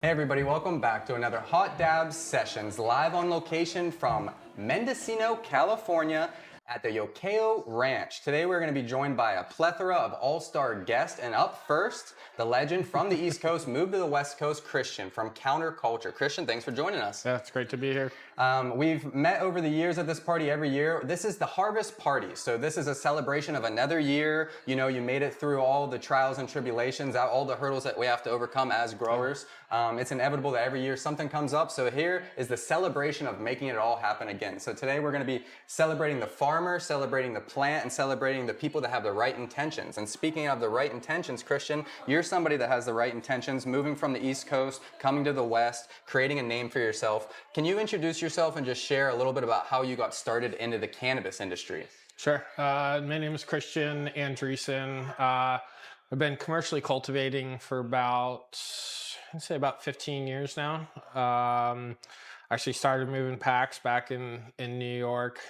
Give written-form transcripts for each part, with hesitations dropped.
Hey everybody, welcome back to another Hot Dabs Sessions live on location from Mendocino, California at the Yokayo Ranch. Today we're going to be joined by a plethora of all-star guests, and up first, the legend from the East Coast, moved to the West Coast, Christian from Counterculture. Christian, thanks for joining us. Yeah, it's great to be here. We've met over the years at this party every year. This is the harvest party, so this is a celebration of another year. You know, you made it through all the trials and tribulations, all the hurdles that we have to overcome as growers. It's inevitable that every year something comes up, so here is the celebration of making it all happen again. So today we're going to be celebrating the farmer, celebrating the plant, and celebrating the people that have the right intentions. And speaking of the right intentions, Christian, you're somebody that has the right intentions, moving from the East Coast, coming to the West, creating a name for yourself. Can you introduce yourself and just share a little bit about how you got started into the cannabis industry? Sure. My name is Christian Andreessen. I've been commercially cultivating for about 15 years now. Actually started moving packs back in New York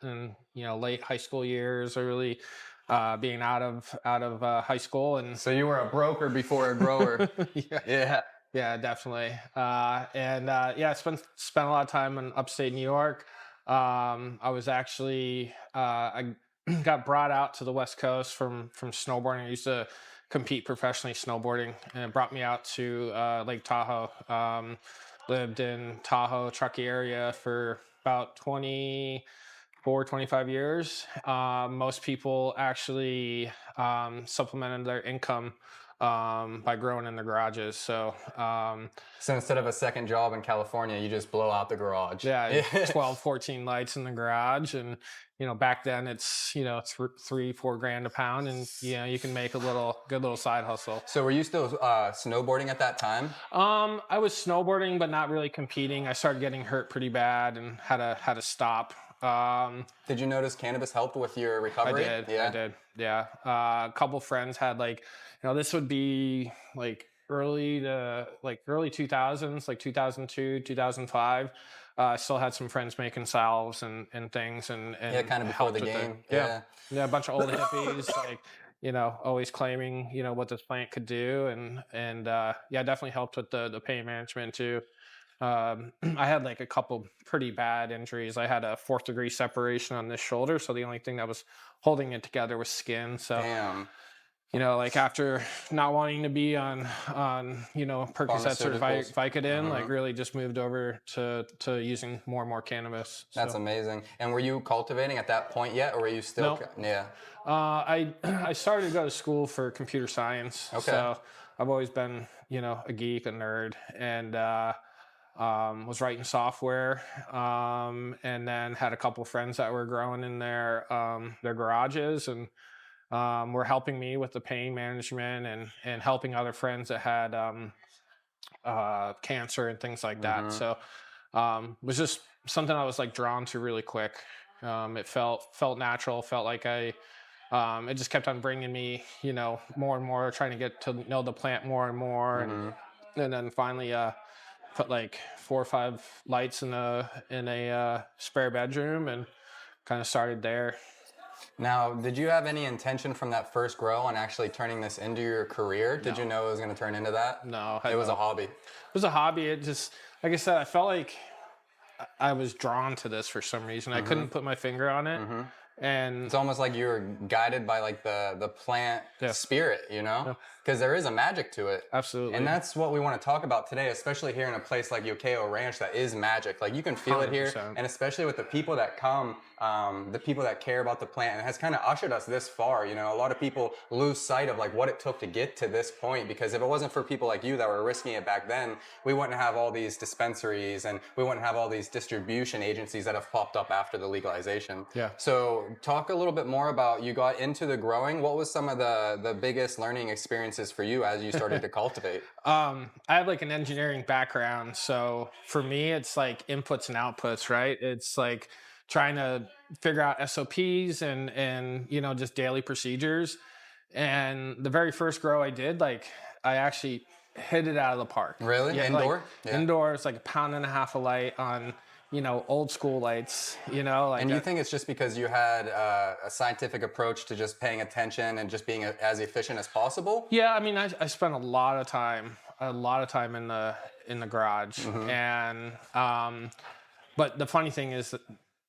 in late high school years, early being out of high school. And so you were a broker before a grower. Yeah, definitely. I spent a lot of time in upstate New York. I was actually I got brought out to the West Coast from snowboarding. I used to compete professionally snowboarding, and it brought me out to Lake Tahoe. Lived in Tahoe, Truckee area for about 25 years. Most people actually supplemented their income by growing in the garages. So instead of a second job in California, you just blow out the garage. Yeah, 12, 14 lights in the garage. And, back then it's, $3-4 grand a pound, and, you can make a good little side hustle. So were you still snowboarding at that time? I was snowboarding, but not really competing. I started getting hurt pretty bad and had to stop. Did you notice cannabis helped with your recovery? I did. Yeah. A couple friends had this would be early 2000s, like 2002, 2005. I still had some friends making salves and things and kind of before the game. Yeah, a bunch of old hippies, always claiming, what this plant could do. And definitely helped with the pain management too. I had a couple pretty bad injuries. I had a 4th degree separation on this shoulder, so the only thing that was holding it together was skin. So, damn. After not wanting to be on Percocets or Vicodin, really just moved over to using more and more cannabis. That's amazing. And were you cultivating at that point yet, or were you still? No. Yeah. I started to go to school for computer science. Okay. So I've always been, a geek, a nerd, and was writing software, and then had a couple friends that were growing in their garages, and were helping me with the pain management and helping other friends that had cancer and things like that. So was just something I was drawn to really quick. It felt natural, felt like it just kept on bringing me, more and more, trying to get to know the plant more and more. And then finally put 4 or 5 lights in a spare bedroom and kind of started there. Now, did you have any intention from that first grow on actually turning this into your career? Did you know it was going to turn into that? No. It was a hobby. It was a hobby. It just, like I said, I felt like I was drawn to this for some reason. I couldn't put my finger on it. And it's almost like you were guided by the plant spirit, because there is a magic to it. Absolutely. And that's what we want to talk about today, especially here in a place like Yokayo Ranch that is magic. You can feel 100%. It here, and especially with the people that come, the people that care about the plant, and it has kind of ushered us this far. A lot of people lose sight of what it took to get to this point, because if it wasn't for people like you that were risking it back then, we wouldn't have all these dispensaries and we wouldn't have all these distribution agencies that have popped up after the legalization. Yeah. So talk a little bit more about, you got into the growing. What was some of the biggest learning experiences for you as you started to cultivate? I have an engineering background, so for me it's inputs and outputs, right? It's trying to figure out SOPs and just daily procedures. And the very first grow I did, I actually hit it out of the park. Really? Yeah, indoor? Indoor, it's 1.5 pounds of light on old school lights, And you think it's just because you had a scientific approach to just paying attention and just being as efficient as possible? Yeah, I mean, I spent a lot of time a lot of time in the garage, and but the funny thing is that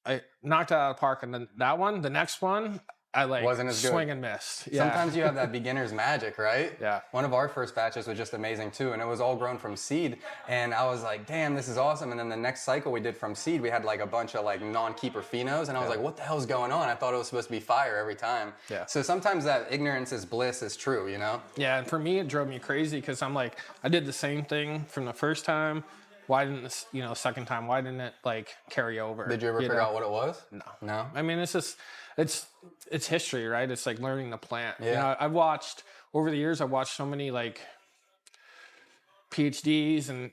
I knocked it out of the park, and then the next one, I like Wasn't as good. swing and miss. Yeah. Sometimes you have that beginner's magic, right? Yeah. One of our first batches was just amazing too, and it was all grown from seed. And I was like, damn, this is awesome. And then the next cycle we did from seed, we had like a bunch of like non-keeper phenos, and I was like, what the hell's going on? I thought it was supposed to be fire every time. Yeah. So sometimes that ignorance is bliss is true, you know? Yeah, and for me, it drove me crazy because I'm like, I did the same thing from the first time. Why didn't this, second time, why didn't it like carry over? Did you ever figure out what it was? No. I mean, it's just, it's history, right? It's like learning the plant. Yeah. I've watched, over the years, I've watched so many like PhDs and,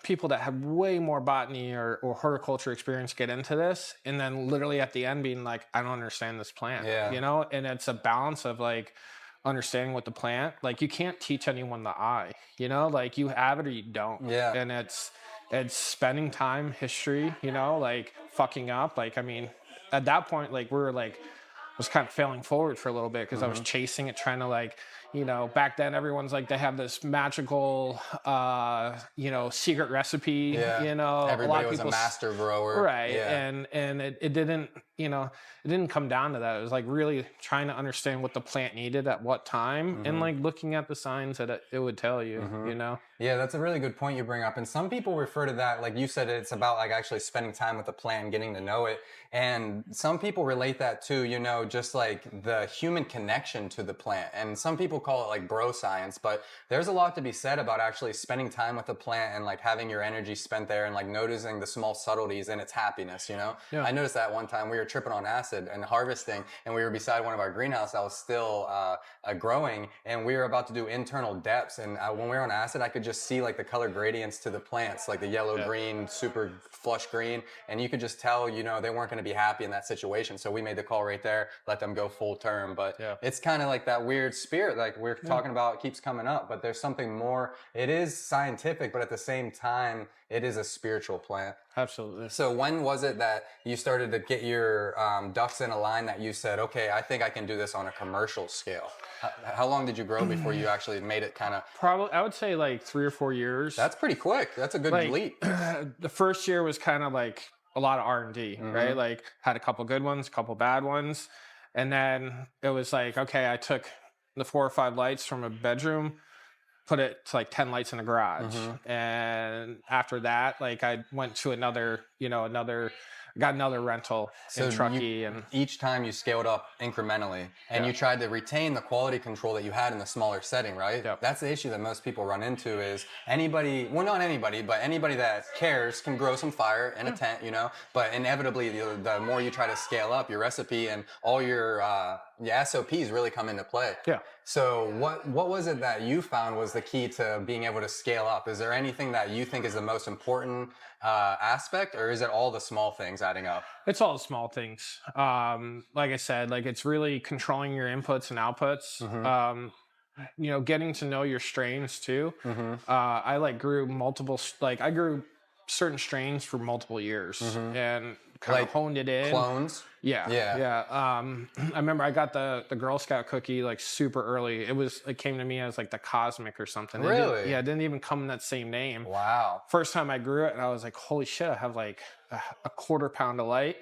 people that have way more botany or horticulture experience get into this. And then literally at the end being like, I don't understand this plant, and it's a balance of like, understanding what the plant, like you can't teach anyone the eye, like you have it or you don't. Yeah. And it's spending time, history, like fucking up. Like, I mean, at that point, like I was kind of failing forward for a little bit because I was chasing it, trying to like, back then everyone's like, they have this magical, secret recipe, Everybody was a master grower. Right. Yeah. And it didn't, it didn't come down to that. It was like really trying to understand what the plant needed at what time and like looking at the signs that it would tell you, Yeah, that's a really good point you bring up. And some people refer to that, like you said, it's about like actually spending time with the plant and getting to know it. And some people relate that to, just like the human connection to the plant. And some people call it like bro science, but there's a lot to be said about actually spending time with the plant and like having your energy spent there and like noticing the small subtleties and its happiness, Yeah. I noticed that one time we were tripping on acid and harvesting, and we were beside one of our greenhouses that was still growing, and we were about to do internal depths. And when we were on acid, I could just see like the color gradients to the plants, like the yellow, green, super flush green, and you could just tell, they weren't going to be happy in that situation. So we made the call right there, let them go full term. But it's kind of like that weird spirit, like we're talking about, it keeps coming up, but there's something more. It is scientific, but at the same time, it is a spiritual plant. Absolutely. So when was it that you started to get your ducks in a line that you said, okay, I think I can do this on a commercial scale? How long did you grow before you actually made it kind of? Probably, I would say like 3 or 4 years. That's pretty quick. That's a good leap. The first year was kind of like a lot of R&D, right? Like had a couple good ones, a couple bad ones. And then it was like, okay, I took the 4 or 5 lights from a bedroom, put it to like 10 lights in the garage. And after that, like I went to got another rental in Truckee. And each time you scaled up incrementally and you tried to retain the quality control that you had in the smaller setting, right? Yep. That's the issue that most people run into is anybody, well, not anybody, but anybody that cares can grow some fire in a tent, but inevitably the more you try to scale up your recipe and all your SOPs really come into play. Yeah. So what was it that you found was the key to being able to scale up? Is there anything that you think is the most important aspect, or is it all the small things adding up? It's all the small things. Like I said, like it's really controlling your inputs and outputs. Getting to know your strains too. I I grew certain strains for multiple years and kind of honed it in. Clones? Yeah. I remember I got the Girl Scout cookie like super early. It came to me as like the Cosmic or something. Really? It didn't even come in that same name. Wow. First time I grew it, and I was like, holy shit, I have like a quarter pound of light.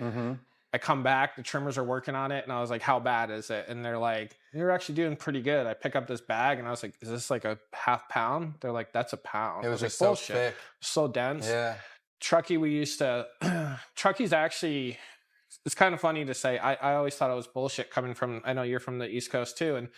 I come back, the trimmers are working on it, and I was like, how bad is it? And they're like, you're actually doing pretty good. I pick up this bag, and I was like, is this like a half pound? They're like, that's a pound. It was like, just so thick. So dense. Yeah. Truckee, Truckee's actually, it's kind of funny to say. I always thought it was bullshit coming from, I know you're from the East Coast too, and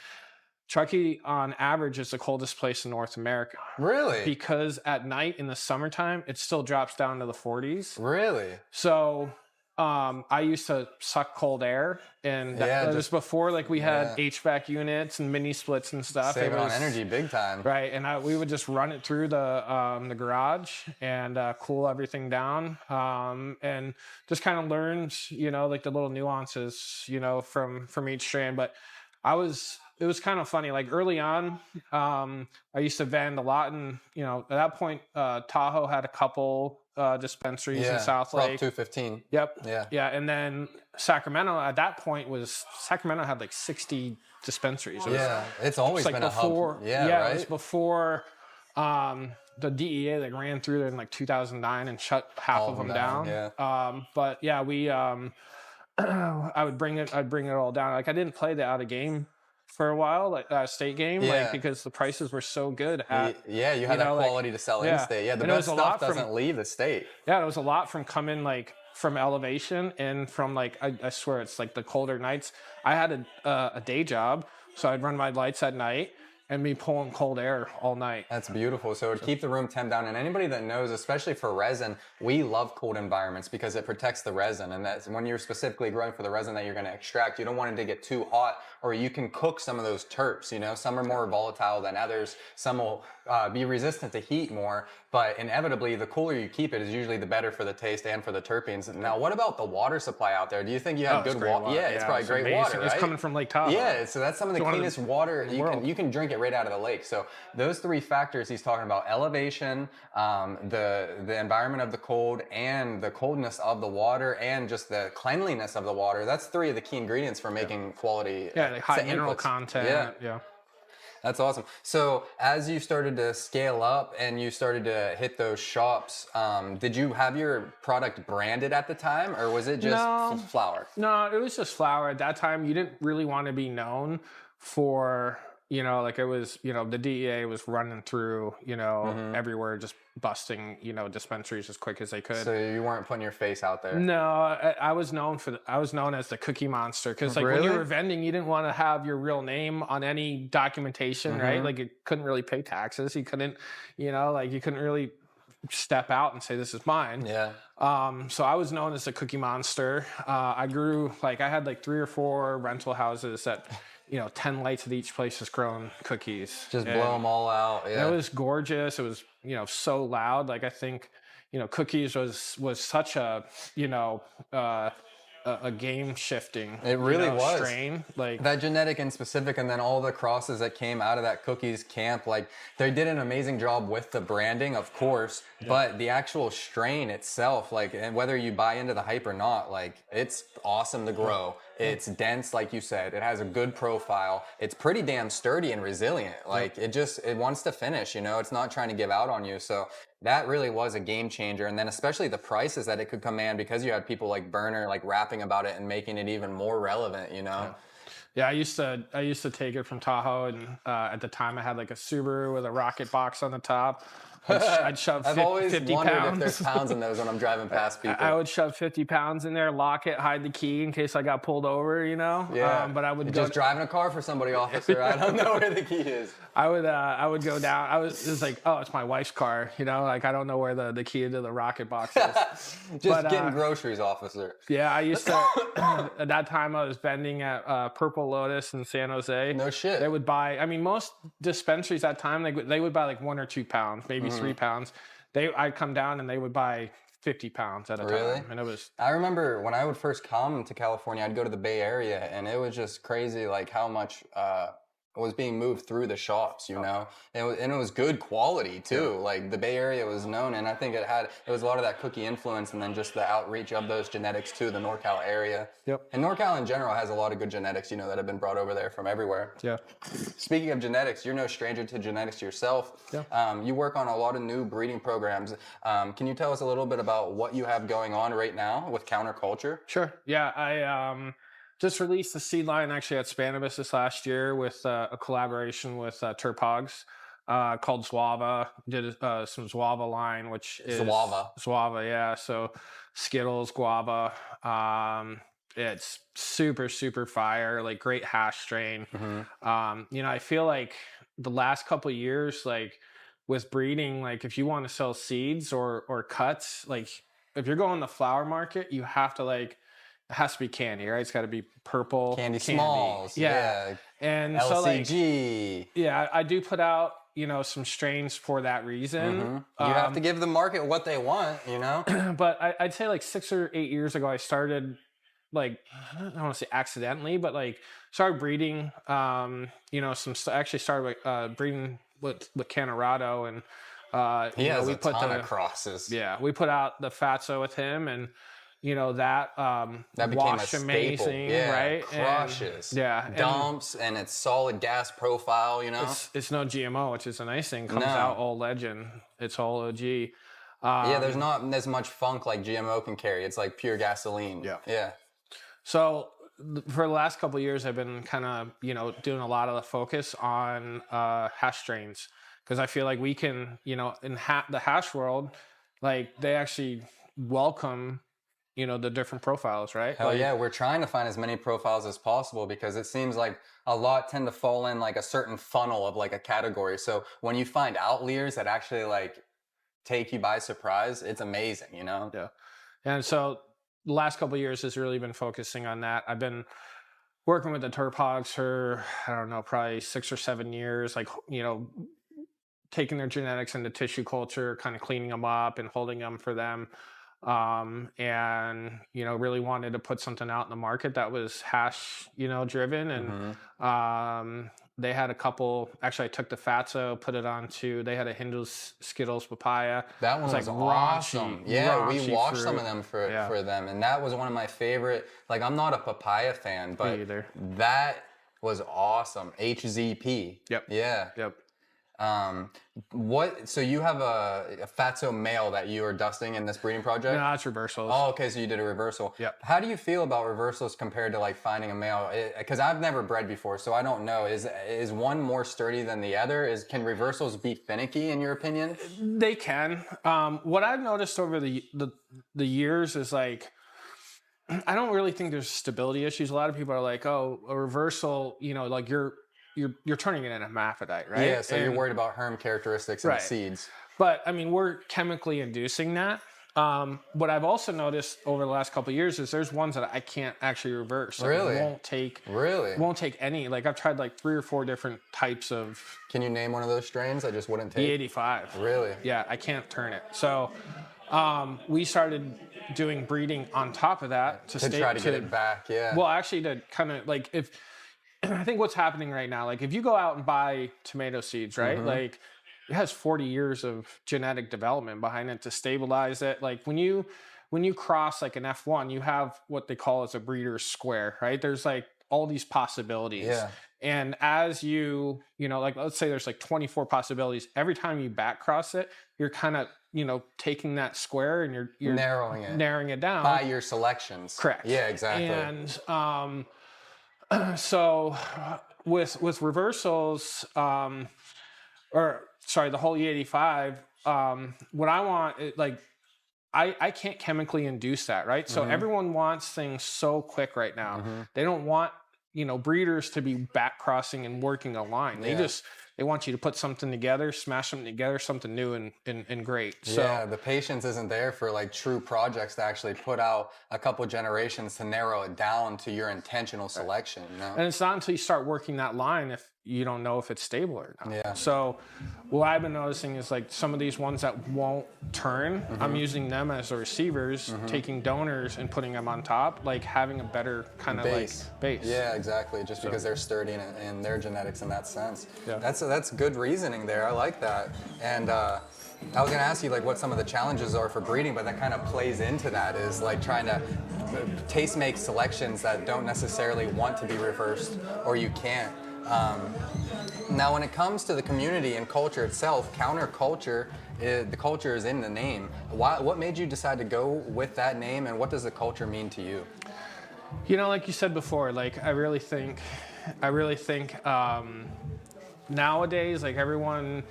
Truckee on average is the coldest place in North America. Really? Because at night in the summertime, it still drops down to the 40s. Really? So I used to suck cold air, and that was before like we had HVAC units and mini splits and stuff. Saving on energy big time. Right, and we would just run it through the garage and cool everything down, and just kind of learned, like the little nuances, from each strain. But it was kind of funny. Like early on, I used to vend a lot, and at that point, Tahoe had a couple dispensaries in South Lake. 215. Yep. Yeah. And then Sacramento at that point Sacramento had like 60 dispensaries. It's always like been a hub. It was before The DEA like ran through there in like 2009 and shut half All of of them them down, down. yeah. But yeah, we I'd bring it all down. Like I didn't play the out of game for a while, like state game, like Yeah. because the prices were so good at, Yeah, you had that like, quality to sell in yeah. state. Yeah, the And it was best a stuff lot from, doesn't leave the state. yeah, it was a lot from coming like from elevation and from like, I swear it's like the colder nights. I had a day job, so I'd run my lights at night and be pulling cold air all night. That's beautiful. So it would keep the room temp down. And anybody that knows, especially for resin, we love cold environments because it protects the resin. And that's when you're specifically growing for the resin that you're going to extract, you don't want it to get too hot, or you can cook some of those terps. You know, some are more volatile than others. Some will be resistant to heat more. But inevitably, the cooler you keep it is usually the better for the taste and for the terpenes. Now, what about the water supply out there? Do you think you have good water? Yeah, it's probably great water, right? It's coming from Lake Tahoe. Yeah, so that's some of the cleanest water you can drink it right out of the lake. So those three factors he's talking about: elevation, the environment of the cold, and the coldness of the water, and just the cleanliness of the water. That's three of the key ingredients for making quality. Yeah, like high mineral inputs. content. Yeah. That's awesome. So as you started to scale up and you started to hit those shops, did you have your product branded at the time, or was it just flower? No, it was just flower. At that time, you didn't really want to be known for, like it was, the DEA was running through, everywhere, just busting, dispensaries as quick as they could. So you weren't putting your face out there? No, I was known as the Cookie Monster, because like when you were vending, you didn't want to have your real name on any documentation, right? Like you couldn't really pay taxes. You couldn't, you couldn't really step out and say, this is mine. Yeah. So I was known as the Cookie Monster. I grew, I had like 3 or 4 rental houses that, 10 lights at each place just growing cookies. Just blow them all out. Yeah. It was gorgeous. It was, so loud. Like I think, cookies was such a, a game shifting. It really was strain, like that genetic in specific, and then all the crosses that came out of that cookies camp. Like they did an amazing job with the branding, of course, but the actual strain itself, like, and whether you buy into the hype or not, like it's awesome to grow. It's dense, like you said. It has a good profile. It's pretty damn sturdy and resilient. Like it wants to finish. It's not trying to give out on you. So that really was a game changer. And then especially the prices that it could command, because you had people like Burner like rapping about it and making it even more relevant. Yeah, I used to take it from Tahoe, and at the time I had like a Subaru with a rocket box on the top. I'd shove 50 pounds. I've always wondered if there's pounds in those when I'm driving past people. I would shove 50 pounds in there, lock it, hide the key in case I got pulled over, Yeah. But I would You're just driving a car for somebody, officer. I don't know where the key is. I would go down. It was like, oh, it's my wife's car, like I don't know where the key to the rocket box is. Just getting groceries, officer. Yeah, I used to. At that time, I was vending at Purple Lotus in San Jose. No shit. They would buy. I mean, most dispensaries at that time they would buy like 1 or 2 pounds, maybe 3 pounds. I'd come down and they would buy 50 pounds at a time. And it was. I remember when I would first come to California, I'd go to the Bay Area, and it was just crazy, like how much was being moved through the shops, and it was good quality too. Yeah. Like the Bay Area was known, and I think it was a lot of that cookie influence, and then just the outreach of those genetics to the NorCal area. Yep. And NorCal in general has a lot of good genetics, that have been brought over there from everywhere. Yeah. Speaking of genetics, you're no stranger to genetics yourself. Yeah. You work on a lot of new breeding programs. Can you tell us a little bit about what you have going on right now with Counterculture? Sure. Yeah, I just released the seed line actually at Spannabis this last year with a collaboration with Terpogs called Zuava. Did some Zuava line, which is Zuava, yeah. So Skittles, guava. It's super, super fire, like great hash strain. I feel like the last couple of years, like with breeding, like if you want to sell seeds or cuts, like if you're going the flower market, you have to it has to be candy, right? It's got to be purple candy. Smalls. Yeah. And LCG. So I do put out, some strains for that reason. You have to give the market what they want, But I'd say 6 or 8 years ago, I started I don't want to say accidentally, but started breeding, actually started breeding with Canorado, and he has we put a ton of crosses. Yeah, we put out the Fatso with him, and that That became washed a staple. amazing, Yeah, right? crushes. And Dumps, and it's solid gas profile, it's no GMO, which is a nice thing. Comes No. out all legend. It's all OG. Yeah, there's not as much funk like GMO can carry. It's like pure gasoline. Yeah. So for the last couple of years, I've been kind of, doing a lot of the focus on hash strains, because I feel like we can, in the hash world, like they actually welcome, the different profiles, right? Hell yeah, we're trying to find as many profiles as possible, because it seems like a lot tend to fall in like a certain funnel of like a category. So when you find outliers that actually like take you by surprise, it's amazing, Yeah. And so the last couple of years has really been focusing on that. I've been working with the terp hogs for, I don't know, probably 6 or 7 years, like, taking their genetics into tissue culture, kind of cleaning them up and holding them for them. And, really wanted to put something out in the market that was hash, driven. And, they had a couple, actually I took the Fatso, put it onto, they had a Hindu's Skittles papaya. That one was awesome. Yeah, we washed some of them for them. And that was one of my favorite, like I'm not a papaya fan, but that was awesome. HZP. Yep. Yeah. Yep. So you have a Fatso male that you are dusting in this breeding project? No, it's reversals. Oh, okay, so you did a reversal. Yep. How do you feel about reversals compared to like finding a male? Because I've never bred before, so I don't know. Is one more sturdy than the other? Can reversals be finicky in your opinion? They can. What I've noticed over the years is like, I don't really think there's stability issues. A lot of people are like, oh, a reversal, like you're turning it into hermaphrodite, right? Yeah, so you're worried about herm characteristics and seeds. But I mean, we're chemically inducing that. What I've also noticed over the last couple of years is there's ones that I can't actually reverse. Like, really? Won't take any. Like I've tried like 3 or 4 different types of. Can you name one of those strains? I just wouldn't take. E85. Really? Yeah, I can't turn it. So we started doing breeding on top of that to try to get it back. Yeah. Well, actually, to kind of like if. I think what's happening right now, like if you go out and buy tomato seeds, right? Like it has 40 years of genetic development behind it to stabilize it. Like when you cross like an F1, you have what they call as a breeder's square, right? There's like all these possibilities. Yeah. And as you like, let's say there's like 24 possibilities. Every time you back cross it, you're kind of, taking that square and you're narrowing it down. By your selections. Correct. Yeah, exactly. And, so with reversals, the whole E85, what I want, I can't chemically induce that, right? So everyone wants things so quick right now. They don't want, breeders to be back crossing and working a line. They want you to put something together, smash something together, something new and great. So, yeah, the patience isn't there for like true projects to actually put out a couple generations to narrow it down to your intentional selection. And it's not until you start working that line if you don't know if it's stable or not. Yeah. So what I've been noticing is like some of these ones that won't turn, I'm using them as the receivers, taking donors and putting them on top, like having a better kind of base. Yeah, exactly. Just because they're sturdy in their genetics in that sense. Yeah. That's good reasoning there. I like that. And I was going to ask you like what some of the challenges are for breeding, but that kind of plays into that is like trying to taste make selections that don't necessarily want to be reversed or you can't. Now, when it comes to the community and culture itself, counterculture, the culture is in the name. What made you decide to go with that name, and what does the culture mean to you? Like you said before, like I really think nowadays, like everyone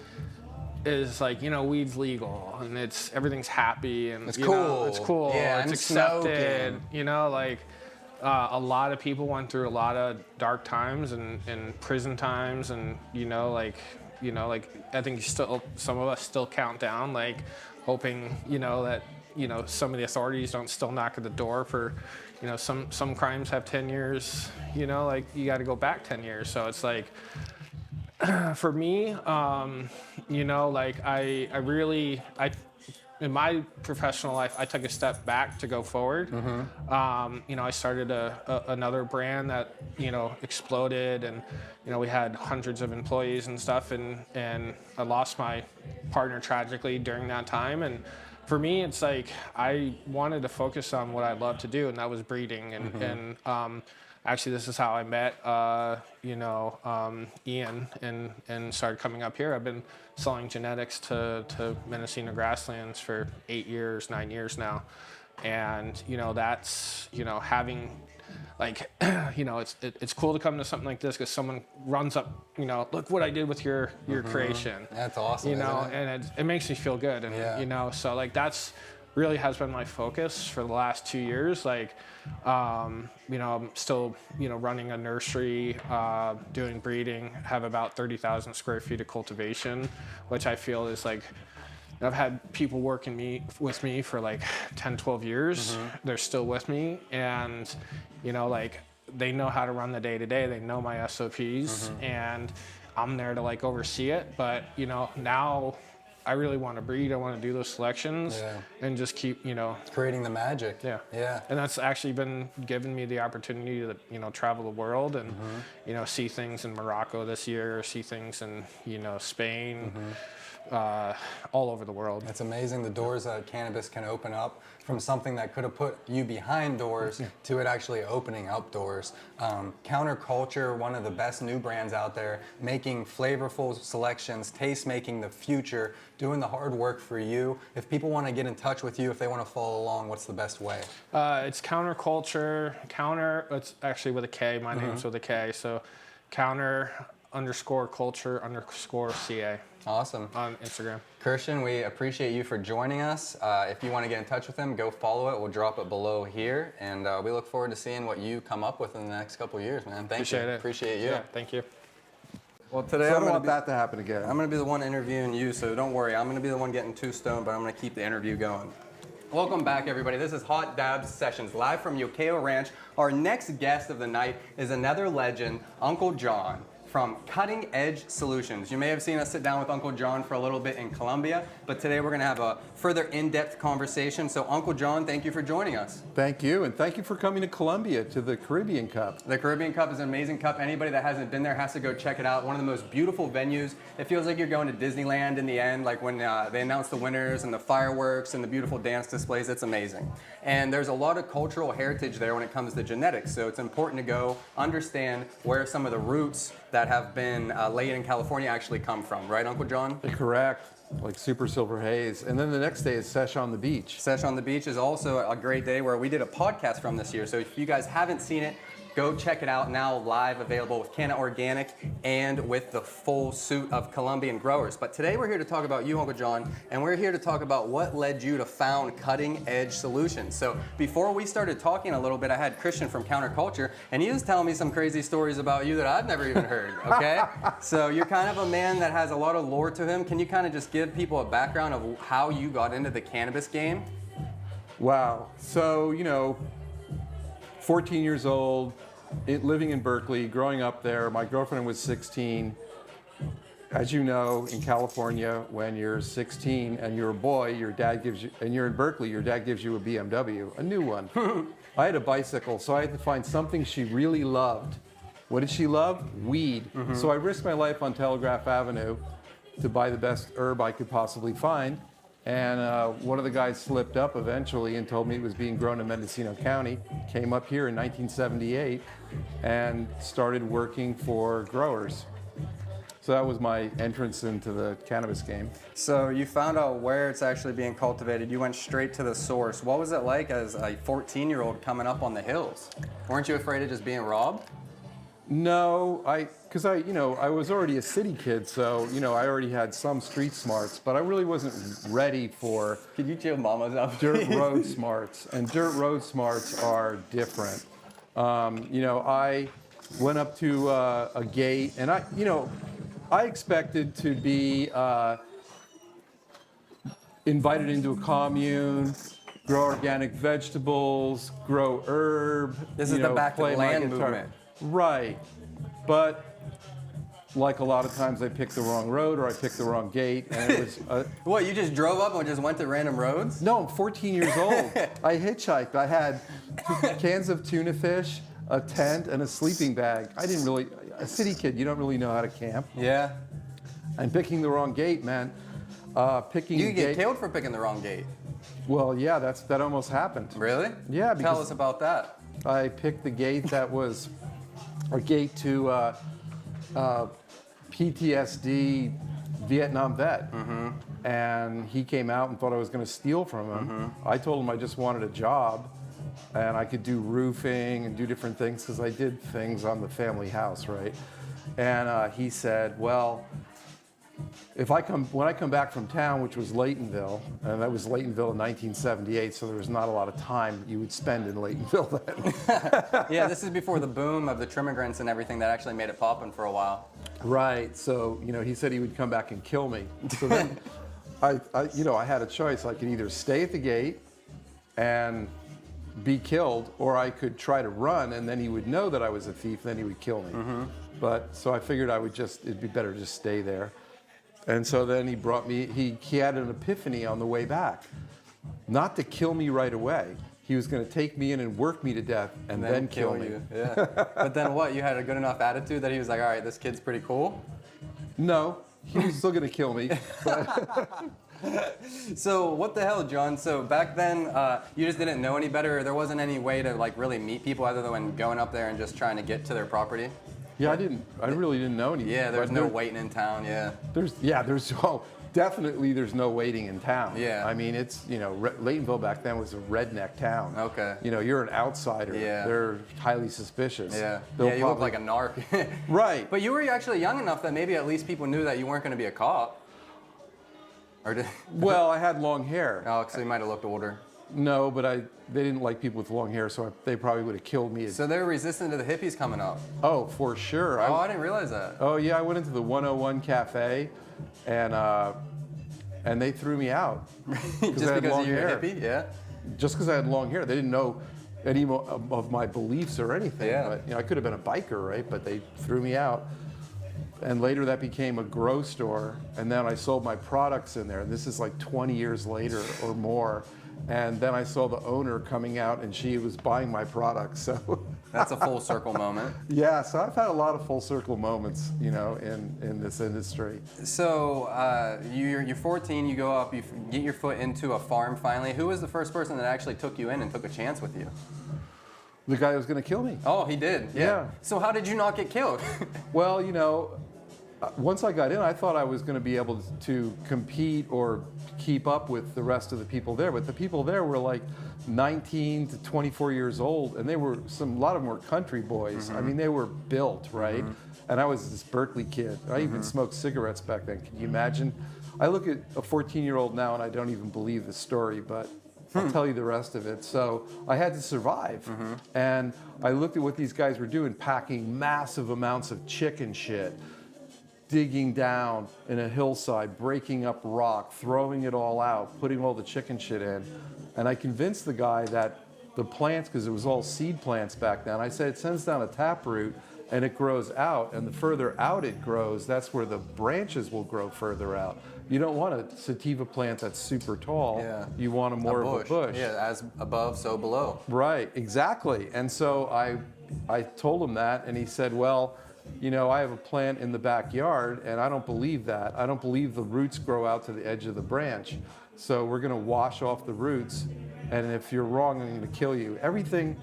is like, weed's legal and everything's happy and it's cool. It's cool. Yeah, it's accepted. Like. A lot of people went through a lot of dark times and prison times, and I think some of us still count down, like hoping that some of the authorities don't still knock at the door for some crimes have 10 years, like you got to go back 10 years. So it's like for me, like I in my professional life, I took a step back to go forward. I started another brand that, exploded, and, we had hundreds of employees and stuff, and I lost my partner tragically during that time. And for me, it's like I wanted to focus on what I love to do, and that was breeding. And actually, this is how I met, Ian, and started coming up here. I've been selling genetics to Mendocino Grasslands for 9 years now, and that's having. Like, it's cool to come to something like this because someone runs up, look what I did with your creation. That's awesome. And it makes me feel good. And, so like that's really has been my focus for the last 2 years. Like, I'm still, running a nursery, doing breeding, have about 30,000 square feet of cultivation, which I feel is like, I've had people working with me for like 10, 12 years. They're still with me. And, like they know how to run the day-to-day. They know my SOPs and I'm there to like oversee it. But, now I really want to breed. I want to do those selections and just keep, creating the magic. Yeah. And that's actually been giving me the opportunity to, travel the world and, see things in Morocco this year, see things in, Spain. All over the world. It's amazing the doors that cannabis can open up from something that could have put you behind doors to it actually opening up doors. Counterculture, one of the best new brands out there, making flavorful selections, taste making the future, doing the hard work for you. If people want to get in touch with you, if they want to follow along, what's the best way? It's Counterculture, it's actually with a K, my name's with a K, so Counter_Culture _Ca. Awesome. On Instagram. Christian, we appreciate you for joining us. If you want to get in touch with him, go follow it. We'll drop it below here. And we look forward to seeing what you come up with in the next couple of years, man. Appreciate you. Yeah, thank you. Well, today I don't want that to happen again. I'm going to be the one interviewing you, so don't worry. I'm going to be the one getting too stoned, but I'm going to keep the interview going. Welcome back, everybody. This is Hot Dabs Sessions, live from Yokayo Ranch. Our next guest of the night is another legend, Uncle John, from Cutting Edge Solutions. You may have seen us sit down with Uncle John for a little bit in Colombia, but today we're going to have a further in-depth conversation. So Uncle John, thank you for joining us. Thank you, and thank you for coming to Colombia to the Caribbean Cup. The Caribbean Cup is an amazing cup. Anybody that hasn't been there has to go check it out. One of the most beautiful venues. It feels like you're going to Disneyland in the end, like when they announce the winners and the fireworks and the beautiful dance displays. It's amazing. And there's a lot of cultural heritage there when it comes to genetics, so it's important to go understand where some of the roots that have been laid in California actually come from, right, Uncle John? Correct, like Super Silver Haze. And then the next day is Sesh on the Beach. Sesh on the Beach is also a great day where we did a podcast from this year. So if you guys haven't seen it, go check it out now, live, available with Canna Organic and with the full suit of Colombian growers. But today we're here to talk about you, Uncle John, and we're here to talk about what led you to found Cutting Edge Solutions. So before we started talking a little bit, I had Christian from Counterculture, and he was telling me some crazy stories about you that I've never even heard, okay? So you're kind of a man that has a lot of lore to him. Can you kind of just give people a background of how you got into the cannabis game? Wow. So, 14 years old, living in Berkeley, growing up there. My girlfriend was 16. As you know, in California, when you're 16 and you're a boy, your dad gives you, and you're in Berkeley, your dad gives you a BMW, a new one. I had a bicycle, so I had to find something she really loved. What did she love? Weed. So I risked my life on Telegraph Avenue to buy the best herb I could possibly find. And one of the guys slipped up eventually and told me it was being grown in Mendocino County. Came up here in 1978 and started working for growers. So that was my entrance into the cannabis game. So you found out where it's actually being cultivated. You went straight to the source. What was it like as a 14-year-old coming up on the hills? Weren't you afraid of just being robbed? No, because I was already a city kid, so, I already had some street smarts, but I really wasn't ready for Could you chill mamas up? dirt road smarts, and dirt road smarts are different. I went up to a gate, and I expected to be invited into a commune, grow organic vegetables, grow herb. This is the back to play my land guitar. movement. Right, but like a lot of times I picked the wrong road or I picked the wrong gate, and it was... What, you just drove up and just went to random roads? No, I'm 14 years old. I hitchhiked. I had 2 cans of tuna fish, a tent, and a sleeping bag. I didn't really... A city kid, you don't really know how to camp. Yeah. And picking the wrong gate, man. You could get killed for picking the wrong gate. Well, yeah, that almost happened. Really? Yeah, Tell because us about that. I picked the gate that was a gate to PTSD Vietnam vet. And he came out and thought I was going to steal from him. I told him I just wanted a job and I could do roofing and do different things because I did things on the family house, right? And he said, well, when I come back from town, which was Laytonville, and that was Laytonville in 1978, so there was not a lot of time you would spend in Laytonville then. Yeah, this is before the boom of the trimmigrants and everything that actually made it poppin' for a while. Right. So, he said he would come back and kill me. So then I had a choice. I could either stay at the gate and be killed, or I could try to run, and then he would know that I was a thief, then he would kill me. But so I figured it'd be better to just stay there. And so then he brought me, he had an epiphany on the way back. Not to kill me right away. He was going to take me in and work me to death and then kill me. you. Yeah. But then what? You had a good enough attitude that he was like, all right, this kid's pretty cool? No, he was still going to kill me. But So what the hell, John? So back then, you just didn't know any better? Or there wasn't any way to like really meet people other than going up there and just trying to get to their property? yeah, I really didn't know anything. Yeah, there's no waiting in town, yeah. Definitely there's no waiting in town. Yeah. I mean, it's, Laytonville back then was a redneck town. Okay. You're an outsider. Yeah. They're highly suspicious. Yeah, They'll you look like a narc. Right. But you were actually young enough that maybe at least people knew that you weren't going to be a cop. Or did... Well, I had long hair. Oh, so you might have looked older. No, but they didn't like people with long hair, so they probably would have killed me. So they were resistant to the hippies coming up. Oh, for sure. Oh, I didn't realize that. Oh, yeah, I went into the 101 Cafe, and they threw me out. Just I had because long you're hair. a hippie? Yeah. Just because I had long hair. They didn't know any of my beliefs or anything. Yeah. But, I could have been a biker, right? But they threw me out. And later that became a grow store, and then I sold my products in there. And this is like 20 years later or more. And then I saw the owner coming out, and she was buying my products. So That's a full circle moment. yeah, so I've had a lot of full circle moments, in this industry. So you're 14, you go up, you get your foot into a farm finally. Who was the first person that actually took you in and took a chance with you? The guy who was going to kill me. Oh, he did? Yeah. So how did you not get killed? Well, once I got in, I thought I was going to be able to compete or keep up with the rest of the people there. But the people there were like 19 to 24 years old, and a lot of them were country boys. I mean, they were built, right? And I was this Berkeley kid. I even smoked cigarettes back then. Can you imagine? I look at a 14-year-old now, and I don't even believe the story, but I'll tell you the rest of it. So I had to survive. And I looked at what these guys were doing, packing massive amounts of chicken shit, digging down in a hillside, breaking up rock, throwing it all out, putting all the chicken shit in. And I convinced the guy that the plants, because it was all seed plants back then, I said it sends down a taproot and it grows out. And the further out it grows, that's where the branches will grow further out. You don't want a sativa plant that's super tall. Yeah. You want more of a bush. Yeah, as above, so below. Right, exactly. And so I told him that, and he said, well, I have a plant in the backyard, and I don't believe that. I don't believe the roots grow out to the edge of the branch. So we're going to wash off the roots, and if you're wrong, I'm going to kill you. Everything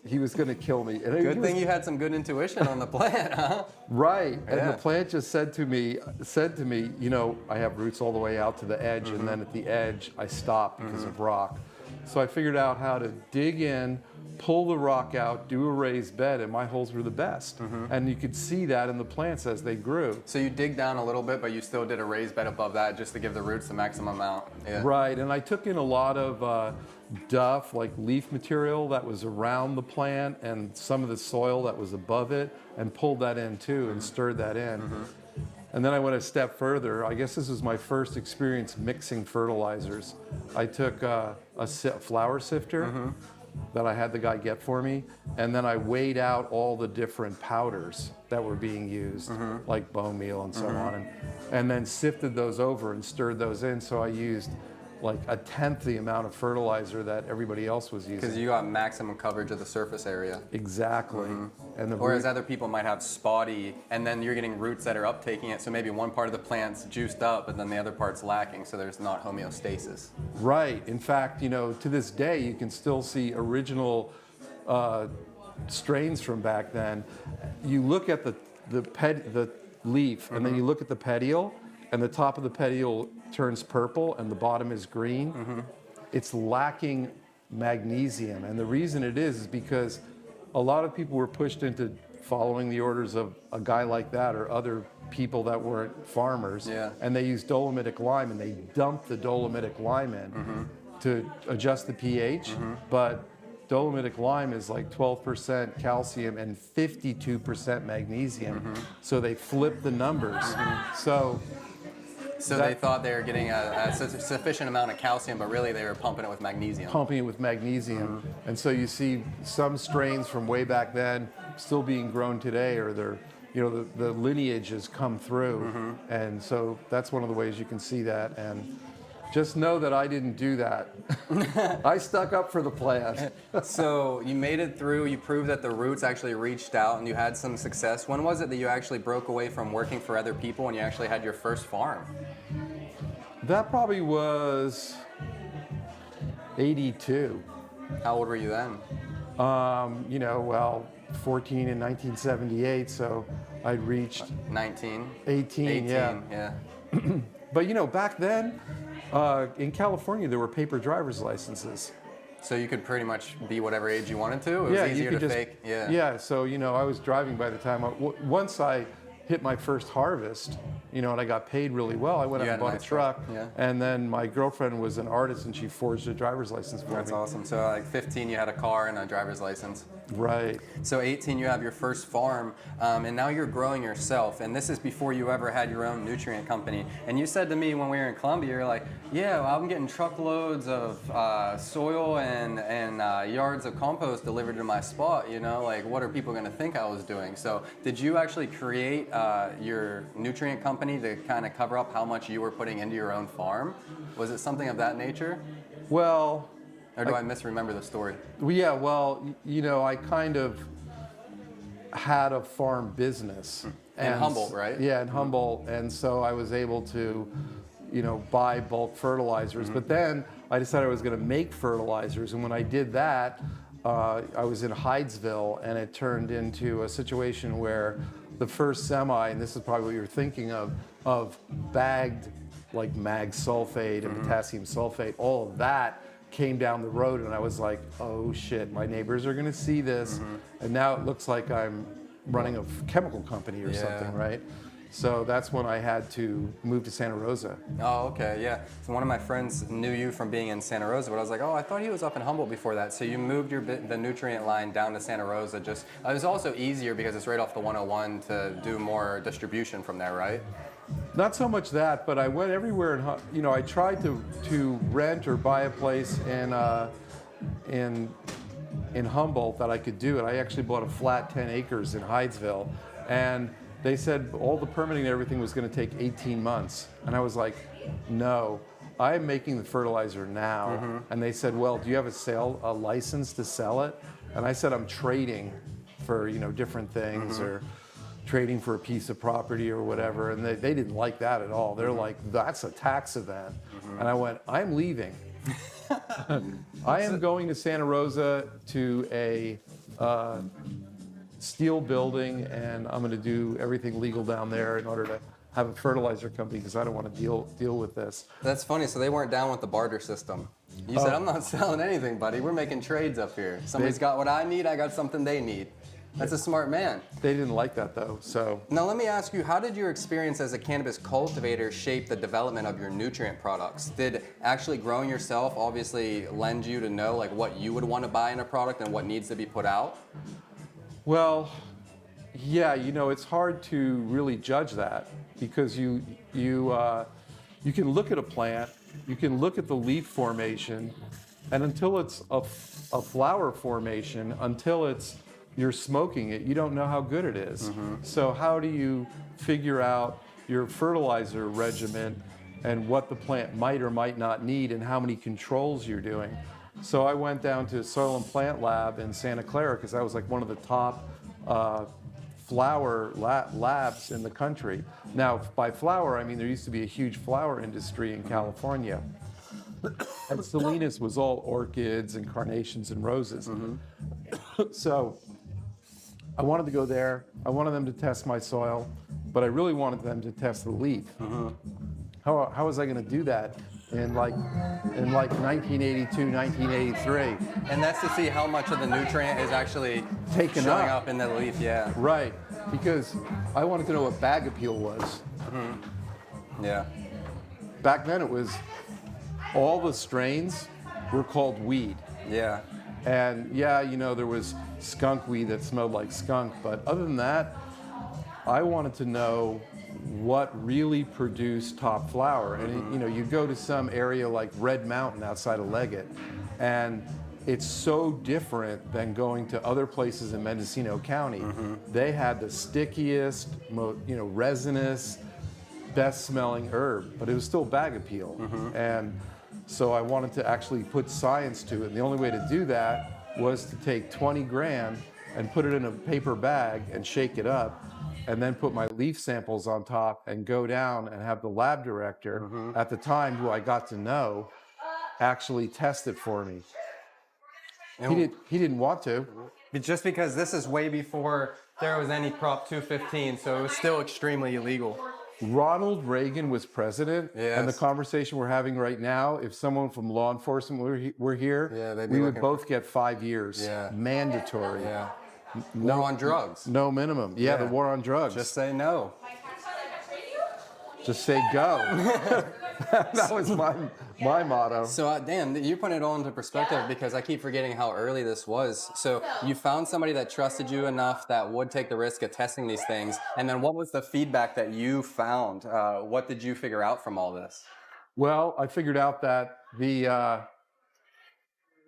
he was going to kill me. And Good thing you had some good intuition on the plant, huh? Right, Yeah. and the plant just said to me, I have roots all the way out to the edge, and then at the edge, I stop because of rock. So I figured out how to dig in, pull the rock out, do a raised bed, and my holes were the best. And you could see that in the plants as they grew. So you dig down a little bit, but you still did a raised bed above that just to give the roots the maximum amount. Yeah. Right, and I took in a lot of duff, like leaf material that was around the plant, and some of the soil that was above it, and pulled that in too, and stirred that in. And then I went a step further. I guess this was my first experience mixing fertilizers. I took a flour sifter that I had the guy get for me, and then I weighed out all the different powders that were being used, like bone meal and so on, and then sifted those over and stirred those in. So I used like a tenth the amount of fertilizer that everybody else was using. Because you got maximum coverage of the surface area. Exactly. And the Whereas other people might have spotty, and then you're getting roots that are uptaking it, so maybe one part of the plant's juiced up, but then the other part's lacking, so there's not homeostasis. Right. In fact, you know, to this day, you can still see original strains from back then. You look at the leaf, and then you look at the petiole, and the top of the petiole turns purple, and the bottom is green. It's lacking magnesium, and the reason it is because a lot of people were pushed into following the orders of a guy like that or other people that weren't farmers, and they used dolomitic lime, and they dumped the dolomitic lime in to adjust the pH, but dolomitic lime is like 12% calcium and 52% magnesium, so they flipped the numbers. So they thought they were getting a sufficient amount of calcium, but really they were pumping it with magnesium. Pumping it with magnesium. And so you see some strains from way back then still being grown today, or they're, you know, the lineage has come through. And so that's one of the ways you can see that. And just know that I didn't do that. I stuck up for the plant. So you made it through, you proved that the roots actually reached out and you had some success. When was it that you actually broke away from working for other people and you actually had your first farm? That probably was 82. How old were you then? You know, well, 14 in 1978, so I'd reached 19? 18, yeah. But you know, back then, in California, there were paper driver's licenses. So you could pretty much be whatever age you wanted to? It was easier to fake? Yeah, so you know, I was driving by the time, once I hit my first harvest, you know, and I got paid really well, I went out and bought a truck. And then my girlfriend was an artist and she forged a driver's license for me. That's awesome. So like 15, you had a car and a driver's license. Right. So 18, you have your first farm, and now you're growing yourself. And this is before you ever had your own nutrient company. And you said to me when we were in Colombia, you're like, yeah, well, I'm getting truckloads of soil and yards of compost delivered to my spot. You know, like, what are people going to think I was doing? So did you actually create your nutrient company to kind of cover up how much you were putting into your own farm? Was it something of that nature? Well, or do I misremember the story? Yeah, well, you know, I kind of had a farm business. In Humboldt, right? Yeah, in Humboldt. And so I was able to, you know, buy bulk fertilizers. But then I decided I was going to make fertilizers. And when I did that, I was in Hydesville, and it turned into a situation where the first semi, and this is probably what you're thinking of bagged like mag sulfate and potassium sulfate, all of that came down the road, and I was like, oh shit, my neighbors are gonna see this, and now it looks like I'm running a chemical company or something, right? So that's when I had to move to Santa Rosa. Oh, okay, yeah. So one of my friends knew you from being in Santa Rosa, but I was like, oh, I thought he was up in Humboldt before that. So you moved the nutrient line down to Santa Rosa. It was also easier because it's right off the 101 to do more distribution from there, right? Not so much that, but I went everywhere, and you know, I tried to rent or buy a place in Humboldt that I could do it. I actually bought a flat 10 acres in Hydesville, and they said all the permitting and everything was going to take 18 months. And I was like, no, I'm making the fertilizer now. And they said, well, do you have a license to sell it? And I said, I'm trading for, you know, different things, or trading for a piece of property or whatever. And they didn't like that at all. They're like, that's a tax event. And I went, I'm leaving. I am going to Santa Rosa to a steel building, and I'm going to do everything legal down there in order to have a fertilizer company, because I don't want to deal with this. That's funny. So they weren't down with the barter system. You said, I'm not selling anything, buddy. We're making trades up here. Somebody's got what I need. I got something they need. That's a smart man. They didn't like that, though. So now let me ask you, how did your experience as a cannabis cultivator shape the development of your nutrient products? Did actually growing yourself obviously lend you to know like what you would want to buy in a product and what needs to be put out? Well, yeah, you know, it's hard to really judge that, because you can look at a plant, you can look at the leaf formation, and until it's a flower formation, until you're smoking it, you don't know how good it is. So how do you figure out your fertilizer regimen and what the plant might or might not need and how many controls you're doing. So I went down to Soil and Plant Lab in Santa Clara because that was like one of the top flower labs in the country. Now, by flower, I mean there used to be a huge flower industry in California. And Salinas was all orchids and carnations and roses. So I wanted to go there. I wanted them to test my soil, but I really wanted them to test the leaf. How was I going to do that in like 1982, 1983? And that's to see how much of the nutrient is actually Taken showing up. up in the leaf. Yeah. Right, because I wanted to know what bag appeal was. Yeah. Back then it was, all the strains were called weed. Yeah. And yeah, you know, there was skunk weed that smelled like skunk, but other than that, I wanted to know what really produced top flower. And you know, you go to some area like Red Mountain outside of Leggett, and it's so different than going to other places in Mendocino County. They had the stickiest, resinous, best smelling herb, but it was still bag appeal. And so I wanted to actually put science to it. And the only way to do that was to take 20 grand and put it in a paper bag and shake it up, and then put my leaf samples on top and go down and have the lab director at the time, who I got to know, actually test it for me. He didn't want to. Just because this is way before there was any Prop 215, so it was still extremely illegal. Ronald Reagan was president, Yes. and the conversation we're having right now, if someone from law enforcement were here, Yeah, they'd be we would looking both get 5 years, Yeah. mandatory. Yeah. No, War on drugs. No minimum. Yeah, the war on drugs. Just say no. Just say go. That was my motto. So, Dan, you put it all into perspective because I keep forgetting how early this was. So, you found somebody that trusted you enough that would take the risk of testing these things. And then what was the feedback that you found? What did you figure out from all this? Well, I figured out that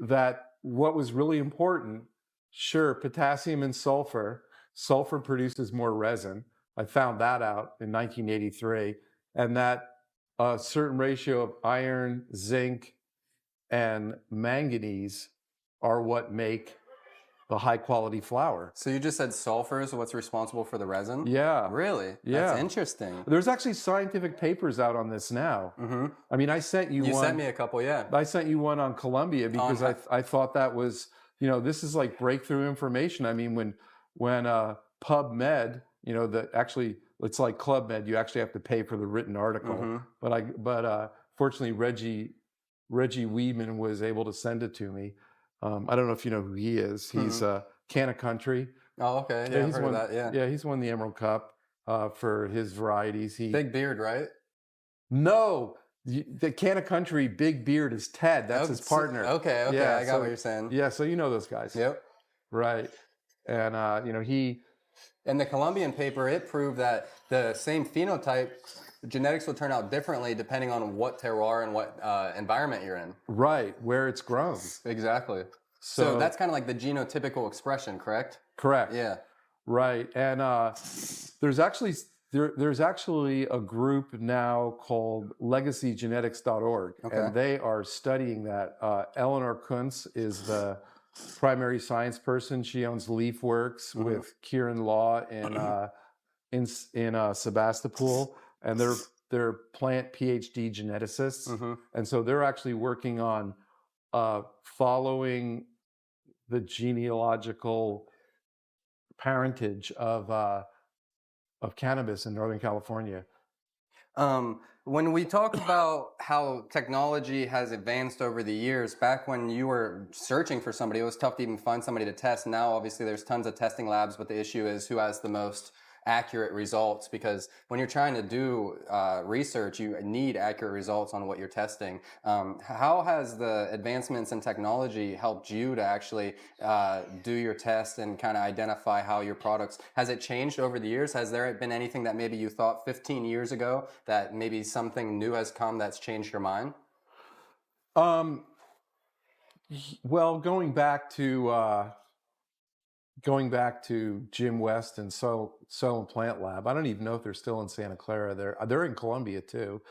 that what was really important, sure, potassium and sulfur. Sulfur produces more resin. I found that out in 1983. And that a certain ratio of iron, zinc, and manganese are what make the high quality flour. So you just said sulfur is what's responsible for the resin? Yeah. Really? Yeah. That's interesting. There's actually scientific papers out on this now. I mean, I sent you one. You sent me a couple, yeah. I sent you one on Columbia because I thought that was, this is like breakthrough information. I mean, when PubMed, it's like Club Med, you actually have to pay for the written article. But fortunately, Reggie Weedman was able to send it to me. I don't know if you know who he is. He's Canna Country. Oh, okay. Yeah, I've heard of that, yeah. Yeah, he's won the Emerald Cup for his varieties. Big beard, right? No, the Canna Country Big Beard is Ted. That's his partner. Okay, yeah, I got what you're saying. Yeah, so you know those guys. Yep. Right. And, he... In the Colombian paper, it proved that the same phenotype, genetics will turn out differently depending on what terroir and what environment you're in. Right, where it's grown. Exactly. So that's kind of like the genotypical expression, correct? Correct. Yeah. Right, and there's actually a group now called legacygenetics.org, and they are studying that. Eleanor Kuntz is the primary science person. She owns LeafWorks with Kieran Law in Sebastopol, and they're plant PhD geneticists, and so they're actually working on following the genealogical parentage of cannabis in Northern California. When we talk about how technology has advanced over the years, back when you were searching for somebody, it was tough to even find somebody to test. Now, obviously, there's tons of testing labs, but the issue is who has the most accurate results, because when you're trying to do research, you need accurate results on what you're testing. How has the advancements in technology helped you to actually do your test and kind of identify how your products, has it changed over the years? Has there been anything that maybe you thought 15 years ago that maybe something new has come that's changed your mind? Well, going back to Jim West and Soil and Plant Lab, I don't even know if they're still in Santa Clara. They're in Columbia too.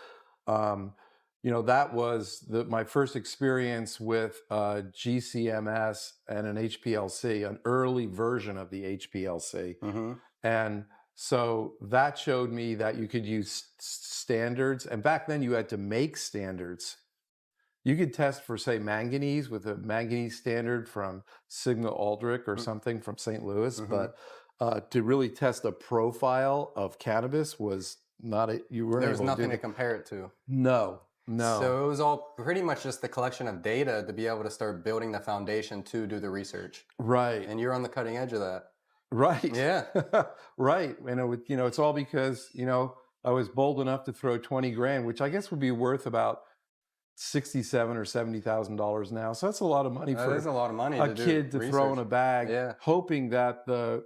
You know, that was my first experience with GCMS and an HPLC, an early version of the HPLC. Mm-hmm. And so that showed me that you could use standards. And back then you had to make standards. You could test for, say, manganese with a manganese standard from Sigma Aldrich or something from St. Louis. Mm-hmm. But to really test a profile of cannabis was not you weren't There was able to nothing do to compare it to. No. So it was all pretty much just the collection of data to be able to start building the foundation to do the research. Right. And you're on the cutting edge of that. Right. Yeah. Right. And it's all because, I was bold enough to throw 20 grand, which I guess would be worth about $67,000 or $70,000 now. So that's a lot of money That for is a lot of money a to do kid to throw in research. a bag, Yeah. hoping that the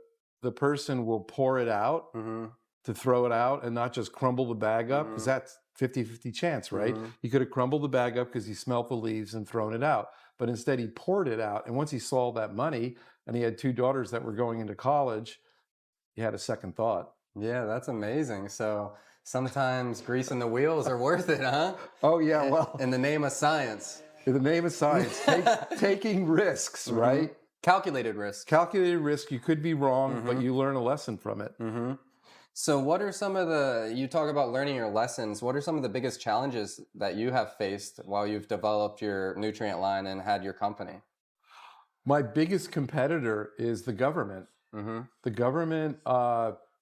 person will pour it out Mm-hmm. to throw it out and not just crumble the bag up, because that's 50-50 chance, right? He could have crumbled the bag up because he smelt the leaves and thrown it out. But instead he poured it out. And once he saw all that money and he had 2 daughters that were going into college, he had a second thought. Yeah, that's amazing. So sometimes greasing the wheels are worth it, huh? Oh, yeah, well, In the name of science. in the name of science, taking risks, right? Calculated risk. Calculated risk, you could be wrong, but you learn a lesson from it. Mm-hmm. So what are some of you talk about learning your lessons, what are some of the biggest challenges that you have faced while you've developed your nutrient line and had your company? My biggest competitor is the government. Mm-hmm. The government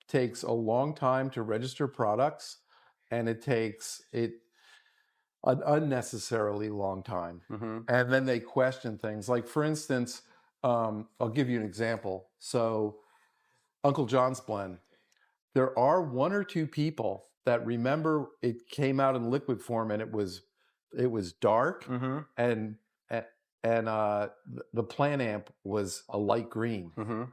takes a long time to register products, and it takes an unnecessarily long time. Mm-hmm. And then they question things. Like, for instance, I'll give you an example. So Uncle John's blend. There are 1 or 2 people that remember it came out in liquid form and it was dark Mm-hmm. and the plant amp was a light green. Mm-hmm.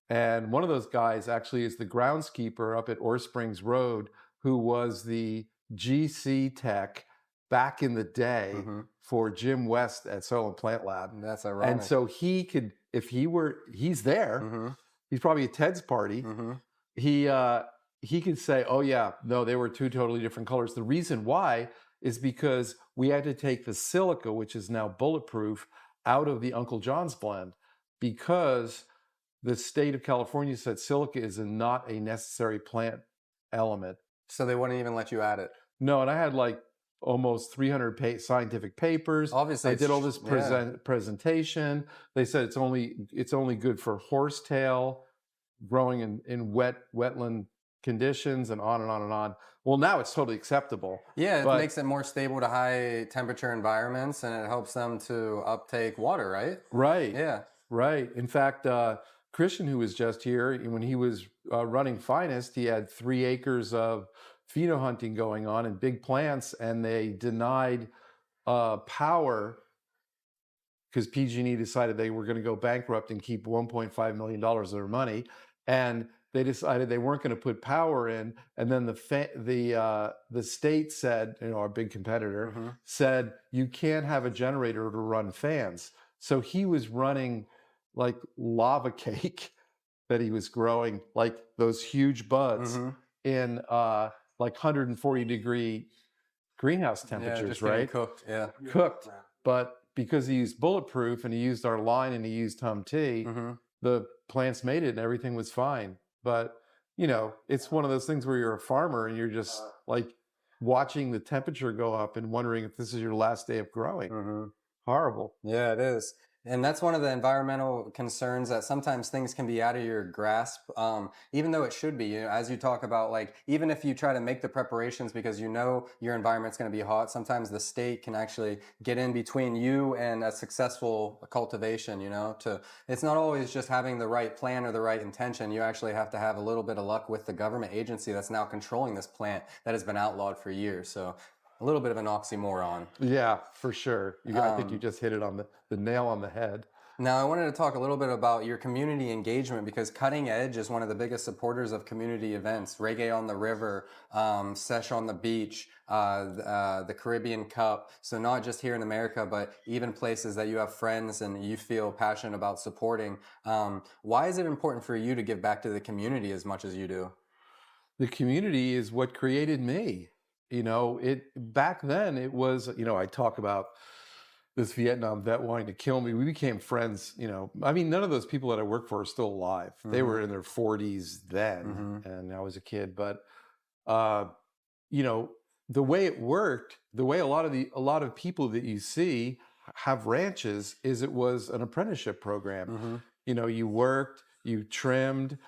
And one of those guys actually is the groundskeeper up at Ore Springs Road, who was the GC tech back in the day for Jim West at Soil and Plant Lab. That's ironic. And so he could, if he's there, he's probably at Ted's party. He could say, oh yeah, no, they were 2 totally different colors. The reason why is because we had to take the silica, which is now bulletproof, out of the Uncle John's blend because the state of California said silica is not a necessary plant element. So they wouldn't even let you add it. No, and I had like almost 300 scientific papers. Obviously, I did all this presentation. They said it's only good for horsetail, growing in wetland conditions, and on and on and on. Well, now it's totally acceptable. Yeah, it makes it more stable to high temperature environments, and it helps them to uptake water, right? Right. Yeah. Right. In fact, Christian, who was just here, when he was running Finest, he had 3 acres of pheno hunting going on and big plants, and they denied power because PG&E decided they were going to go bankrupt and keep $1.5 million of their money, and they decided they weren't going to put power in. And then the state said, our big competitor said, you can't have a generator to run fans. So he was running like lava cake that he was growing, like those huge buds in like 140-degree greenhouse temperatures, right? Cooked, yeah. Cooked. But because he used bulletproof and he used our line and he used Hum Tea, the plants made it and everything was fine. But, it's one of those things where you're a farmer and you're just like watching the temperature go up and wondering if this is your last day of growing. Horrible. Yeah, it is. And that's one of the environmental concerns, that sometimes things can be out of your grasp, even though it should be. As you talk about, like, even if you try to make the preparations because your environment's going to be hot, sometimes the state can actually get in between you and a successful cultivation. It's not always just having the right plan or the right intention. You actually have to have a little bit of luck with the government agency that's now controlling this plant that has been outlawed for years. So a little bit of an oxymoron. Yeah, for sure. I think you just hit it on the nail on the head. Now, I wanted to talk a little bit about your community engagement, because Cutting Edge is one of the biggest supporters of community events. Reggae on the River, Sesh on the Beach, the Caribbean Cup. So not just here in America, but even places that you have friends and you feel passionate about supporting. Why is it important for you to give back to the community as much as you do? The community is what created me. You know, back then it was, you know, I talk about this Vietnam vet wanting to kill me. We became friends, you know. I mean, none of those people that I work for are still alive. They were in their 40s then, and I was a kid. But, you know, the way it worked, the way a lot of people that you see have ranches is it was an apprenticeship program. You know, you worked, you trimmed.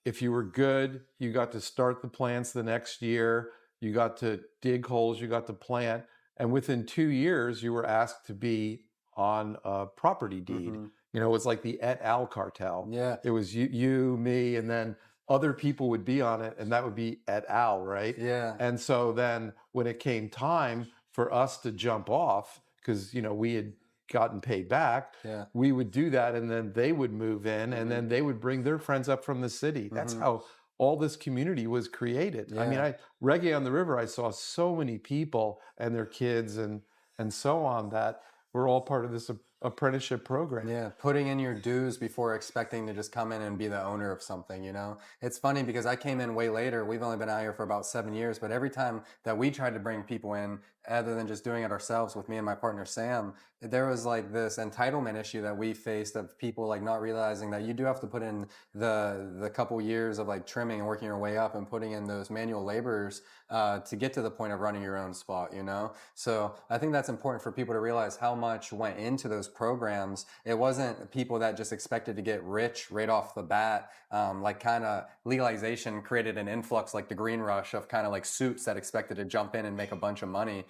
If you were good, you got to start the plants the next year. You got to dig holes, you got to plant. And within 2 years, you were asked to be on a property deed. You know, it was like the et al. Cartel. Yeah. It was you, me, and then other people would be on it, and that would be et al., right? Yeah. And so then when it came time for us to jump off, because, you know, we had gotten paid back, we would do that, and then they would move in, and then they would bring their friends up from the city. That's how all this community was created. I mean, Reggae on the River, I saw so many people and their kids and so on that were all part of this apprenticeship program. Yeah, putting in your dues before expecting to just come in and be the owner of something, you know? It's funny because I came in way later. We've only been out here for about 7 years, but every time that we tried to bring people in, other than just doing it ourselves with me and my partner Sam, there was like this entitlement issue that we faced of people like not realizing that you do have to put in the couple years of like trimming and working your way up and putting in those manual laborers to get to the point of running your own spot, you know? So I think that's important for people to realize how much went into those programs. It wasn't people that just expected to get rich right off the bat. Like kind of legalization created an influx like the green rush of kind of like suits that expected to jump in and make a bunch of money.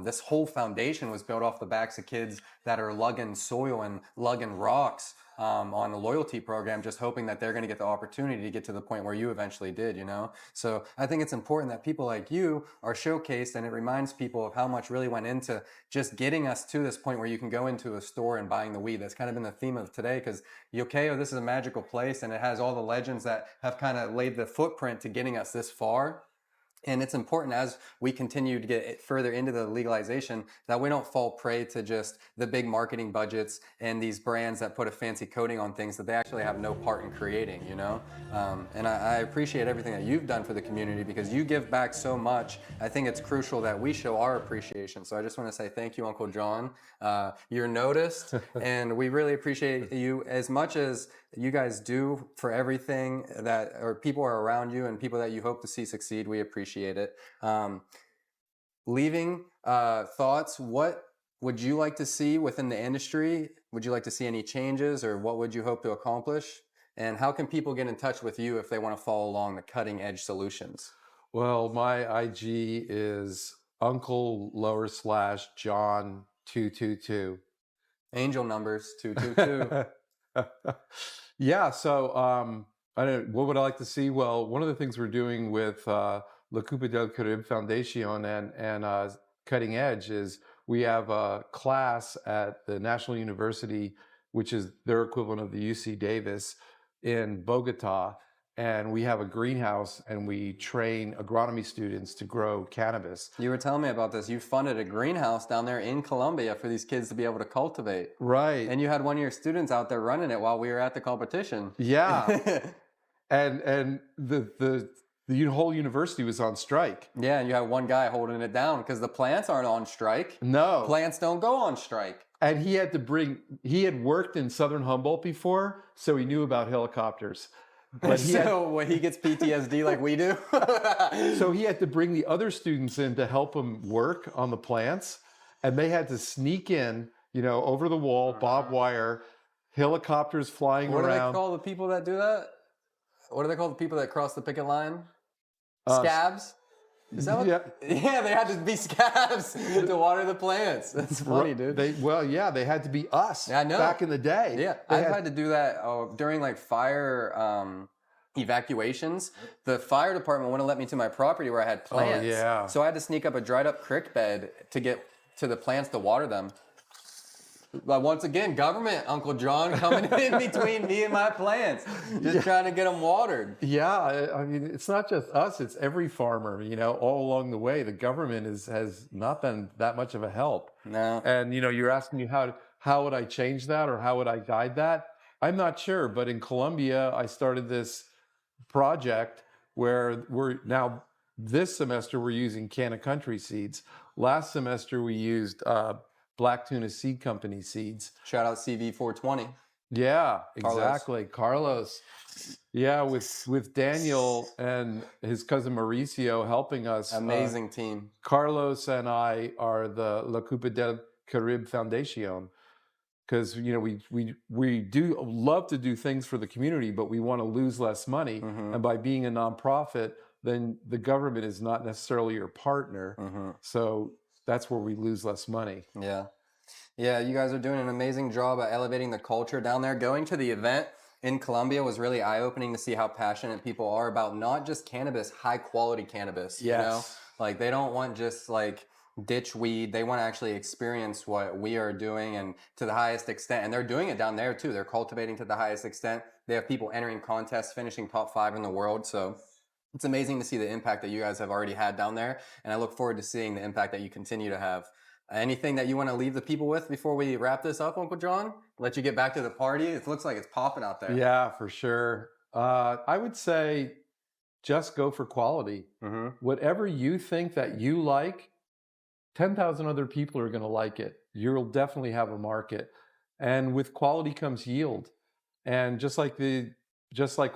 This whole foundation was built off the backs of kids that are lugging soil and lugging rocks on a loyalty program, just hoping that they're going to get the opportunity to get to the point where you eventually did, you know? So I think it's important that people like you are showcased, and it reminds people of how much really went into just getting us to this point where you can go into a store and buying the weed. That's kind of been the theme of today, because Yokayo, this is a magical place, and it has all the legends that have kind of laid the footprint to getting us this far. And it's important as we continue to get further into the legalization that we don't fall prey to just the big marketing budgets and these brands that put a fancy coating on things that they actually have no part in creating, you know? And I appreciate everything that you've done for the community because you give back so much. I think it's crucial that we show our appreciation. So I just want to say thank you, Uncle John. You're noticed, and we really appreciate you as much as you guys do for everything that, or people are around you and people that you hope to see succeed. We appreciate it. Leaving thoughts, what would you like to see within the industry? Would you like to see any changes, or what would you hope to accomplish? And how can people get in touch with you if they want to follow along the cutting edge solutions? Well, my IG is Uncle_John222. Angel numbers 222. Yeah, so I don't. What would I like to see? Well, one of the things we're doing with La Coupe del Caribe Foundation and Cutting Edge is we have a class at the National University, which is their equivalent of the UC Davis in Bogota, and we have a greenhouse and we train agronomy students to grow cannabis. You were telling me about this. You funded a greenhouse down there in Colombia for these kids to be able to cultivate. Right. And you had one of your students out there running it while we were at the competition. Yeah. and the whole university was on strike. Yeah, and you had one guy holding it down because the plants aren't on strike. No. Plants don't go on strike. And he had worked in Southern Humboldt before, so he knew about helicopters. But he gets PTSD like we do. So he had to bring the other students in to help him work on the plants, and they had to sneak in, you know, over the wall, barbed wire, helicopters flying around. What do they call the people that do that? What do they call the people that cross the picket line? Scabs? Is that what? Yeah, they had to be scabs to water the plants. That's funny, dude. They had to be us. I know. Back in the day. Yeah, I've had to do that during like fire evacuations. The fire department wouldn't let me to my property where I had plants. Oh, yeah. So I had to sneak up a dried up creek bed to get to the plants to water them. But once again, government, Uncle John, coming in between me and my plants, just trying to get them watered. Yeah, I mean, it's not just us, it's every farmer, you know, all along the way. The government has not been that much of a help. No. And, you know, you're asking me how would I change that or how would I guide that? I'm not sure, but in Colombia, I started this project where we're now This semester, we're using Counterculture seeds. Last semester, we used Black Tuna Seed Company seeds. Shout out CV420. Yeah, Carlos. exactly. Carlos. Yeah, with Daniel and his cousin Mauricio helping us. Amazing team. Carlos and I are the La Coupe del Caribe Foundation, because we do love to do things for the community, but we want to lose less money. And by being a nonprofit, then the government is not necessarily your partner. So that's where we lose less money. Yeah. Yeah, you guys are doing an amazing job at elevating the culture down there. Going to the event in Colombia was really eye-opening to see how passionate people are about not just cannabis, high-quality cannabis. Yes. You know? Like, they don't want just, like, ditch weed. They want to actually experience what we are doing, and to the highest extent. And they're doing it down there, too. They're cultivating to the highest extent. They have people entering contests, finishing top 5 in the world. So it's amazing to see the impact that you guys have already had down there. And I look forward to seeing the impact that you continue to have. Anything that you want to leave the people with before we wrap this up, Uncle John? Let you get back to the party. It looks like it's popping out there. Yeah, for sure. I would say just go for quality. Whatever you think that you like, 10,000 other people are going to like it. You'll definitely have a market. And with quality comes yield. And just like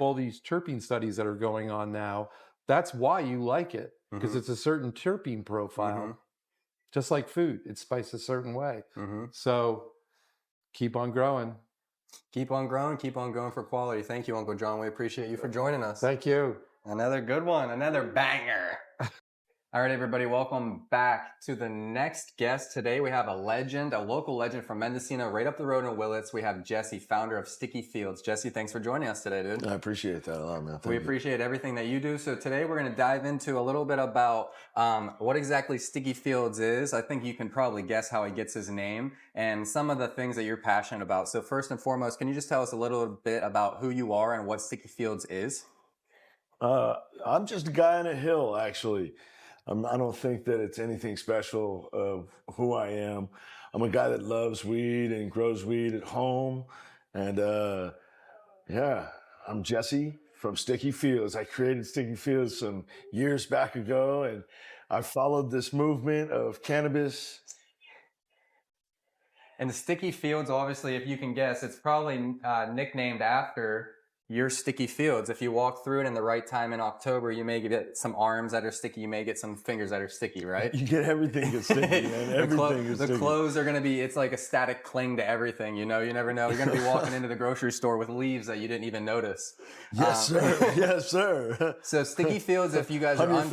all these terpene studies that are going on now, that's why you like it, because it's a certain terpene profile. Just like food, it's spiced a certain way. So keep on growing. Keep on growing, keep on going for quality. Thank you, Uncle John. We appreciate you for joining us. Thank you. Another good one, another banger. All right, everybody, welcome back to the next guest. Today we have a legend, a local legend from Mendocino, right up the road in Willits. We have Jesse, founder of Sticky Fields. Jesse, thanks for joining us today, dude. I appreciate that a lot, man. We appreciate everything that you do. So today we're going to dive into a little bit about what exactly Sticky Fields is. I think you can probably guess how he gets his name, and some of the things that you're passionate about. So first and foremost, can you just tell us a little bit about who you are and what Sticky Fields is? I'm just a guy on a hill, actually. I don't think that it's anything special of who I am. I'm a guy that loves weed and grows weed at home. And yeah, I'm Jesse from Sticky Fields. I created Sticky Fields some years back ago, and I followed this movement of cannabis. And the Sticky Fields, obviously, if you can guess, it's probably nicknamed after your Sticky Fields. If you walk through it in the right time in October, you may get some arms that are sticky. You may get some fingers that are sticky, right? You get everything gets sticky, man. Everything is sticky. The clothes are going to be, it's like a static cling to everything, you know? You never know. You're going to be walking into the grocery store with leaves that you didn't even notice. Yes, sir. Yes, sir. So Sticky Fields, if you guys are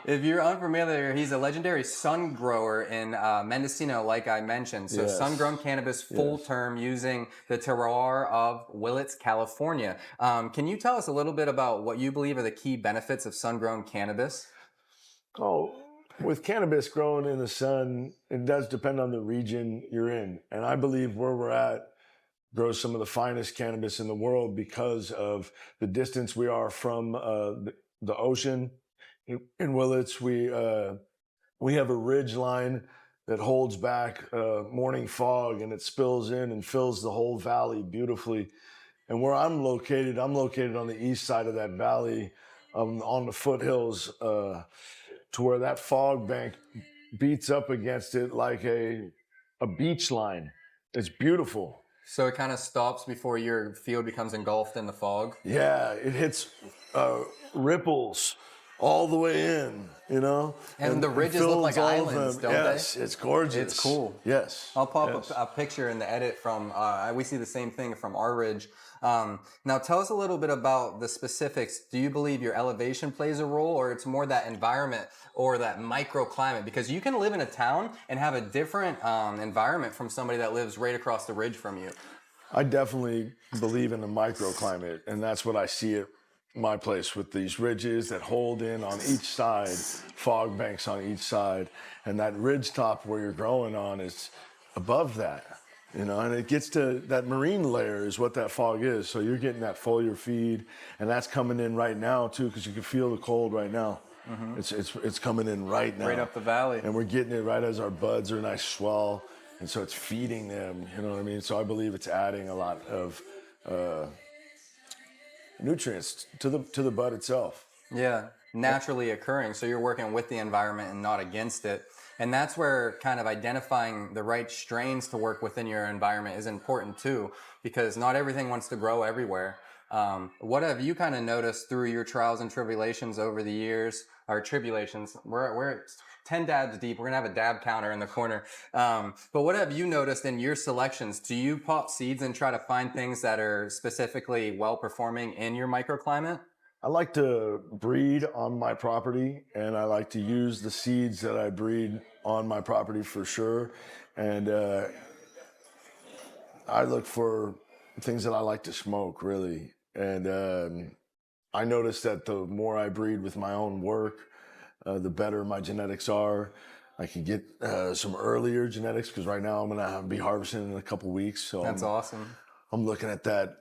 if you're unfamiliar, he's a legendary sun grower in Mendocino, like I mentioned. So sun-grown cannabis full term using the terroir of Willits, California. Can you tell us a little bit about what you believe are the key benefits of sun-grown cannabis? Oh, with cannabis grown in the sun, it does depend on the region you're in. And I believe where we're at grows some of the finest cannabis in the world because of the distance we are from the ocean. In Willits, we have a ridge line that holds back morning fog, and it spills in and fills the whole valley beautifully. And where I'm located on the east side of that valley, on the foothills, to where that fog bank beats up against it like a beach line. It's beautiful. So it kind of stops before your field becomes engulfed in the fog? Yeah, it hits ripples all the way in, you know? And the ridges look like islands, don't they? Yes, it's gorgeous. It's cool. Yes. I'll pop a picture in the edit from, we see the same thing from our ridge. Now tell us a little bit about the specifics. Do you believe your elevation plays a role, or it's more that environment or that microclimate? Because you can live in a town and have a different environment from somebody that lives right across the ridge from you. I definitely believe in the microclimate, and that's what I see at my place, with these ridges that hold in on each side, fog banks on each side, and that ridge top where you're growing on is above that, you know, and it gets to that marine layer is what that fog is. So you're getting that foliar feed, and that's coming in right now too, because you can feel the cold right now. It's coming in right now. Right up the valley. And we're getting it right as our buds are nice swell, and so it's feeding them, you know what I mean? So I believe it's adding a lot of nutrients to the bud itself. Yeah. naturally occurring. So you're working with the environment and not against it. And that's where kind of identifying the right strains to work within your environment is important too, because not everything wants to grow everywhere. What have you kind of noticed through your trials and tribulations over the years, or tribulations? We're 10 dabs deep. We're gonna have a dab counter in the corner. But what have you noticed in your selections? Do you pop seeds and try to find things that are specifically well performing in your microclimate? I like to breed on my property, and I like to use the seeds that I breed on my property for sure. And I look for things that I like to smoke, really. And I noticed that the more I breed with my own work, the better my genetics are. I can get some earlier genetics, because right now I'm going to be harvesting in a couple weeks. So That's awesome. I'm looking at that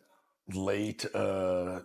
late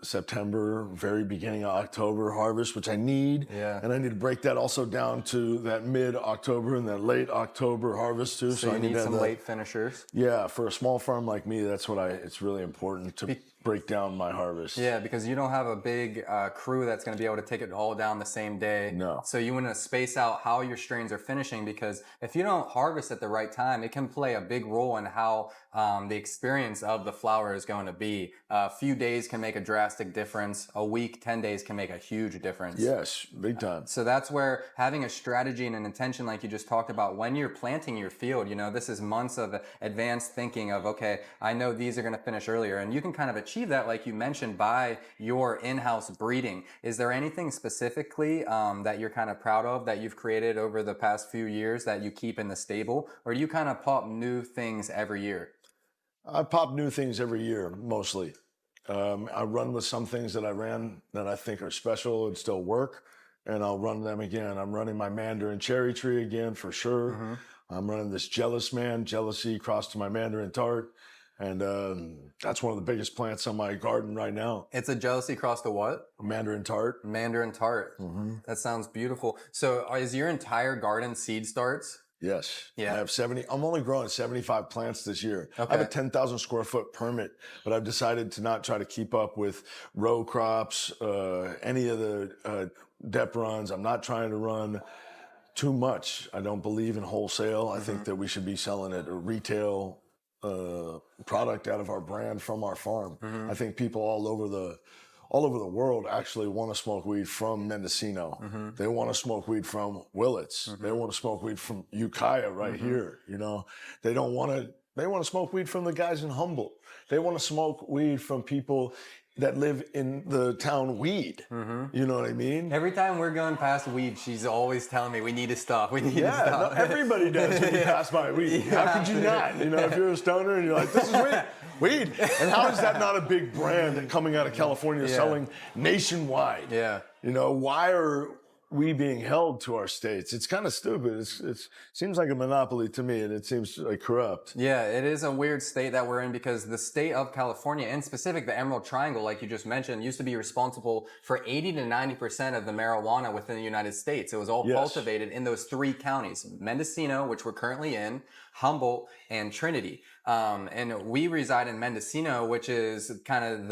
September, very beginning of October harvest, which I need. Yeah. And I need to break that also down to that mid-October and that late October harvest too. So you I need to some have late finishers. Yeah, for a small farm like me, that's what it's really important to break down my harvest. Yeah, because you don't have a big crew that's going to be able to take it all down the same day. No. So you want to space out how your strains are finishing, because if you don't harvest at the right time, it can play a big role in how the experience of the flower is going to be. A few days can make a drastic difference. A week, 10 days can make a huge difference. Yes, big time. So that's where having a strategy and an intention, like you just talked about, when you're planting your field, you know, this is months of advanced thinking of, okay, I know these are going to finish earlier. And you can kind of achieve that, like you mentioned, by your in-house breeding. Is there anything specifically that you're kind of proud of that you've created over the past few years that you keep in the stable? Or do you kind of pop new things every year? I pop new things every year, mostly. I run with some things that I ran that I think are special and still work, and I'll run them again. I'm running my Mandarin cherry tree again for sure. Mm-hmm. I'm running this jealous man, jealousy crossed to my Mandarin tart. And that's one of the biggest plants on my garden right now. It's a jealousy cross to what? A Mandarin tart. Mandarin tart. Mm-hmm. That sounds beautiful. So is your entire garden seed starts? Yes. Yeah. I have 70. I'm only growing 75 plants this year. Okay. I have a 10,000 square foot permit, but I've decided to not try to keep up with row crops, any of the dep runs. I'm not trying to run too much. I don't believe in wholesale. I think that we should be selling at a retail product out of our brand from our farm. I think people all over the world actually want to smoke weed from Mendocino. They want to smoke weed from Willits. They want to smoke weed from Yokayo right here. You know, they want to smoke weed from the guys in Humboldt. They want to smoke weed from people that live in the town Weed. You know what I mean? Every time we're going past weed, she's always telling me we need to stop. We need to Yeah, stop. no, everybody does when you pass by weed. How could you not? You know, if you're a stoner and you're like, this is weed. And how is that not a big brand coming out of California selling nationwide? Yeah. You know, why are we being held to our states? It's kind of stupid. It seems like a monopoly to me, and it seems like corrupt. Yeah, it is a weird state that we're in, because the state of California, and specific the Emerald Triangle, like you just mentioned, used to be responsible for 80 to 90% of the marijuana within the United States. It was all cultivated in those three counties: Mendocino, which we're currently in, Humboldt, and Trinity. And we reside in Mendocino, which is kind of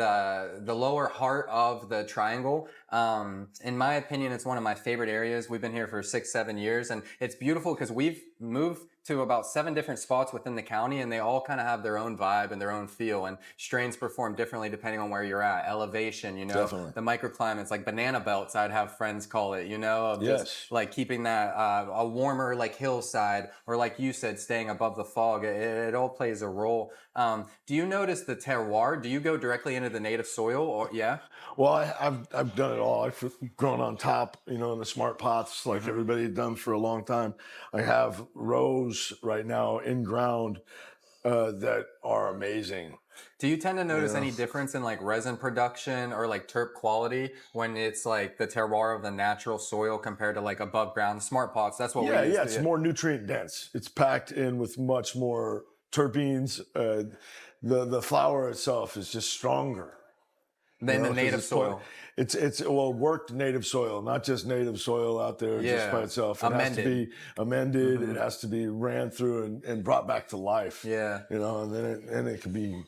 the lower heart of the triangle. In my opinion, it's one of my favorite areas. We've been here for 6-7 years, and it's beautiful because we've moved to about 7 different spots within the county, and they all kind of have their own vibe and their own feel, and strains perform differently depending on where you're at. Elevation, you know, Definitely. the microclimates, like banana belts, I'd have friends call it, you know, of just like keeping that a warmer like hillside, or like you said, staying above the fog. It all plays a role. Do you notice the terroir? Do you go directly into the native soil, or Well, I've done it all. I've grown on top, you know, in the smart pots like everybody had done for a long time. I have rows right now in ground that are amazing. Do you tend to notice any difference in like resin production or like terp quality when it's like the terroir of the natural soil compared to like above ground smart pots? That's what we use. Yeah, it's more nutrient dense. It's packed in with much more terpenes. The flower itself is just stronger than the native soil. It's worked native soil, not just native soil out there just by itself. It has to be amended. It has to be ran through and brought back to life. Yeah. You know, and then it can be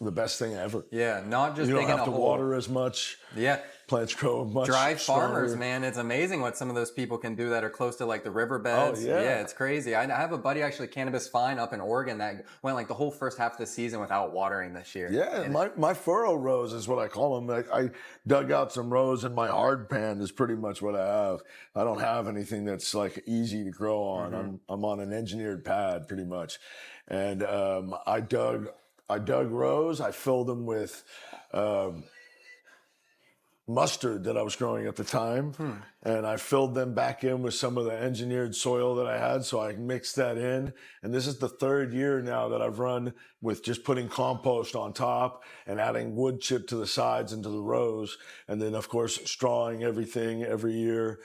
the best thing ever. Yeah, not just You don't digging have a to hole. water as much. Yeah. Plants grow much Dry stronger. farmers, man, it's amazing what some of those people can do that are close to like the riverbeds. Oh, yeah. It's crazy. I have a buddy actually, Cannabis Fine, up in Oregon that went like the whole first half of the season without watering this year. Yeah, my furrow rows is what I call them. I dug out some rows, and my hard pan is pretty much what I have. I don't have anything that's like easy to grow on. I'm on an engineered pad pretty much, and I dug rows. I filled them with mustard that I was growing at the time, and I filled them back in with some of the engineered soil that I had, so I mixed that in. And this is the third year now that I've run with just putting compost on top and adding wood chip to the sides and to the rows, and then of course strawing everything every year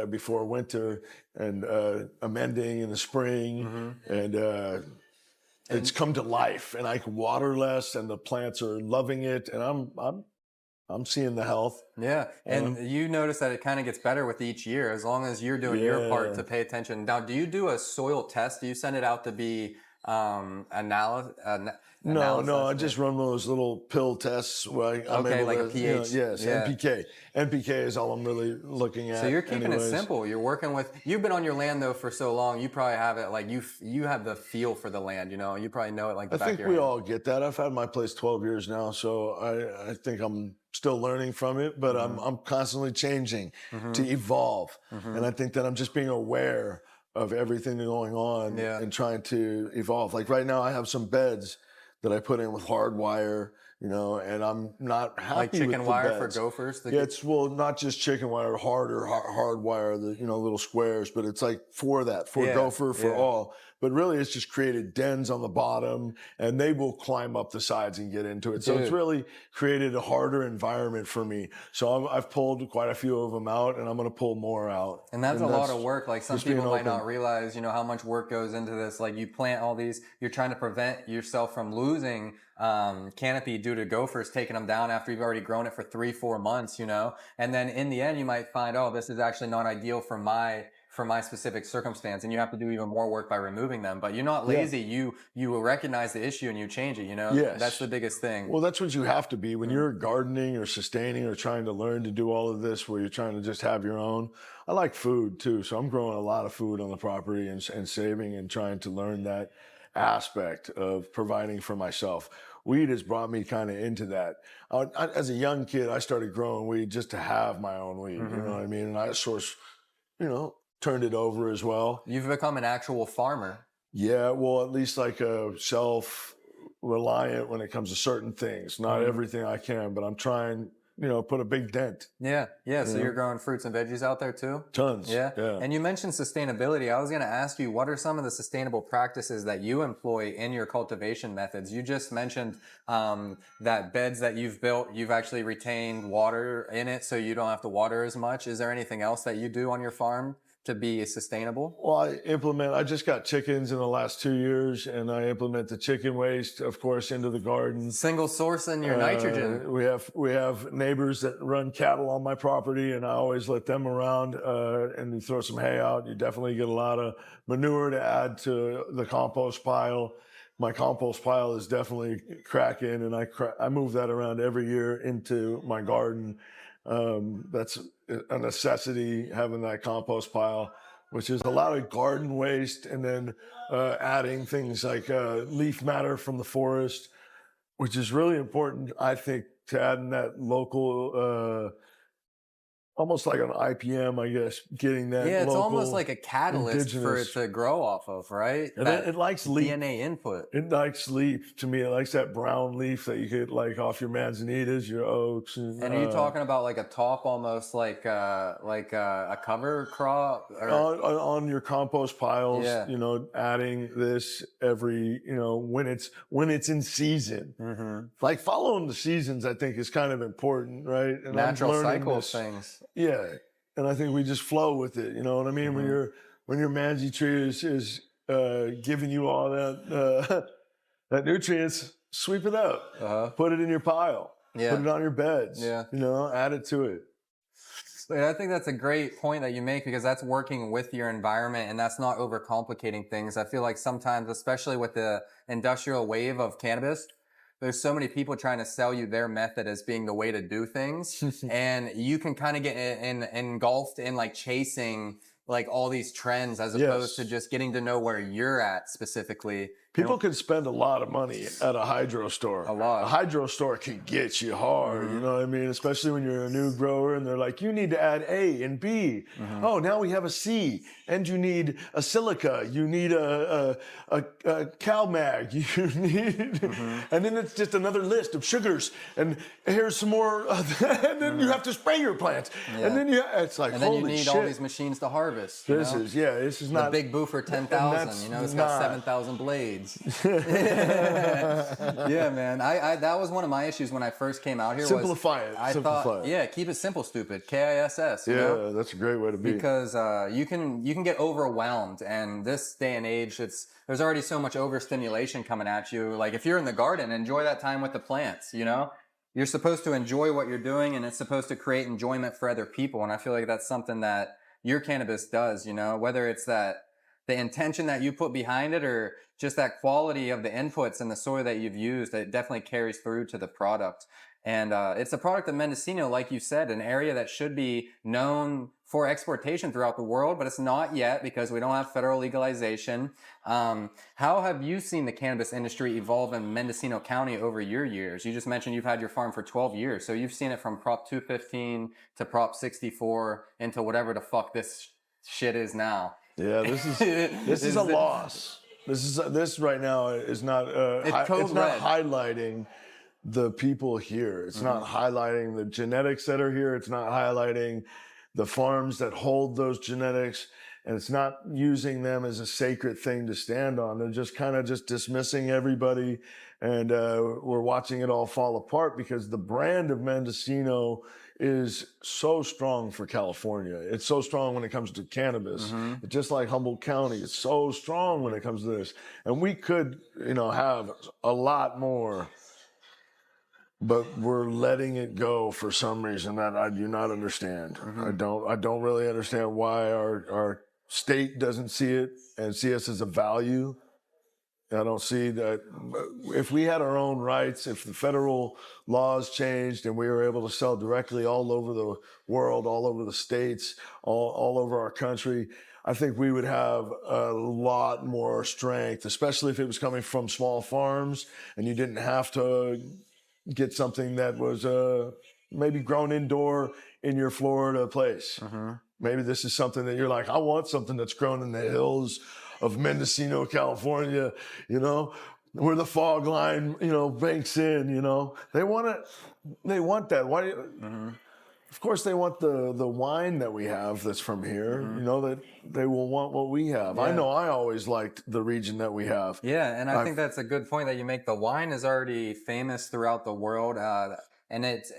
before winter, and amending in the spring, and it's come to life. And I can water less, and the plants are loving it, and I'm seeing the health. Yeah, and you notice that it kind of gets better with each year as long as you're doing your part to pay attention. Now, do you do a soil test? Do you send it out to be analysis? No, I just run one of those little pill tests where I'm able like to, a pH. NPK. NPK is all I'm really looking at. So you're keeping anyways. it simple. You're working with. You've been on your land though for so long. You probably have it like you have the feel for the land. You know, you probably know it like the I back think of your we hand. all get that. I've had my place 12 years now, so I think I'm still learning from it, but I'm constantly changing to evolve. And I think that I'm just being aware of everything going on and trying to evolve. Like right now I have some beds that I put in with hardwire, you know, and I'm not happy Like chicken with the wire for beds. gophers. Yeah, it's not just chicken wire, hard wire, the little squares, but it's like for gopher, for all. But really, it's just created dens on the bottom, and they will climb up the sides and get into it. So it's really created a harder environment for me. So I've pulled quite a few of them out, and I'm going to pull more out. And that's a lot of work. Like some just being people might open. not realize, you know, how much work goes into this. Like you plant all these, you're trying to prevent yourself from losing canopy due to gophers taking them down after you've already grown it for 3-4 months, you know. And then in the end, you might find, oh, this is actually not ideal for my specific circumstance, and you have to do even more work by removing them. But you're not lazy. You will recognize the issue and you change it, you know? Yes. That's the biggest thing. Well, that's what you have to be when you're gardening or sustaining or trying to learn to do all of this, where you're trying to just have your own. I like food too, so I'm growing a lot of food on the property and saving and trying to learn that aspect of providing for myself. Weed has brought me kind of into that. As a young kid, I started growing weed just to have my own weed, you know what I mean? And I source, turned it over as well. You've become an actual farmer. Yeah, well, at least like a self-reliant when it comes to certain things. Not everything I can, but I'm trying, put a big dent. Yeah. So you're growing fruits and veggies out there too? Tons. Yeah. Yeah. And you mentioned sustainability. I was going to ask you, what are some of the sustainable practices that you employ in your cultivation methods? You just mentioned that beds that you've built, you've actually retained water in it so you don't have to water as much. Is there anything else that you do on your farm to be sustainable? Well, I just got chickens in the last 2 years, and I implement the chicken waste, of course, into the garden. Single source in your nitrogen. We have neighbors that run cattle on my property, and I always let them around, and you throw some hay out. You definitely get a lot of manure to add to the compost pile. My compost pile is definitely cracking, and I move that around every year into my garden. That's a necessity, having that compost pile, which is a lot of garden waste, and then adding things like leaf matter from the forest, which is really important, I think, to add in that local, almost like an IPM, I guess, getting that. Yeah, it's local, almost like a catalyst for it to grow off of, right? And it likes leaf. DNA input. It likes leaf. To me, it likes that brown leaf that you get like off your manzanitas, your oaks. And are you talking about like a top, almost like a cover crop? Or? On your compost piles, adding this every, when it's in season. Like following the seasons, I think is kind of important, right? And natural cycle of things. Yeah, and I think we just flow with it. You know what I mean? When your manzi tree is giving you all that that nutrients, sweep it up, put it in your pile, put it on your beds. Yeah, add it to it. I think that's a great point that you make, because that's working with your environment and that's not overcomplicating things. I feel like sometimes, especially with the industrial wave of cannabis, there's so many people trying to sell you their method as being the way to do things. And you can kind of get engulfed in like chasing like all these trends as opposed to just getting to know where you're at specifically. People can spend a lot of money at a hydro store. A lot. A hydro store can get you hard, you know what I mean? Especially when you're a new grower and they're like, you need to add A and B. Oh, now we have a C. And you need a silica. You need a CalMag. You need, and then it's just another list of sugars. And here's some more. And then you have to spray your plants. And then it's like, and then holy you need shit. all these machines to harvest. This is not the big boofer 10,000. You know, it's got 7,000 blades. Yeah, man. I that was one of my issues when I first came out here. Simplify it. I thought, keep it simple, stupid. KISS. You know? That's a great way to be. Because you can get overwhelmed, and this day and age, there's already so much overstimulation coming at you. Like if you're in the garden, enjoy that time with the plants. You know, you're supposed to enjoy what you're doing, and it's supposed to create enjoyment for other people. And I feel like that's something that your cannabis does. You know, whether it's the intention that you put behind it or just that quality of the inputs and the soil that you've used, it definitely carries through to the product. And it's a product of Mendocino, like you said, an area that should be known for exportation throughout the world, but it's not yet because we don't have federal legalization. How have you seen the cannabis industry evolve in Mendocino County over your years? You just mentioned you've had your farm for 12 years. So you've seen it from Prop 215 to Prop 64 into whatever the fuck this shit is now. Yeah, this is a loss. This right now is not it's not highlighting the people here. It's not highlighting the genetics that are here. It's not highlighting the farms that hold those genetics, and it's not using them as a sacred thing to stand on. They're just kind of just dismissing everybody, and we're watching it all fall apart because the brand of Mendocino is so strong for California. It's so strong when it comes to cannabis. It's just like Humboldt County. It's so strong when it comes to this. And we could, have a lot more, but we're letting it go for some reason that I do not understand. I don't really understand why our state doesn't see it and see us as a value. I don't see that. If we had our own rights, if the federal laws changed and we were able to sell directly all over the world, all over the states, all over our country, I think we would have a lot more strength, especially if it was coming from small farms and you didn't have to get something that was maybe grown indoor in your Florida place. Maybe this is something that you're like, I want something that's grown in the hills of Mendocino, California, where the fog line, banks in, they want it. They want that. Why? Of course, they want the wine that we have that's from here. That they will want what we have. Yeah. I know. I always liked the region that we have. Yeah, and I think that's a good point that you make. The wine is already famous throughout the world, and it's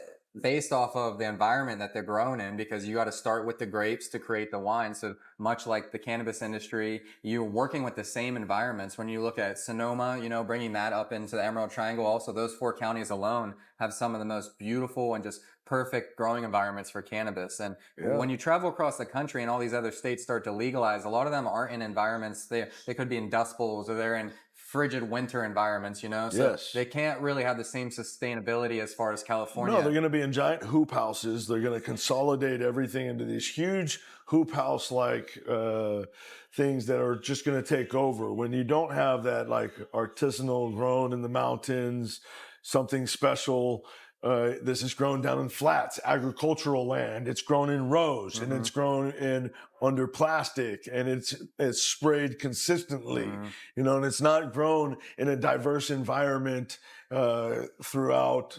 based off of the environment that they're grown in, because you got to start with the grapes to create the wine. So much like the cannabis industry, you're working with the same environments. When you look at Sonoma, bringing that up into the Emerald Triangle, also those 4 counties alone have some of the most beautiful and just perfect growing environments for cannabis. And when you travel across the country and all these other states start to legalize, a lot of them aren't in environments. They could be in dust bowls, or they're in frigid winter environments, so they can't really have the same sustainability as far as California. No, they're going to be in giant hoop houses. They're going to consolidate everything into these huge hoop house like things that are just going to take over. When you don't have that like artisanal grown in the mountains, something special. This is grown down in flats, agricultural land. It's grown in rows, and it's grown under plastic, and it's sprayed consistently, and it's not grown in a diverse environment throughout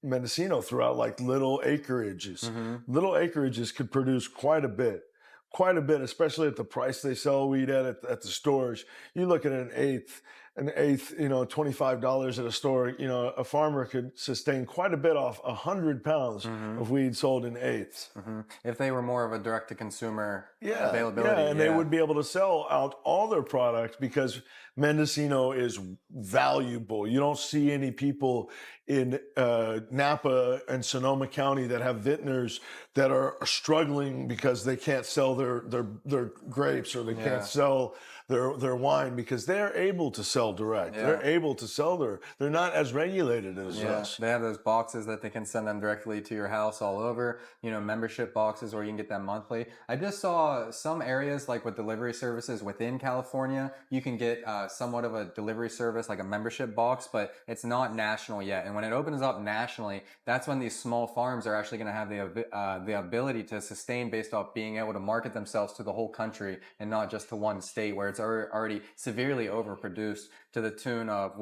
Mendocino, throughout like little acreages. Little acreages could produce quite a bit, especially at the price they sell weed at the stores. You look at an eighth, $25 at a store, a farmer could sustain quite a bit off 100 pounds of weed sold in eighths. If they were more of a direct-to-consumer availability. And they would be able to sell out all their products because Mendocino is valuable. You don't see any people in Napa and Sonoma County that have vintners that are struggling because they can't sell their grapes, or they can't sell their wine because they're able to sell direct. They're able to sell they're not as regulated as us. They have those boxes that they can send them directly to your house all over, membership boxes, or you can get them monthly. I just saw some areas like with delivery services within California, you can get somewhat of a delivery service, like a membership box, but it's not national yet. And when it opens up nationally, that's when these small farms are actually going to have the ability to sustain based off being able to market themselves to the whole country and not just to one state where it's already severely overproduced to the tune of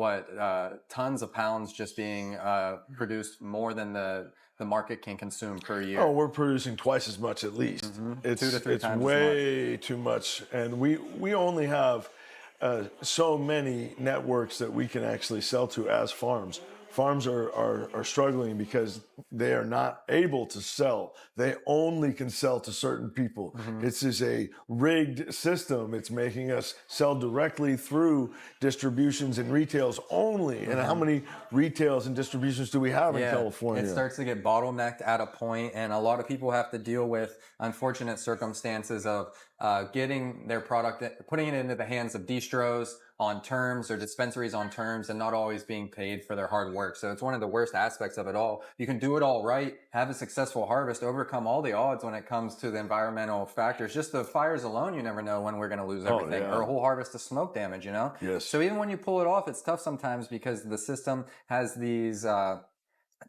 tons of pounds just being produced more than the market can consume per year. Oh, we're producing twice as much at least. It's 2 to 3 it's times way too much, and we only have so many networks that we can actually sell to as farms. Farms are struggling because they are not able to sell. They only can sell to certain people. This is a rigged system. It's making us sell directly through distributions and retails only. And how many retails and distributions do we have in California? It starts to get bottlenecked at a point, and a lot of people have to deal with unfortunate circumstances of getting their product, putting it into the hands of distros on terms or dispensaries on terms, and not always being paid for their hard work. So it's one of the worst aspects of it all. You can do it all right, have a successful harvest, overcome all the odds when it comes to the environmental factors. Just the fires alone, you never know when we're going to lose everything, or a whole harvest of smoke damage, Yes. So even when you pull it off, it's tough sometimes because the system has these kind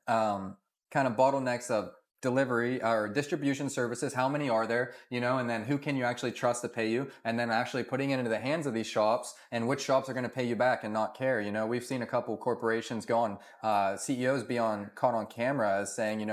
of bottlenecks of delivery or distribution services. How many are there, and then who can you actually trust to pay you, and then actually putting it into the hands of these shops, and which shops are going to pay you back and not care. We've seen a couple corporations go on, CEOs be caught on camera as saying,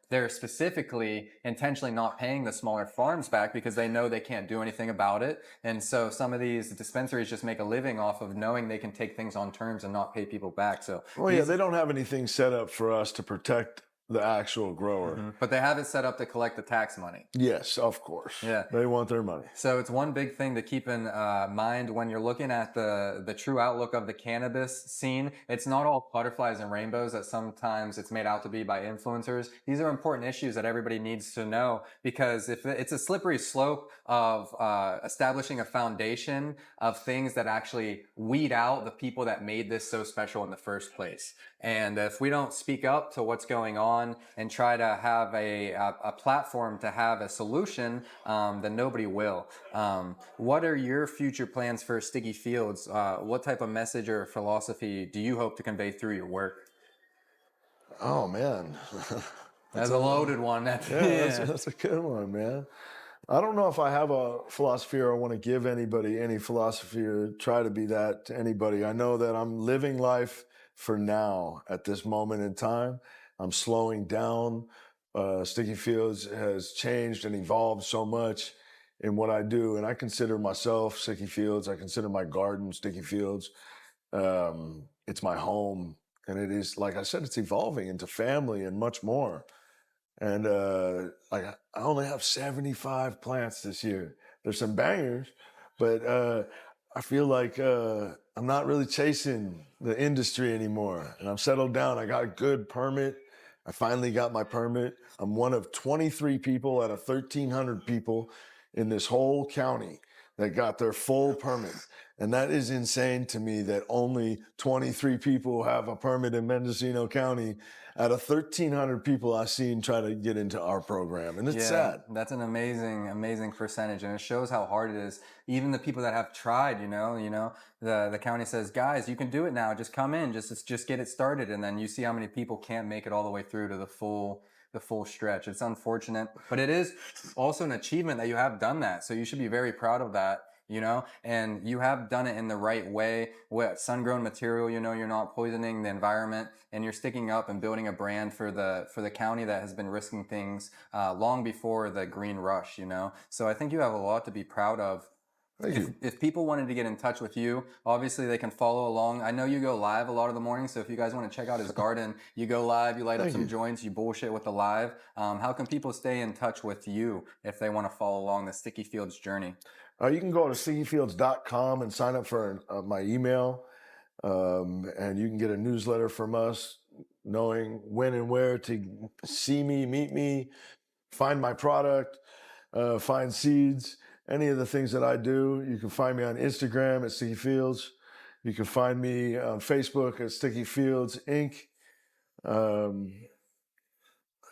they're specifically intentionally not paying the smaller farms back because they know they can't do anything about it. And so some of these dispensaries just make a living off of knowing they can take things on terms and not pay people back. So they don't have anything set up for us to protect the actual grower. But they have it set up to collect the tax money. Yes, of course. Yeah. They want their money. So it's one big thing to keep in mind when you're looking at the true outlook of the cannabis scene. It's not all butterflies and rainbows that sometimes it's made out to be by influencers. These are important issues that everybody needs to know, because if it's a slippery slope of establishing a foundation of things that actually weed out the people that made this so special in the first place. And if we don't speak up to what's going on and try to have a platform to have a solution, then nobody will. What are your future plans for Sticky Fields? What type of message or philosophy do you hope to convey through your work? Oh, man. That's a loaded one. That's a good one, man. I don't know if I have a philosophy or I want to give anybody any philosophy or try to be that to anybody. I know that I'm living life for now at this moment in time. I'm slowing down. Sticky Fields has changed and evolved so much in what I do. And I consider myself Sticky Fields. I consider my garden Sticky Fields. It's my home. And it is, like I said, it's evolving into family and much more. And I only have 75 plants this year. There's some bangers, but I feel like I'm not really chasing the industry anymore. And I'm settled down. I got a good permit. I finally got my permit. I'm one of 23 people out of 1,300 people in this whole county that got their full permit. And that is insane to me that only 23 people have a permit in Mendocino County out of 1,300 people I've seen try to get into our program. And it's sad. That's an amazing percentage. And it shows how hard it is. Even the people that have tried, the county says, guys, you can do it now. Just come in, just get it started. And then you see how many people can't make it all the way through to the full stretch. It's unfortunate, but it is also an achievement that you have done that. So you should be very proud of that. And you have done it in the right way with sun-grown material. You're not poisoning the environment, and you're sticking up and building a brand for the county that has been risking things long before the green rush. So I think you have a lot to be proud of. Thank you. If people wanted to get in touch with you, obviously they can follow along. I know you go live a lot of the mornings, so if you guys want to check out his garden, you go live, you light up some joints, you bullshit with the live. How can people stay in touch with you if they want to follow along the Sticky Fields journey? You can go to stickyfields.com and sign up for my email, and you can get a newsletter from us knowing when and where to see me, meet me, find my product, find seeds, any of the things that I do. You can find me on Instagram at Sticky Fields. You can find me on Facebook at Sticky Fields Inc.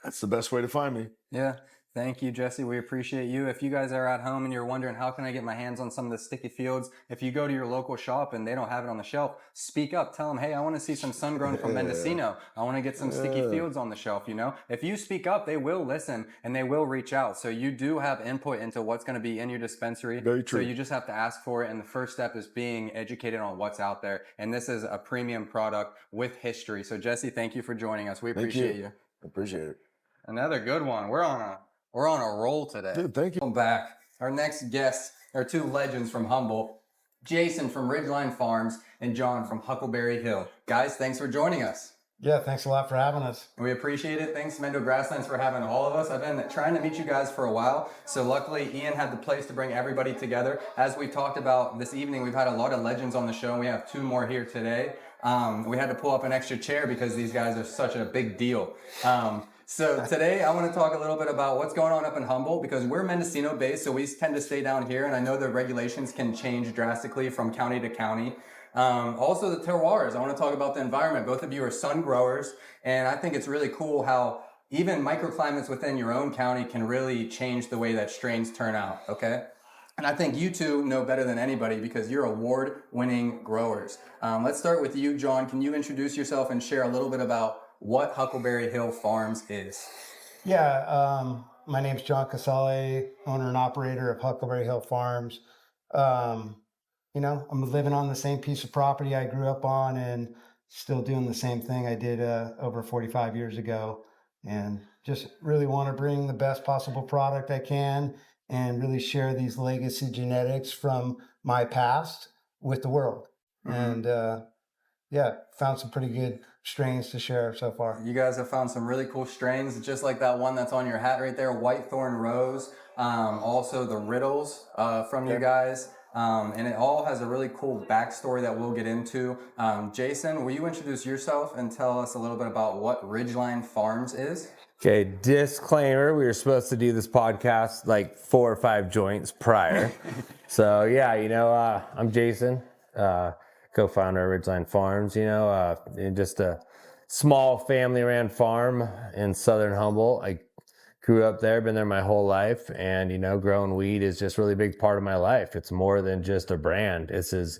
That's the best way to find me. Yeah. Thank you, Jesse. We appreciate you. If you guys are at home and you're wondering, how can I get my hands on some of the Sticky Fields? If you go to your local shop and they don't have it on the shelf, speak up. Tell them, hey, I want to see some sun-grown from Mendocino. I want to get some Sticky Fields on the shelf, you know? If you speak up, they will listen and they will reach out. So you do have input into what's going to be in your dispensary. Very true. So you just have to ask for it. And the first step is being educated on what's out there. And this is a premium product with history. So Jesse, thank you for joining us. We appreciate you. Appreciate it. Another good one. We're on a roll today. Dude, thank you. Welcome back. Our next guests are two legends from Humboldt, Jason from Ridgeline Farms and John from Huckleberry Hill. Guys, thanks for joining us. Yeah, thanks a lot for having us. We appreciate it. Thanks, Mendocino Grasslands, for having all of us. I've been trying to meet you guys for a while, so luckily Ian had the place to bring everybody together. As we talked about this evening, we've had a lot of legends on the show, and we have two more here today. We had to pull up an extra chair because these guys are such a big deal. So today I want to talk a little bit about what's going on up in Humboldt, because we're Mendocino based, so we tend to stay down here, and I know the regulations can change drastically from county to county. Also the terroirs. I want to talk about the environment. Both of you are sun growers, and I think it's really cool how even microclimates within your own county can really change the way that strains turn out, okay? And I think you two know better than anybody because you're award-winning growers. Let's start with you, John. Can you introduce yourself and share a little bit about what Huckleberry Hill Farms is? Yeah, my name's John Casale, owner and operator of Huckleberry Hill Farms. You know, I'm living on the same piece of property I grew up on and still doing the same thing I did over 45 years ago. And just really want to bring the best possible product I can and really share these legacy genetics from my past with the world. Mm-hmm. And yeah, found some pretty good strains to share so far. You guys have found some really cool strains, just like that one that's on your hat right there, White Thorn Rose. Also the Riddles from you guys. And it all has a really cool backstory that we'll get into. Jason, will you introduce yourself and tell us a little bit about what Ridgeline Farms is? Okay, disclaimer, we were supposed to do this podcast like 4 or 5 joints prior. So yeah, you know, I'm Jason, co-founder of Ridgeline Farms, you know, just a small family-ran farm in southern Humboldt. I grew up there, been there my whole life, and, you know, growing weed is just really big part of my life. It's more than just a brand. This is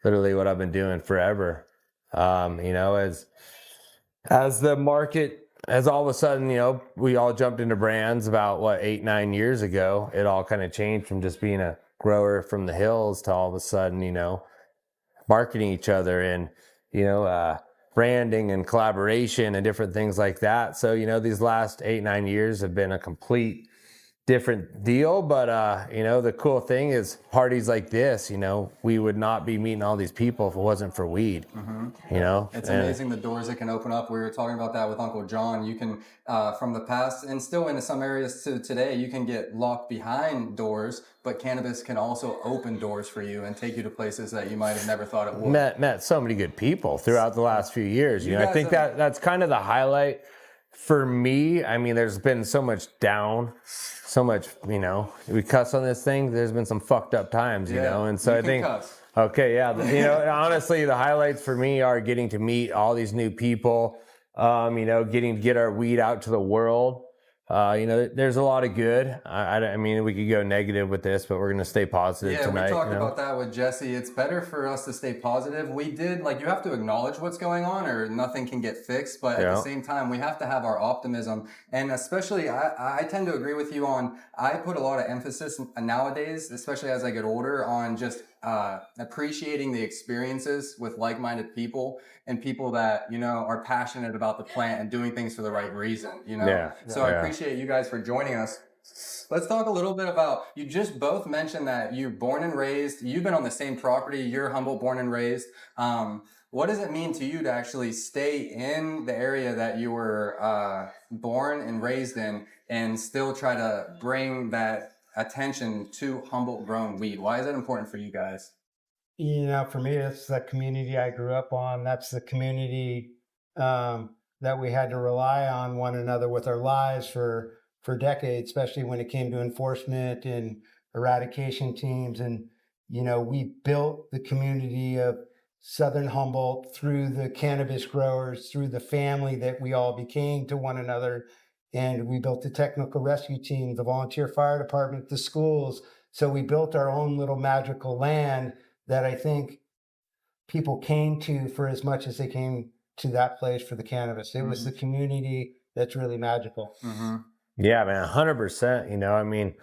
literally what I've been doing forever. You know, as the market, as all of a sudden, you know, we all jumped into brands about, 8-9 years ago, it all kind of changed from just being a grower from the hills to all of a sudden, you know, marketing each other and, you know, branding and collaboration and different things like that. So, you know, these last 8-9 years have been a complete different deal. But, you know, the cool thing is parties like this, you know, we would not be meeting all these people if it wasn't for weed, you know? It's amazing the doors it can open up. We were talking about that with Uncle John. You can, from the past and still in some areas to today, you can get locked behind doors, but cannabis can also open doors for you and take you to places that you might have never thought it would. Met so many good people throughout the last few years. You know, I think that's kind of the highlight for me. I mean, there's been so much so much, you know, we cuss on this thing. There's been some fucked up times, you know, and so I think, okay, yeah, you know, honestly, the highlights for me are getting to meet all these new people, you know, getting to get our weed out to the world. You know, there's a lot of good. I mean, we could go negative with this, but we're going to stay positive tonight. Yeah, we talked about that with Jesse. It's better for us to stay positive. We did, like, you have to acknowledge what's going on or nothing can get fixed. But at the same time, we have to have our optimism. And especially, I tend to agree with you on, I put a lot of emphasis nowadays, especially as I get older, on just appreciating the experiences with like-minded people and people that, you know, are passionate about the plant and doing things for the right reason, you know? So I appreciate you guys for joining us. Let's talk a little bit about, you just both mentioned that you're born and raised, you've been on the same property, you're Humboldt born and raised. What does it mean to you to actually stay in the area that you were born and raised in and still try to bring that attention to Humboldt grown weed? Why is that important for you guys? You know, for me, it's the community I grew up on. That's the community that we had to rely on one another with our lives for decades, especially when it came to enforcement and eradication teams. And, we built the community of Southern Humboldt through the cannabis growers, through the family that we all became to one another. And we built the technical rescue team, the volunteer fire department, the schools. So we built our own little magical land that I think people came to for as much as they came to that place for the cannabis. It was the community that's really magical. Yeah, man, 100%. I mean,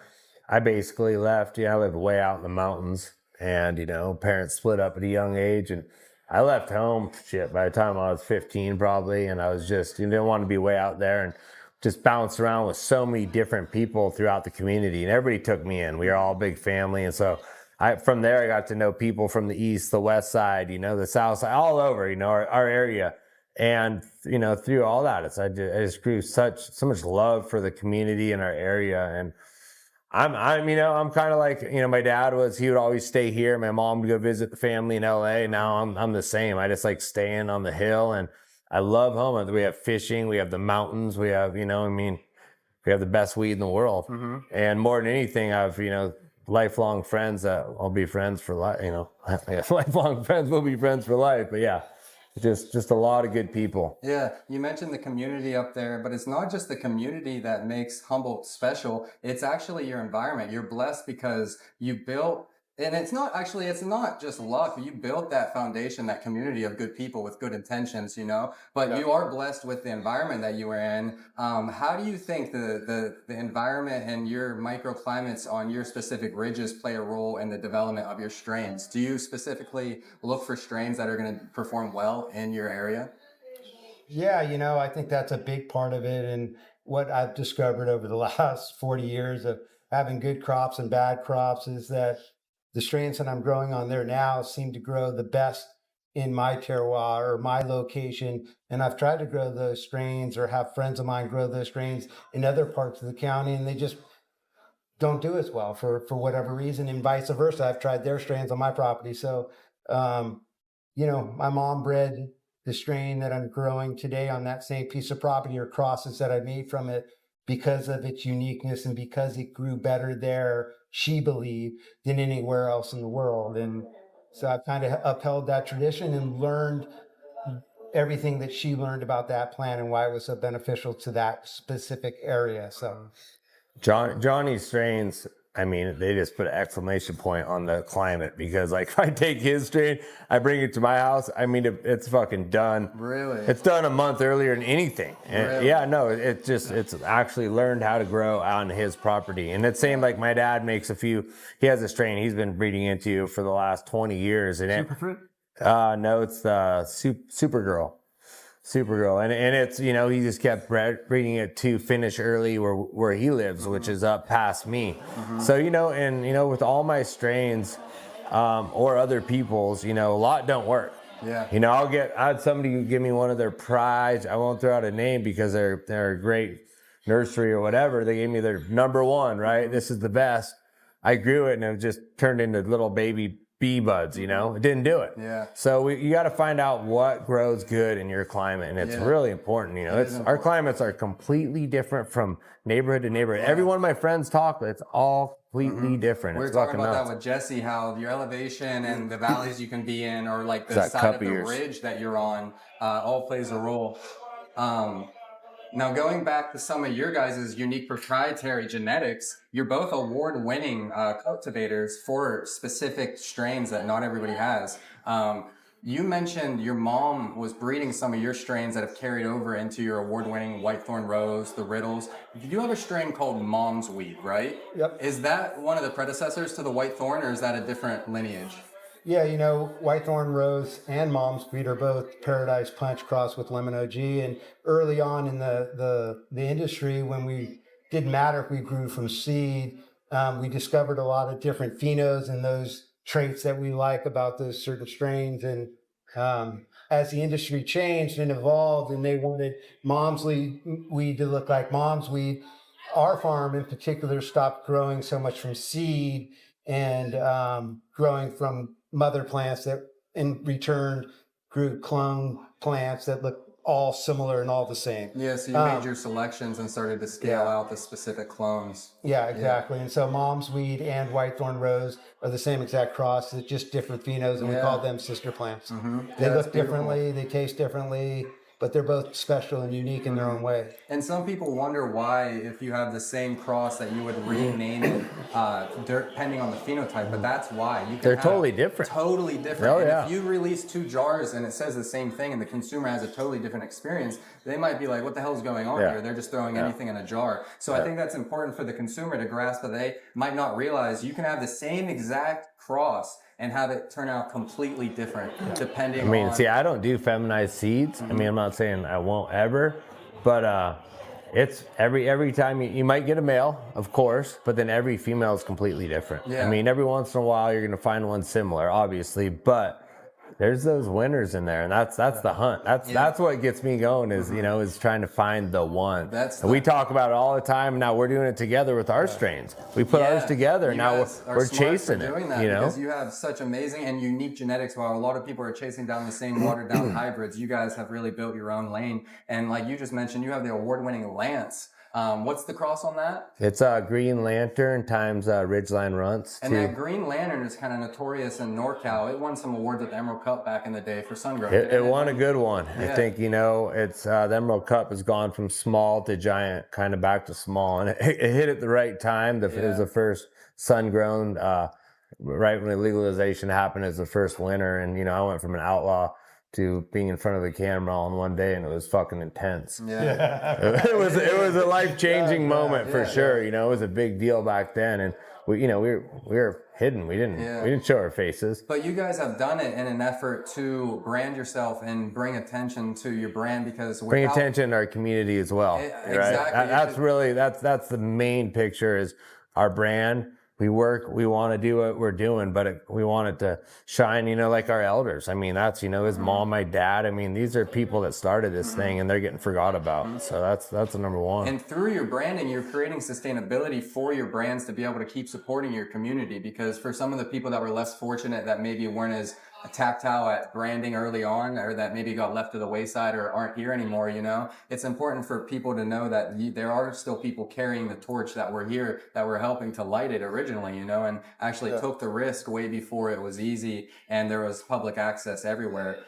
I basically left. I lived way out in the mountains, and parents split up at a young age, and I left home by the time I was 15 probably, and I was just didn't want to be way out there, and just bounced around with so many different people throughout the community, and everybody took me in. We were all a big family, and so from there I got to know people from the east, the west side, the south side, all over, our area. And through all that, I just grew so much love for the community in our area. And I'm kind of like, my dad he would always stay here. My mom would go visit the family in LA. Now I'm the same. I just like staying on the hill, and I love home. We have fishing, we have the mountains, we have, we have the best weed in the world. And more than anything, I've, lifelong friends that I'll be friends for life, lifelong friends will be friends for life. But yeah, just a lot of good people. Yeah, you mentioned the community up there, but it's not just the community that makes Humboldt special. It's actually your environment. You're blessed because you built, and it's not just luck. You built that foundation, that community of good people with good intentions, but you are blessed with the environment that you were in. How do you think the environment and your microclimates on your specific ridges play a role in the development of your strains? Do you specifically look for strains that are going to perform well in your area? Yeah, I think that's a big part of it. And what I've discovered over the last 40 years of having good crops and bad crops is that the strains that I'm growing on there now seem to grow the best in my terroir or my location. And I've tried to grow those strains or have friends of mine grow those strains in other parts of the county, and they just don't do as well for whatever reason, and vice versa. I've tried their strains on my property. So, my mom bred the strain that I'm growing today on that same piece of property, or crosses that I made from it, because of its uniqueness and because it grew better there, she believed, than anywhere else in the world. And so I've kind of upheld that tradition and learned everything that she learned about that plant and why it was so beneficial to that specific area. So Johnny's strains, they just put an exclamation point on the climate, because if I take his strain, I bring it to my house, it's fucking done. Really? It's done a month earlier than anything. Really? Yeah, no, it's actually learned how to grow on his property. And it's same like my dad makes he has a strain he's been breeding into for the last 20 years. And Superfruit? No, it's the Supergirl. And it's, he just kept breeding it to finish early where he lives, which is up past me. So, with all my strains, or other people's, a lot don't work. Yeah. I had somebody give me one of their prize. I won't throw out a name because they're a great nursery or whatever. They gave me their number one, right? This is the best. I grew it and it just turned into little baby bee buds, it didn't do it. Yeah. So you got to find out what grows good in your climate, and it's really important. Our climates are completely different from neighborhood to neighborhood. Every one of my friends talk, but it's all completely different. We were talking about that with Jesse, how your elevation and the valleys you can be in, or like the side of the ridge that you're on, all plays a role. Now, going back to some of your guys' unique proprietary genetics, you're both award-winning cultivators for specific strains that not everybody has. You mentioned your mom was breeding some of your strains that have carried over into your award-winning Whitethorn Rose, the Riddles. You have a strain called Mom's Weed, right? Yep. Is that one of the predecessors to the Whitethorn, or is that a different lineage? Yeah, Whitethorn Rose and Mom's Weed are both Paradise Punch crossed with Lemon OG. And early on in the industry, when we didn't matter if we grew from seed, we discovered a lot of different phenos and those traits that we like about those certain strains. And as the industry changed and evolved, and they wanted Mom's Weed to look like Mom's Weed, our farm in particular stopped growing so much from seed and growing from mother plants that in return grew clone plants that look all similar and all the same. Yeah, so you made your selections and started to scale out the specific clones. Yeah, exactly. And so Mom's Weed and Whitethorn Rose are the same exact cross. It's just different phenos, and we call them sister plants. They look differently, they taste differently, but they're both special and unique in their own way. And some people wonder why, if you have the same cross, that you would rename it depending on the phenotype, but that's why. They're totally different. Totally different. Oh, And yeah. if you release 2 jars and it says the same thing and the consumer has a totally different experience, they might be like, what the hell is going on here? They're just throwing anything in a jar. So I think that's important for the consumer to grasp, that they might not realize you can have the same exact cross and have it turn out completely different depending on... see, I don't do feminized seeds. I mean, I'm not saying I won't ever, but it's every time you might get a male, of course, but then every female is completely different. Yeah. I mean, every once in a while you're going to find one similar, obviously, but there's those winners in there, and that's the hunt. That's what gets me going, is is trying to find the one. We talk about it all the time. Now we're doing it together with our strains. We put ours together, and now we're chasing it. Because you have such amazing and unique genetics. While a lot of people are chasing down the same watered down hybrids, you guys have really built your own lane. And like you just mentioned, you have the award-winning Lance. What's the cross on that? It's Green Lantern times Ridgeline Runts. And that Green Lantern is kind of notorious in NorCal. It won some awards at the Emerald Cup back in the day for sun growth. It won a good one. I think, it's the Emerald Cup has gone from small to giant, kind of back to small. And it hit at the right time. It was the first sun grown, right when the legalization happened, as the first winner. And, I went from an outlaw to being in front of the camera all in one day, and it was fucking intense. It was a life-changing moment for sure. It was a big deal back then, and we were hidden. We didn't show our faces. But you guys have done it in an effort to brand yourself and bring attention to your brand, because bring attention to our community as well. Exactly. Right? That's the main picture, is our brand. We want to do what we're doing, but we want it to shine, like our elders. I mean, that's, his mom, my dad. I mean, these are people that started this thing, and they're getting forgot about. So that's the number one. And through your branding, you're creating sustainability for your brands to be able to keep supporting your community, because for some of the people that were less fortunate, that maybe weren't as tactile at branding early on, or that maybe got left to the wayside or aren't here anymore, it's important for people to know that there are still people carrying the torch that were here, that were helping to light it originally, and actually took the risk way before it was easy and there was public access everywhere.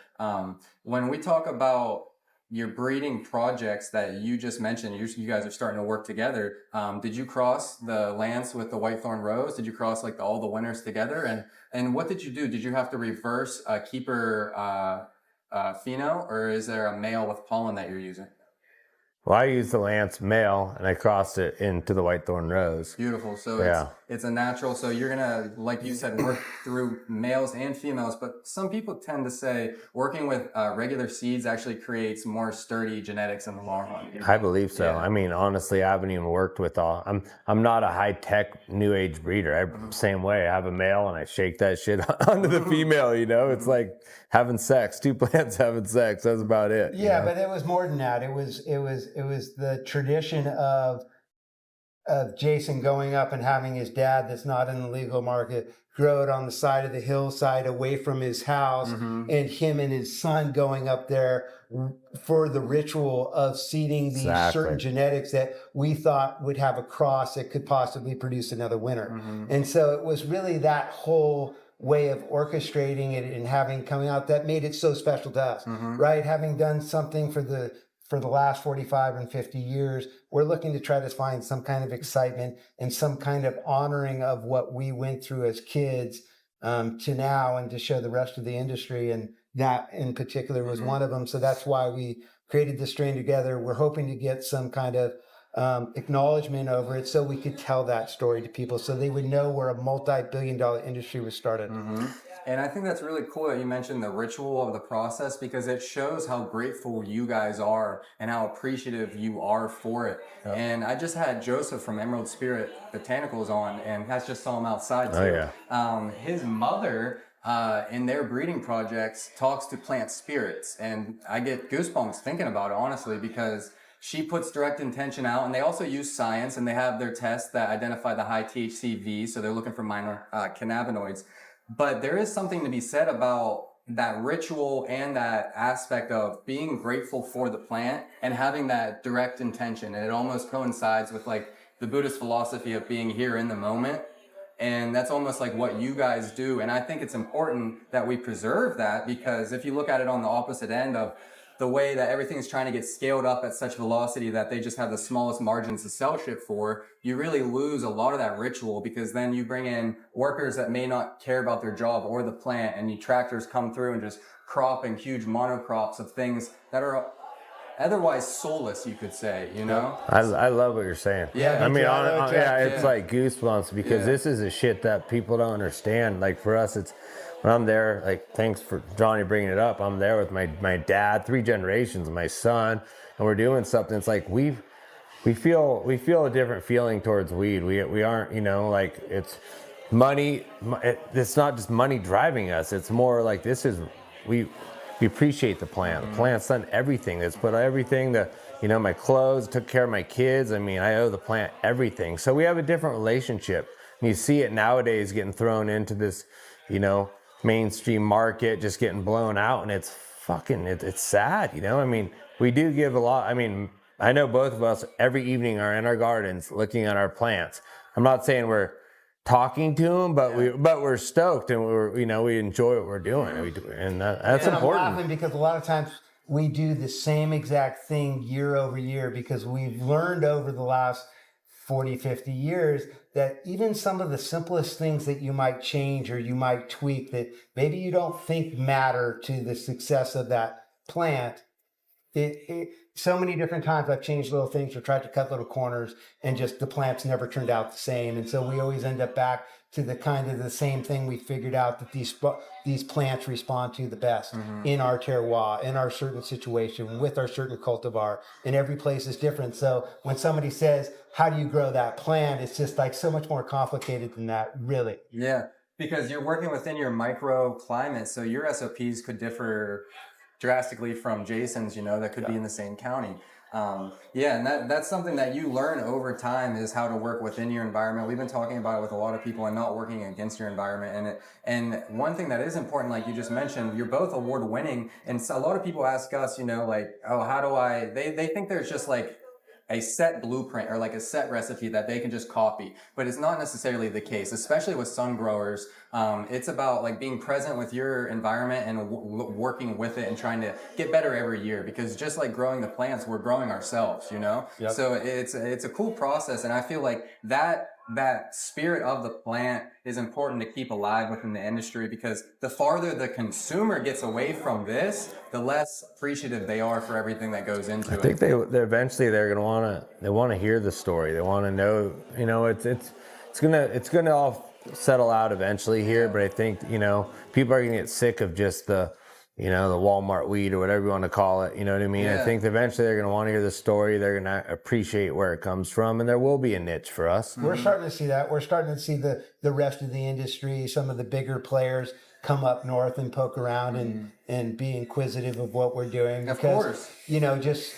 When we talk about your breeding projects that you just mentioned, you guys are starting to work together. Did you cross the Lance with the Whitethorn Rose? Did you cross all the winners together? And what did you do? Did you have to reverse a keeper pheno, or is there a male with pollen that you're using? Well, I used the Lance male, and I crossed it into the Whitethorn Rose. Beautiful. So it's a natural. So you're going to, like you said, work through males and females. But some people tend to say working with regular seeds actually creates more sturdy genetics in the long run. I believe so. I mean, honestly, I haven't even worked with all. I'm not a high-tech new age breeder. Same way. I have a male, and I shake that shit onto the female, It's like having sex. 2 plants having sex. That's about it. Yeah, but it was more than that. It was the tradition of Jason going up and having his dad, that's not in the legal market, grow it on the side of the hillside away from his house, and him and his son going up there for the ritual of seeding these certain genetics that we thought would have a cross that could possibly produce another winner. And so it was really that whole way of orchestrating it and having coming out that made it so special to us, right? Having done something for the last 45 and 50 years, we're looking to try to find some kind of excitement and some kind of honoring of what we went through as kids to now, and to show the rest of the industry. And that in particular was one of them. So that's why we created this strain together. We're hoping to get some kind of acknowledgement over it, so we could tell that story to people, so they would know where a multi-billion-dollar industry was started. And I think that's really cool that you mentioned the ritual of the process, because it shows how grateful you guys are and how appreciative you are for it. And I just had Joseph from Emerald Spirit Botanicals on, and that's just saw him outside too. His mother in their breeding projects talks to plant spirits, and I get goosebumps thinking about it, honestly, because she puts direct intention out, and they also use science, and they have their tests that identify the high THCV, so they're looking for minor cannabinoids. But there is something to be said about that ritual and that aspect of being grateful for the plant and having that direct intention. And it almost coincides with like the Buddhist philosophy of being here in the moment. And that's almost like what you guys do. And I think it's important that we preserve that, because if you look at it on the opposite end of the way that everything's trying to get scaled up at such velocity that they just have the smallest margins to sell shit for, you really lose a lot of that ritual, because then you bring in workers that may not care about their job or the plant, and the tractors come through and just cropping huge monocrops of things that are otherwise soulless, you could say, you know? I love what you're saying. Yeah, I mean, yeah, it's like goosebumps, because this is a shit that people don't understand. Like for us, it's when I'm there, like, thanks for Johnny bringing it up. I'm there with my dad, 3 generations, my son, and we're doing something. It's like we feel a different feeling towards weed. We aren't, you know, like it's money. It's not just money driving us. It's more like we appreciate the plant. The plant's done everything. It's put everything, my clothes, took care of my kids. I mean, I owe the plant everything. So we have a different relationship. And you see it nowadays getting thrown into this, mainstream market, just getting blown out. And it's sad, I mean, we do give a lot. I mean, I know both of us every evening are in our gardens looking at our plants. I'm not saying we're talking to them, but we're stoked, and we enjoy what we're doing, and that's important. I'm laughing because a lot of times we do the same exact thing year over year, because we've learned over the last 40, 50 years that even some of the simplest things that you might change or you might tweak that maybe you don't think matter to the success of that plant. So many different times I've changed little things or tried to cut little corners, and just the plants never turned out the same. And so we always end up back to the kind of the same thing we figured out that these plants respond to the best in our terroir, in our certain situation, with our certain cultivar, and every place is different. So when somebody says, how do you grow that plant? It's just like so much more complicated than that, really. Yeah, because you're working within your microclimate, so your SOPs could differ drastically from Jason's, that could be in the same county. And that's something that you learn over time, is how to work within your environment. We've been talking about it with a lot of people, and not working against your environment. And one thing that is important, like you just mentioned, you're both award winning. And so a lot of people ask us, how do they think there's just like a set blueprint or like a set recipe that they can just copy, but it's not necessarily the case, especially with sun growers. It's about like being present with your environment and working with it and trying to get better every year, because just like growing the plants, we're growing ourselves, Yep. So it's a cool process, and I feel like that spirit of the plant is important to keep alive within the industry, because the farther the consumer gets away from this, the less appreciative they are for everything that goes into it. I think they eventually they're gonna want to hear the story. They want to know, it's gonna all settle out eventually here. But I think people are gonna get sick of just the the Walmart weed or whatever you want to call it. You know what I mean? Yeah. I think eventually they're going to want to hear the story. They're going to appreciate where it comes from, and there will be a niche for us. We're starting to see that. We're starting to see the rest of the industry, some of the bigger players come up north and poke around and be inquisitive of what we're doing. Because, of course.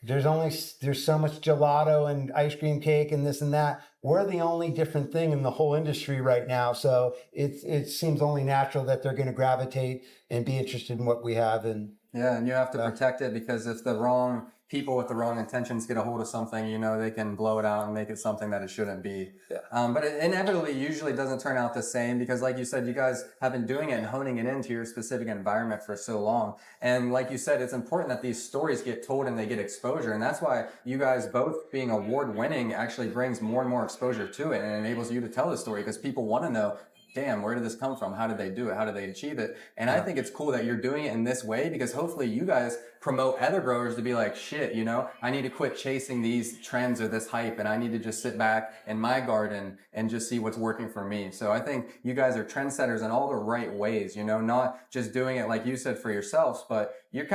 There's so much gelato and ice cream cake and this and that. We're the only different thing in the whole industry right now. So it seems only natural that they're going to gravitate and be interested in what we have. And you have to protect it, because if the wrong people with the wrong intentions get a hold of something, they can blow it out and make it something that it shouldn't be. Yeah. But it inevitably usually doesn't turn out the same, because like you said, you guys have been doing it and honing it into your specific environment for so long. And like you said, it's important that these stories get told and they get exposure. And that's why you guys both being award winning actually brings more and more exposure to it, and enables you to tell the story, because people want to know, damn, where did this come from? How did they do it? How did they achieve it? And I think it's cool that you're doing it in this way, because hopefully you guys promote other growers to be like, shit, I need to quit chasing these trends or this hype, and I need to just sit back in my garden and just see what's working for me. So I think you guys are trendsetters in all the right ways, not just doing it like you said for yourselves, but you're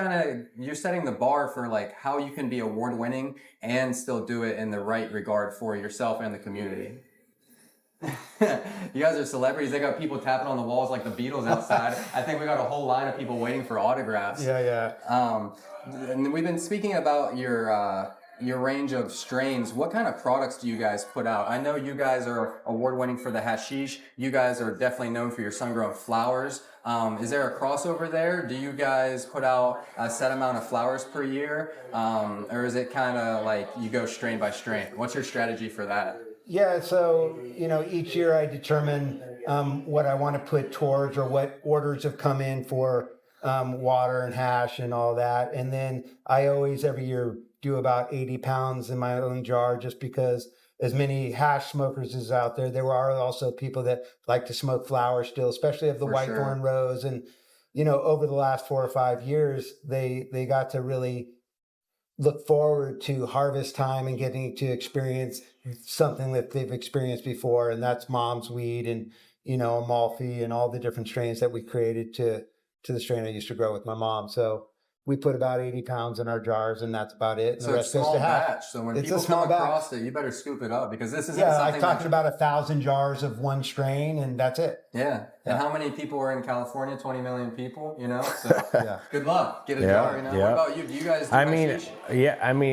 setting the bar for like how you can be award winning and still do it in the right regard for yourself and the community. You guys are celebrities. They got people tapping on the walls like the Beatles outside. I think we got a whole line of people waiting for autographs. Yeah. And we've been speaking about your your range of strains, what kind of products do you guys put out? I know you guys are award-winning for the hashish. You guys are definitely known for your sun-grown flowers. Is there a crossover there? Do you guys put out a set amount of flowers per year? Or is it kind of like you go strain by strain? What's your strategy for that? Yeah, so, each year I determine what I want to put towards, or what orders have come in for water and hash and all that. And then I always, every year, do about 80 pounds in my own jar, just because as many hash smokers as out there, there are also people that like to smoke flowers still, especially of the whitethorn rose. And, over the last 4 or 5 years, they got to really look forward to harvest time and getting to experience something that they've experienced before. And that's mom's weed and, Amalfi and all the different strains that we created to the strain I used to grow with my mom. So we put about 80 pounds in our jars, and that's about it. And so the it's rest goes small to hash. batch. So when It's people a small come across batch. it, you better scoop it up, because this isn't Yeah, something I'm talking about 1,000 jars of one strain, and that's it. Yeah. And how many people are in California? 20 million people, So good luck. Get a jar, What about you? Do you guys do hashish?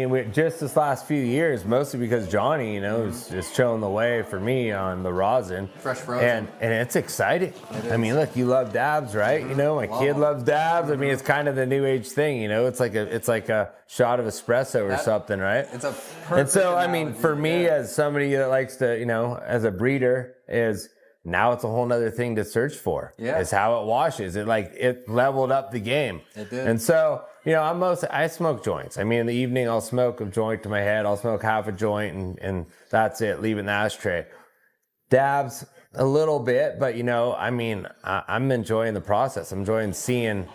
We, just this last few years, mostly because Johnny, is just showing the way for me on the rosin. Fresh frozen. And it's exciting. Look, you love dabs, right? My kid loves dabs. It's kind of the new age thing, It's like a shot of espresso or something, right? It's a perfect And so, analogy. for me, as somebody that likes to, as a breeder, now it's a whole nother thing to search for. Yeah. Is how it washes. It leveled up the game. It did. And so, I smoke joints. In the evening I'll smoke a joint to my head. I'll smoke half a joint and that's it. Leave it in the ashtray. Dabs a little bit, but I'm enjoying the process. I'm enjoying seeing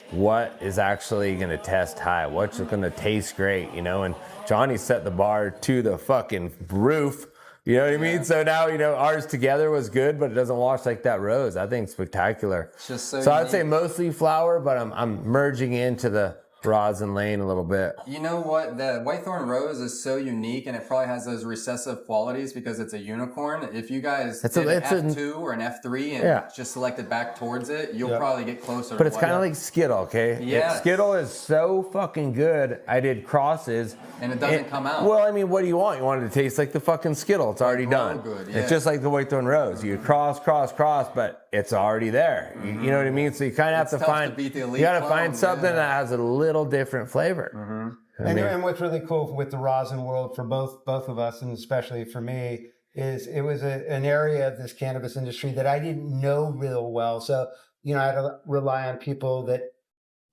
what is actually going to test high, what's going to taste great, and Johnny set the bar to the fucking roof. You know what I mean? So now, ours together was good, but it doesn't wash like that rose. I think it's spectacular. It's just so I'd say mostly flower, but I'm merging into the rosin lane a little bit. You know what? The whitethorn rose is so unique, and it probably has those recessive qualities because it's a unicorn. If you guys did an F2 or an F3 and just selected back towards it, you'll probably get closer. But it's kind of like Skittle, okay? Yeah. Skittle is so fucking good. I did crosses. And it doesn't come out. Well, what do you want? You want it to taste like the fucking Skittle. It's already done. Good, It's just like the whitethorn rose. You cross, but it's already there. You know what I mean? So you kind of have to find, you got to find something that has a little different flavor. And what's really cool with the rosin world for both of us, and especially for me, is it was an area of this cannabis industry that I didn't know real well. So, I had to rely on people that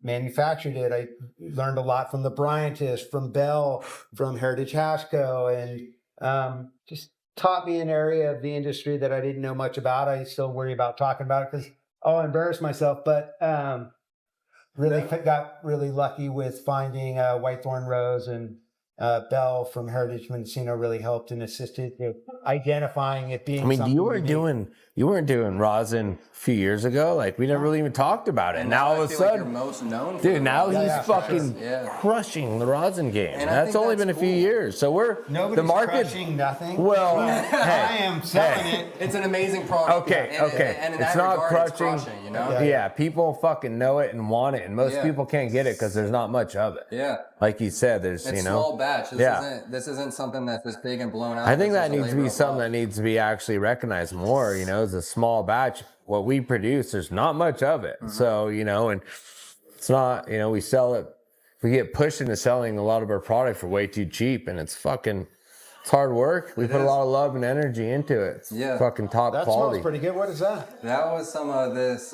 manufactured it. I learned a lot from the Bryantist, from Bell, from Heritage Hash Co., and just taught me an area of the industry that I didn't know much about. I still worry about talking about it because I'll embarrass myself, but got really lucky with finding Whitethorn Rose, and Bell from Heritage Mendocino really helped and assisted with identifying it being. You weren't doing rosin a few years ago. We never really even talked about it. And now all of a sudden, you're most known for dude, now he's fucking crushing the rosin game. And that's only been a few years. So Nobody's the market crushing nothing. Well, I am selling it. It's an amazing product. Okay. And in it's that not regard, crushing. it's crushing, Yeah, people fucking know it and want it, and most people can't get it because there's not much of it. Yeah. Like you said, there's It's small batch. This isn't something that's this big and blown out. I think that needs to be something that needs to be actually recognized more. As a small batch, what we produce, there's not much of it. So and it's not. We sell it. We get pushed into selling a lot of our product for way too cheap, and it's hard work. We put a lot of love and energy into it. It's fucking top that quality. Smells pretty good. What is that? That was some of this.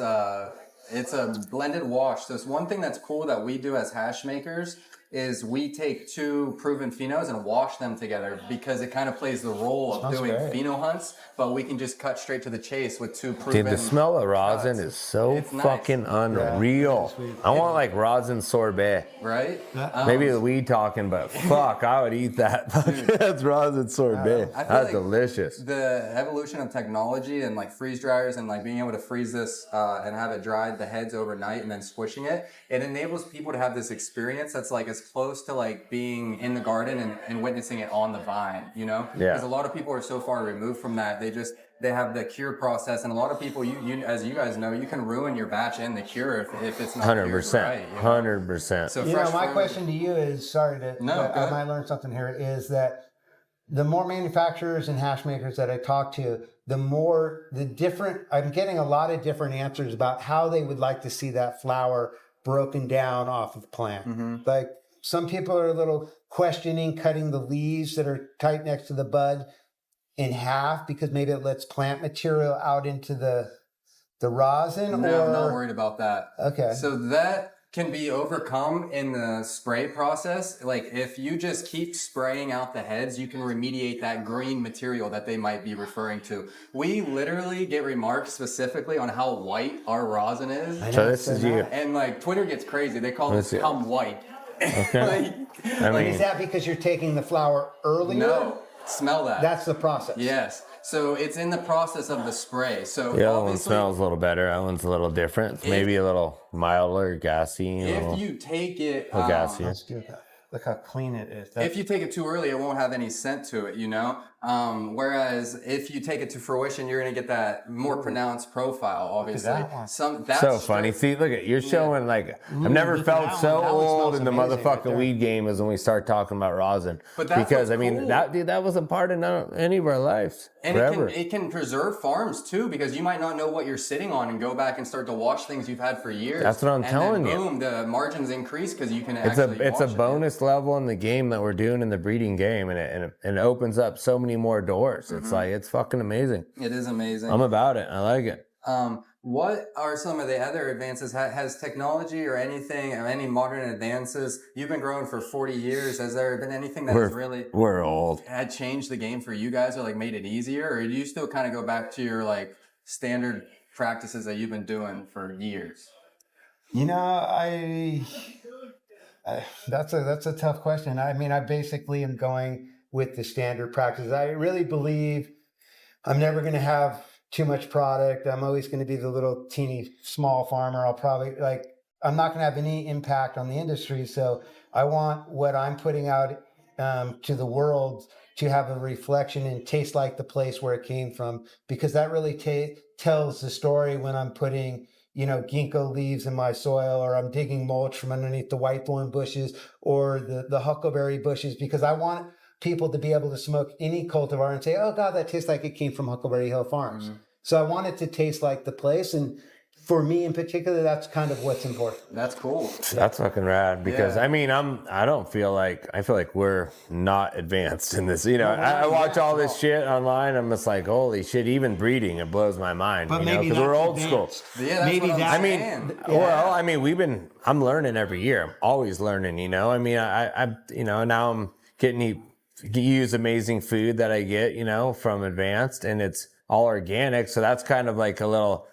It's a blended wash. So it's one thing that's cool that we do as hash makers is we take 2 proven phenos and wash them together, because it kind of plays the role of doing pheno hunts, but we can just cut straight to the chase with 2 proven. Dude, the smell of rosin is so fucking unreal. I want rosin sorbet. Right? Maybe the weed talking, but fuck, I would eat that. That's rosin sorbet. That's delicious. The evolution of technology and freeze dryers and being able to freeze this and have it dried the heads overnight and then squishing it, it enables people to have this experience that's as close to being in the garden and witnessing it on the vine, Because a lot of people are so far removed from that, they have the cure process, and a lot of people, you as you guys know, you can ruin your batch in the cure if it's not 100%, cured right. 100%. So my question to you is, sorry to, I might learn something here, is that the more manufacturers and hash makers that I talk to, I'm getting a lot of different answers about how they would like to see that flower broken down off of the plant. Like some people are a little questioning cutting the leaves that are tight next to the bud in half because maybe it lets plant material out into the rosin. No, I'm not worried about that. Okay. So that can be overcome in the spray process. Like if you just keep spraying out the heads, you can remediate that green material that they might be referring to. We literally get remarks specifically on how white our rosin is. So this is you. And like Twitter gets crazy. They call it "come white." Okay. Is that because you're taking the flower earlier? No, smell that. That's the process. Yes. So it's in the process of the spray. So the other one smells a little better. That one's a little different. Maybe a little milder, gassy. If you take it, gassy. Let's do that. Look how clean it is. If you take it too early, it won't have any scent to it, you know? Whereas if you take it to fruition, you're going to get that more pronounced profile, obviously. That one. That's so funny. See, look at you're showing like I've never felt so old in the motherfucking weed game as when we start talking about rosin. But that's because I what's mean cool. that wasn't part of any of our lives. And forever. it can preserve farms too, because you might not know what you're sitting on and go back and start to wash things you've had for years. That's what I'm telling you. Boom, the margins increase because you can It's a bonus level in the game that we're doing in the breeding game, and it opens up so many more doors. It's like it's fucking amazing. It is amazing. I'm about it. I like it. What are some of the other advances? Has technology or anything, or any modern advances? You've been growing for 40 years. Has there been anything that has really we're old had changed the game for you guys, or like made it easier, or do you still kind of go back to your like standard practices that you've been doing for years? You know, that's a tough question. I mean, I basically am going with the standard practices. I really believe I'm never going to have too much product. I'm always going to be the little teeny small farmer. I'm not going to have any impact on the industry. So I want what I'm putting out to the world to have a reflection and taste like the place where it came from, because that really tells the story when I'm putting, ginkgo leaves in my soil, or I'm digging mulch from underneath the white thorn bushes or the huckleberry bushes, because I want people to be able to smoke any cultivar and say, oh God, that tastes like it came from Huckleberry Hill Farms. Mm-hmm. So I want it to taste like the place. And for me in particular, that's kind of what's important. That's cool. That's fucking rad, because I mean, I feel like we're not advanced in this. I watch all this shit online. I'm just like, holy shit, even breeding, it blows my mind. But because we're old school. Yeah, that's what I'm saying. Well, I mean, I'm learning every year. I'm always learning, I mean, now I'm getting to use amazing food that I get, from Advanced, and it's all organic. So that's kind of like a little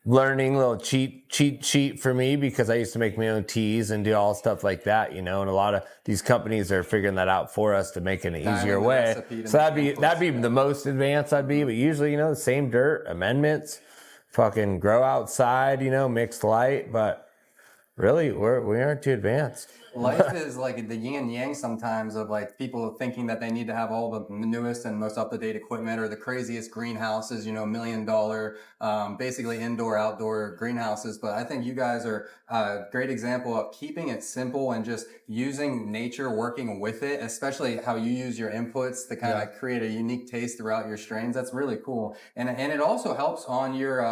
learning, little cheat sheet for me, because I used to make my own teas and do all stuff like that, and a lot of these companies are figuring that out for us to make it an easier way. So that'd be the most advanced I'd be, but usually, the same dirt, amendments, fucking grow outside, mixed light, but really we aren't too advanced. Life is like the yin and yang sometimes, of like people thinking that they need to have all the newest and most up-to-date equipment or the craziest greenhouses, $1 million, basically indoor, outdoor greenhouses. But I think you guys are a great example of keeping it simple and just using nature, working with it, especially how you use your inputs to kind of create a unique taste throughout your strains. That's really cool. And it also helps on your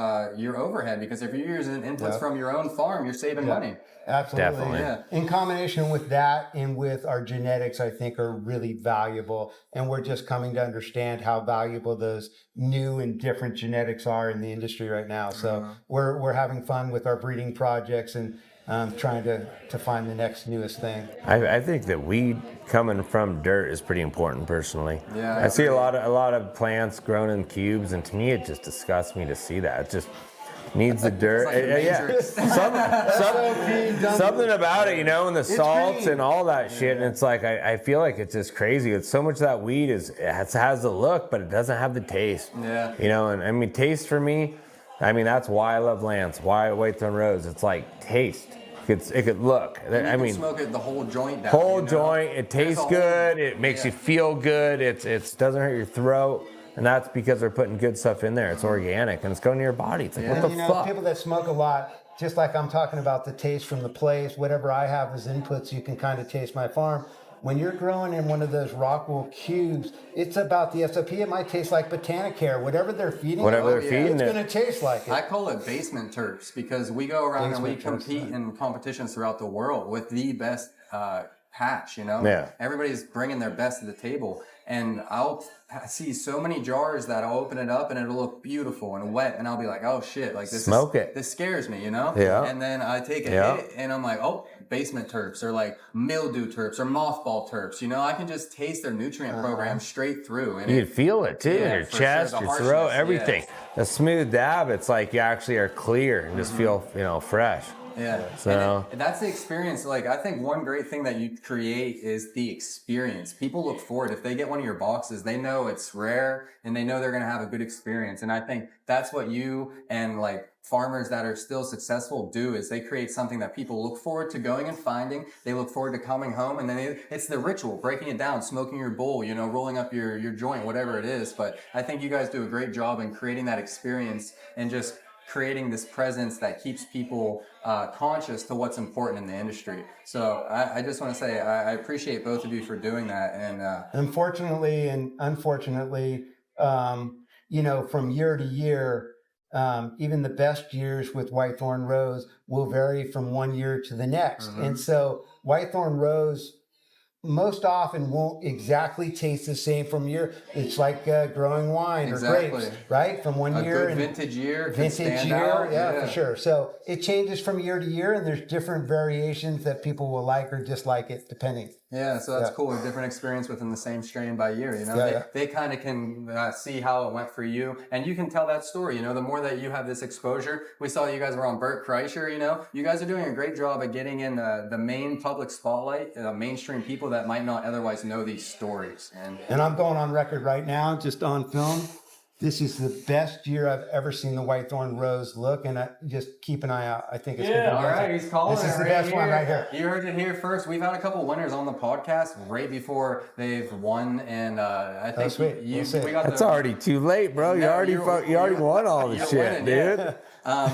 overhead, because if you're using inputs from your own farm, you're saving money. Absolutely. Definitely. Yeah. In combination with that and with our genetics, I think are really valuable. And we're just coming to understand how valuable those new and different genetics are in the industry right now. So we're having fun with our breeding projects and trying to find the next newest thing. I think that weed coming from dirt is pretty important personally. Yeah, I see a lot of plants grown in cubes, and to me it just disgusts me to see that. It just needs the dirt. Something about it, and the salts and all that shit. And it's like I feel like it's just crazy. It's so much of that weed has the look, but it doesn't have the taste. Yeah. And I mean, taste for me, I mean, that's why I love Lance, why White Throne Rose. It's like taste. It could look. I mean, smoke it the whole joint down. Whole joint. It tastes good. It makes you feel good. It doesn't hurt your throat. And that's because they're putting good stuff in there. It's organic and it's going to your body. It's like, what the fuck? People that smoke a lot, just like I'm talking about the taste from the place, whatever I have as inputs, you can kind of taste my farm. When you're growing in one of those Rockwool cubes, it's about the SOP. It might taste like Botanicare, whatever they're feeding. It's going to taste like it. I call it basement terps because we go around and we compete in competitions throughout the world with the best hatch, you know? Yeah. Everybody's bringing their best to the table. And I'll see so many jars that I'll open it up and it'll look beautiful and wet. And I'll be like, oh shit, like this this scares me, you know? Yeah. And then I take a hit and I'm like, oh, basement terps or like mildew terps or mothball terps. You know, I can just taste their nutrient program straight through. And you can feel it too in your chest, your throat, everything. The smooth dab, it's like you actually are clear and just feel, you know, fresh. Yeah, so and that's the experience. Like, I think one great thing that you create is the experience. People look forward. If they get one of your boxes, they know it's rare and they know they're going to have a good experience. And I think that's what you and like farmers that are still successful do, is they create something that people look forward to going and finding. They look forward to coming home, and then it's the ritual, breaking it down, smoking your bowl, you know, rolling up your joint, whatever it is. But I think you guys do a great job in creating that experience and just creating this presence that keeps people conscious to what's important in the industry. So I just want to say I appreciate both of you for doing that. And unfortunately and unfortunately, you know, from year to year, even the best years with Whitethorn Rose will vary from one year to the next. And so Whitethorn Rose most often won't exactly taste the same from year. It's like growing wine or grapes, right? From one year. A good vintage year. Yeah, for sure. So it changes from year to year, and there's different variations that people will like or dislike it, depending. Yeah, so that's cool. A different experience within the same strain by year, you know? They kind of can see how it went for you, and you can tell that story, you know? The more that you have this exposure, we saw you guys were on Burt Kreischer, you know? You guys are doing a great job at getting in the main public spotlight, mainstream people that might not otherwise know these stories. And I'm going on record right now, just on film. This is the best year I've ever seen the Whitethorn Rose look, and just keep an eye out. I think it's going to be all right, he's calling This it is the right best here. one right here. You heard it here first. We've had a couple winners on the podcast right before they've won, and I think we got That's already too late, bro. You already won all the shit, dude.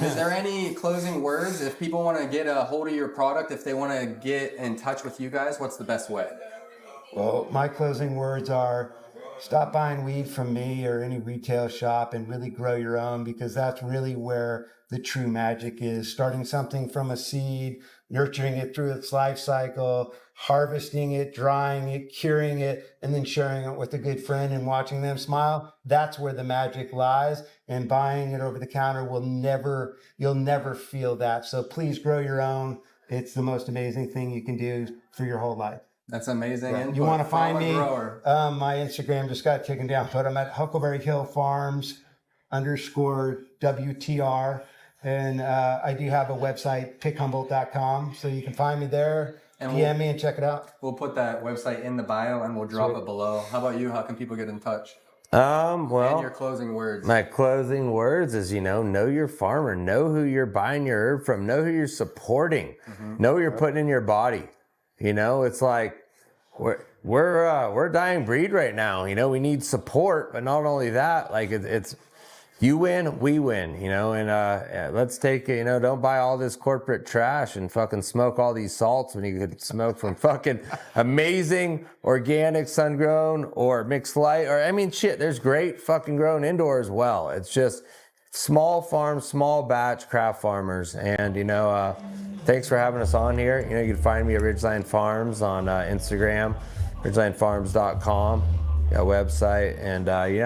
Is there any closing words? If people want to get a hold of your product, if they want to get in touch with you guys, what's the best way? Well, my closing words are, stop buying weed from me or any retail shop and really grow your own, because that's really where the true magic is. Starting something from a seed, nurturing it through its life cycle, harvesting it, drying it, curing it, and then sharing it with a good friend and watching them smile. That's where the magic lies. And buying it over the counter you'll never feel that. So please grow your own. It's the most amazing thing you can do for your whole life. That's amazing. Yeah. You want to find me? My Instagram just got taken down, but I'm at Huckleberry Hill Farms _WTR. And I do have a website, pickhumboldt.com. So you can find me there. And DM me and check it out. We'll put that website in the bio and we'll drop it below. How about you? How can people get in touch? Well, and your closing words. My closing words is, know your farmer, know who you're buying your herb from, know who you're supporting, know what you're putting in your body. It's like we're a dying breed right now. We need support, but not only that, like it's you win, we win. And let's take it. Don't buy all this corporate trash and fucking smoke all these salts when you could smoke from fucking amazing organic, sun grown or mixed light. Or shit, there's great fucking grown indoor as well. It's just small farms, small batch craft farmers, and thanks for having us on here. You can find me at Ridgeline Farms on Instagram, ridgelinefarms.com, website, and the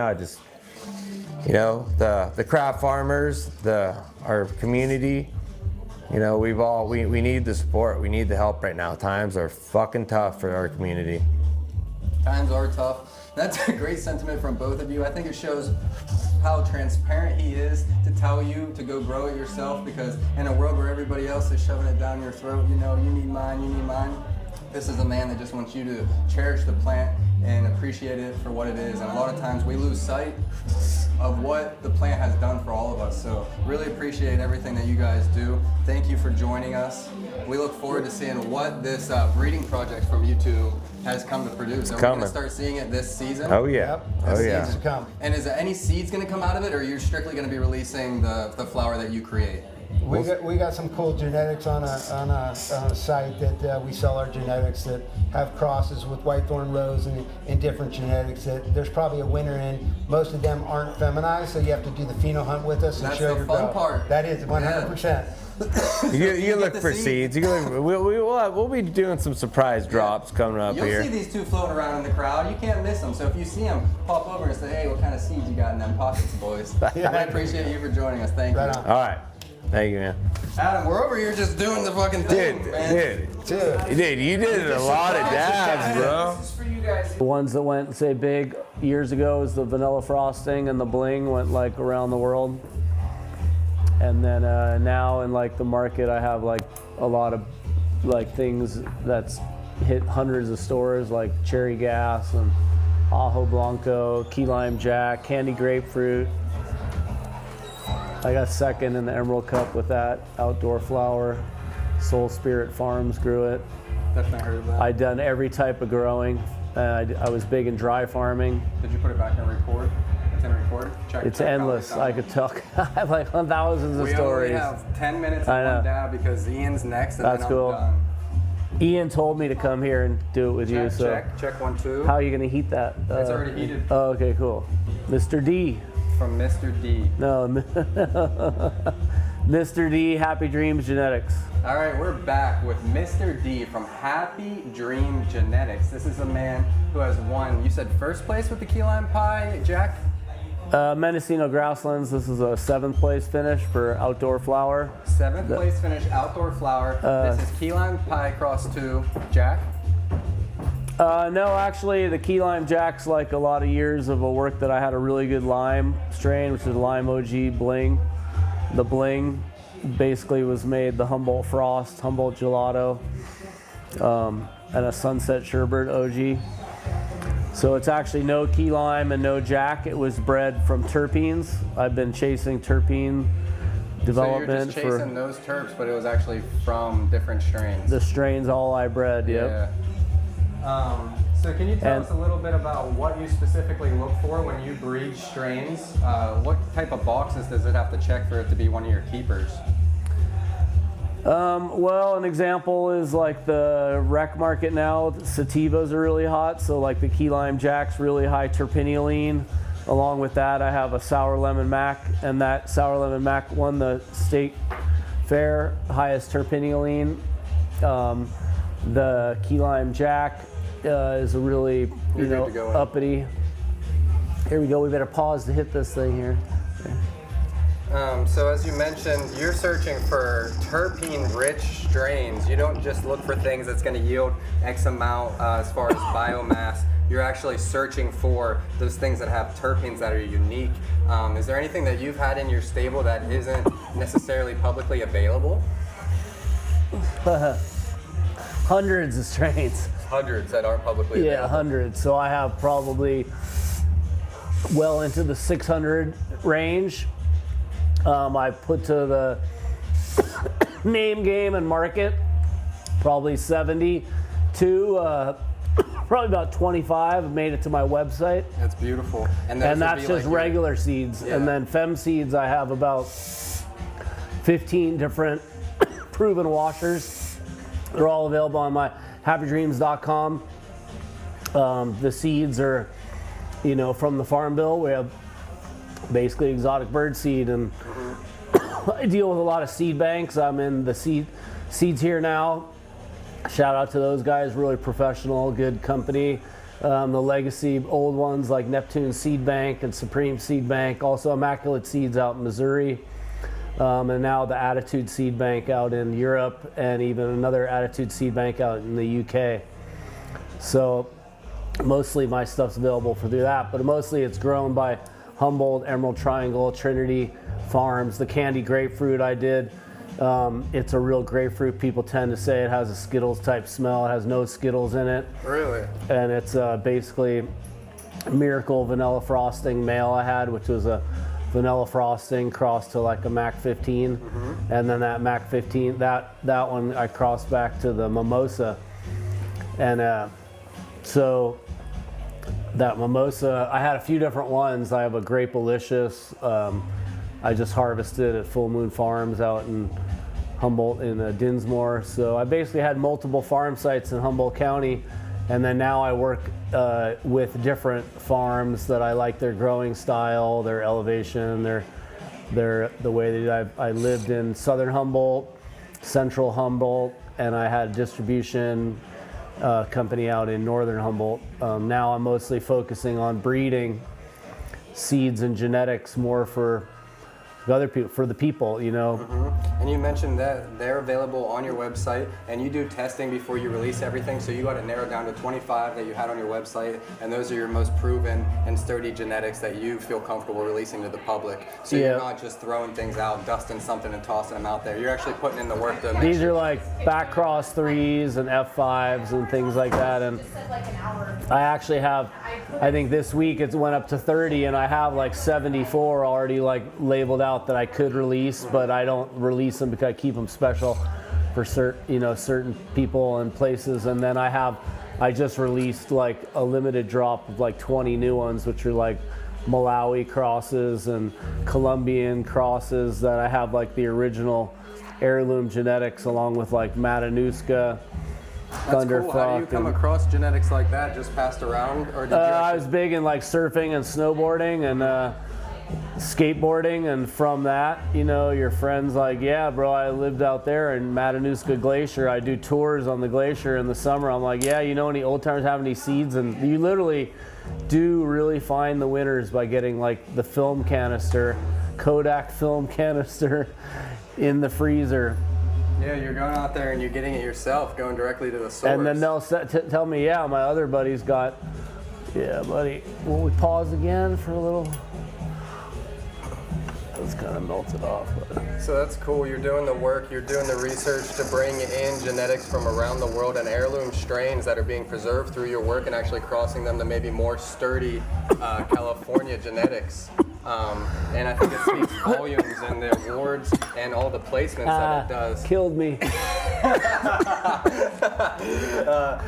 craft farmers, our community. We need the support. We need the help right now. Times are fucking tough for our community. Times are tough. That's a great sentiment from both of you. I think it shows how transparent he is to tell you to go grow it yourself, because in a world where everybody else is shoving it down your throat, you need mine, this is a man that just wants you to cherish the plant and appreciate it for what it is. And a lot of times we lose sight of what the plant has done for all of us. So really appreciate everything that you guys do. Thank you for joining us. We look forward to seeing what this breeding project from you two has come to produce. Are we going to start seeing it this season? Oh yeah. Oh yeah. Seeds to come. And is there any seeds going to come out of it, or are you strictly going to be releasing the flower that you create? We got some cool genetics on a site that we sell our genetics that have crosses with whitethorn rose and different genetics that there's probably a winner in. Most of them aren't feminized, so you have to do the pheno hunt with us and That's show the your fun growth. part. That is 100%. You look for seeds. You look, we'll be doing some surprise drops coming up You'll here. see these two floating around in the crowd. You can't miss them. So if you see them, pop over and say, hey, what kind of seeds you got in them pockets, boys? I appreciate you for joining us. Thank you. Right on. All right. Thank you, man. Adam, we're over here just doing the fucking thing, man. Dude, you did a lot of dabs, bro. The ones that went, say, big years ago is the vanilla frosting, and the bling went like around the world. And then now in like the market, I have like a lot of like things that's hit hundreds of stores, like cherry gas and Ajo Blanco, key lime jack, candy grapefruit. I got second in the Emerald Cup with that outdoor flower. Soul Spirit Farms grew it. Definitely heard of that. I'd done every type of growing. I was big in dry farming. Did you put it back in record? It's in record? It's endless. I could talk. I have like thousands of stories. We only have 10 minutes I of know. one dab because Ian's next and That's then cool. I'm done. Ian told me to come here and do it with you. So Check 1, 2. how are you gonna heat that? It's already heated. Oh, okay, cool. Mr. D. From Mr. D. No, Mr. D. Happy Dreams Genetics. All right, we're back with Mr. D from Happy Dream Genetics. This is a man who has won, you said first place with the key lime pie, Jack? Mendocino Grasslands. This is a 7th place finish for outdoor flower. 7th place finish, outdoor flower. This is key lime pie cross 2, Jack? No, actually, the key lime jack's like a lot of years of a work that I had a really good lime strain, which is lime OG bling. The bling basically was made the Humboldt Frost, Humboldt Gelato, and a Sunset Sherbet OG. So it's actually no key lime and no jack. It was bred from terpenes. I've been chasing terpene development so you're just chasing those terps, but it was actually from different strains. the strains all I bred. Yep. Yeah. So can you tell us a little bit about what you specifically look for when you breed strains? What type of boxes does it have to check for it to be one of your keepers? Well, an example is like the rec market now. Sativas are really hot, so like the key lime jack's really high terpinolene. Along with that, I have a sour lemon mac, and that sour lemon mac won the state fair, highest terpinolene. The key lime jack is a really, uppity. Here we go. We better pause to hit this thing here. So as you mentioned, you're searching for terpene-rich strains. You don't just look for things that's going to yield X amount as far as biomass. You're actually searching for those things that have terpenes that are unique. Is there anything that you've had in your stable that isn't necessarily publicly available? Hundreds of strains. Hundreds that aren't publicly available. Yeah, hundreds. So I have probably well into the 600 range. I put to the name game and market probably 70 to probably about 25 have made it to my website. That's beautiful. And that's just like regular seeds. Yeah. And then fem seeds, I have about 15 different proven washers. They're all available on my happydreams.com. The seeds are, from the Farm Bill. We have basically exotic bird seed, and I deal with a lot of seed banks. I'm in the Seeds Here Now. Shout out to those guys, really professional, good company. The legacy old ones like Neptune Seed Bank and Supreme Seed Bank, also Immaculate Seeds out in Missouri, and now the Attitude Seed Bank out in Europe, and even another Attitude Seed Bank out in the UK. So mostly my stuff's available through that, but mostly it's grown by Humboldt, Emerald Triangle, Trinity Farms. The candy grapefruit I did It's a real grapefruit. People tend to say it has a Skittles type smell. It has no Skittles in it. Really? And it's basically Miracle vanilla frosting male I had, which was a vanilla frosting crossed to like a Mac 15. And then that Mac 15, that one I crossed back to the Mimosa. And so that Mimosa, I had a few different ones. I have a Grapelicious. I just harvested at Full Moon Farms out in Humboldt in Dinsmore. So I basically had multiple farm sites in Humboldt County. And then now I work with different farms that I like their growing style, their elevation, the way that I lived in Southern Humboldt, Central Humboldt, and I had a distribution company out in Northern Humboldt. Now I'm mostly focusing on breeding seeds and genetics more for other people, for the people, you know. And you mentioned that they're available on your website, and you do testing before you release everything, so you got it narrowed down to 25 that you had on your website, and those are your most proven and sturdy genetics that you feel comfortable releasing to the public. So you're not just throwing things out, dusting something and tossing them out there. You're actually putting in the work to make These are like back cross 3s and F5s and things like that. And I actually have, I think this week it went up to 30, and I have like 74 already like labeled out that I could release, but I don't release them because I keep them special for certain people and places. And then I just released like a limited drop of like 20 new ones, which are like Malawi crosses and Colombian crosses that I have like the original heirloom genetics along with like Matanuska, Thunderfuck. Cool. How do you come across genetics like that? Just passed around, or did you I was big in like surfing and snowboarding and skateboarding, and from that, you know, your friends like, yeah, bro, I lived out there in Matanuska Glacier. I do tours on the glacier in the summer. I'm like, yeah, you know, any old timers have any seeds? And you literally do really find the winners by getting like the film canister, Kodak film canister in the freezer. Yeah, you're going out there and you're getting it yourself, going directly to the source. And then they'll tell me, yeah, my other buddy's got, yeah, buddy, will we pause again for a little? It's kind of melted off. But. So that's cool. You're doing the work, you're doing the research to bring in genetics from around the world and heirloom strains that are being preserved through your work and actually crossing them to maybe more sturdy California genetics. And I think it speaks volumes in the awards and all the placements that it does. Killed me.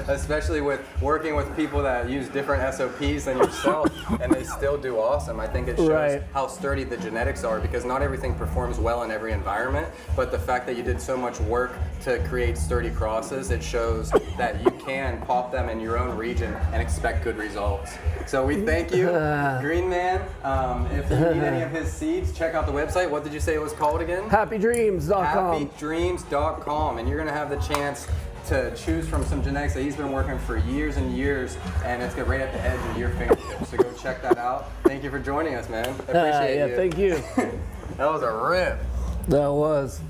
Especially with working with people that use different SOPs than yourself, and they still do awesome. I think it shows how sturdy the genetics are, because not everything performs well in every environment, but the fact that you did so much work to create sturdy crosses, it shows that you can pop them in your own region and expect good results. So we thank you, Green Man. If you need any of his seeds, check out the website. What did you say it was called again? HappyDreams.com. HappyDreams.com, and you're gonna have the chance to choose from some genetics that he's been working for years and years, and it's right at the edge of your fingertips. So go check that out. Thank you for joining us, man. I appreciate you. Yeah, thank you. That was a rip. That was.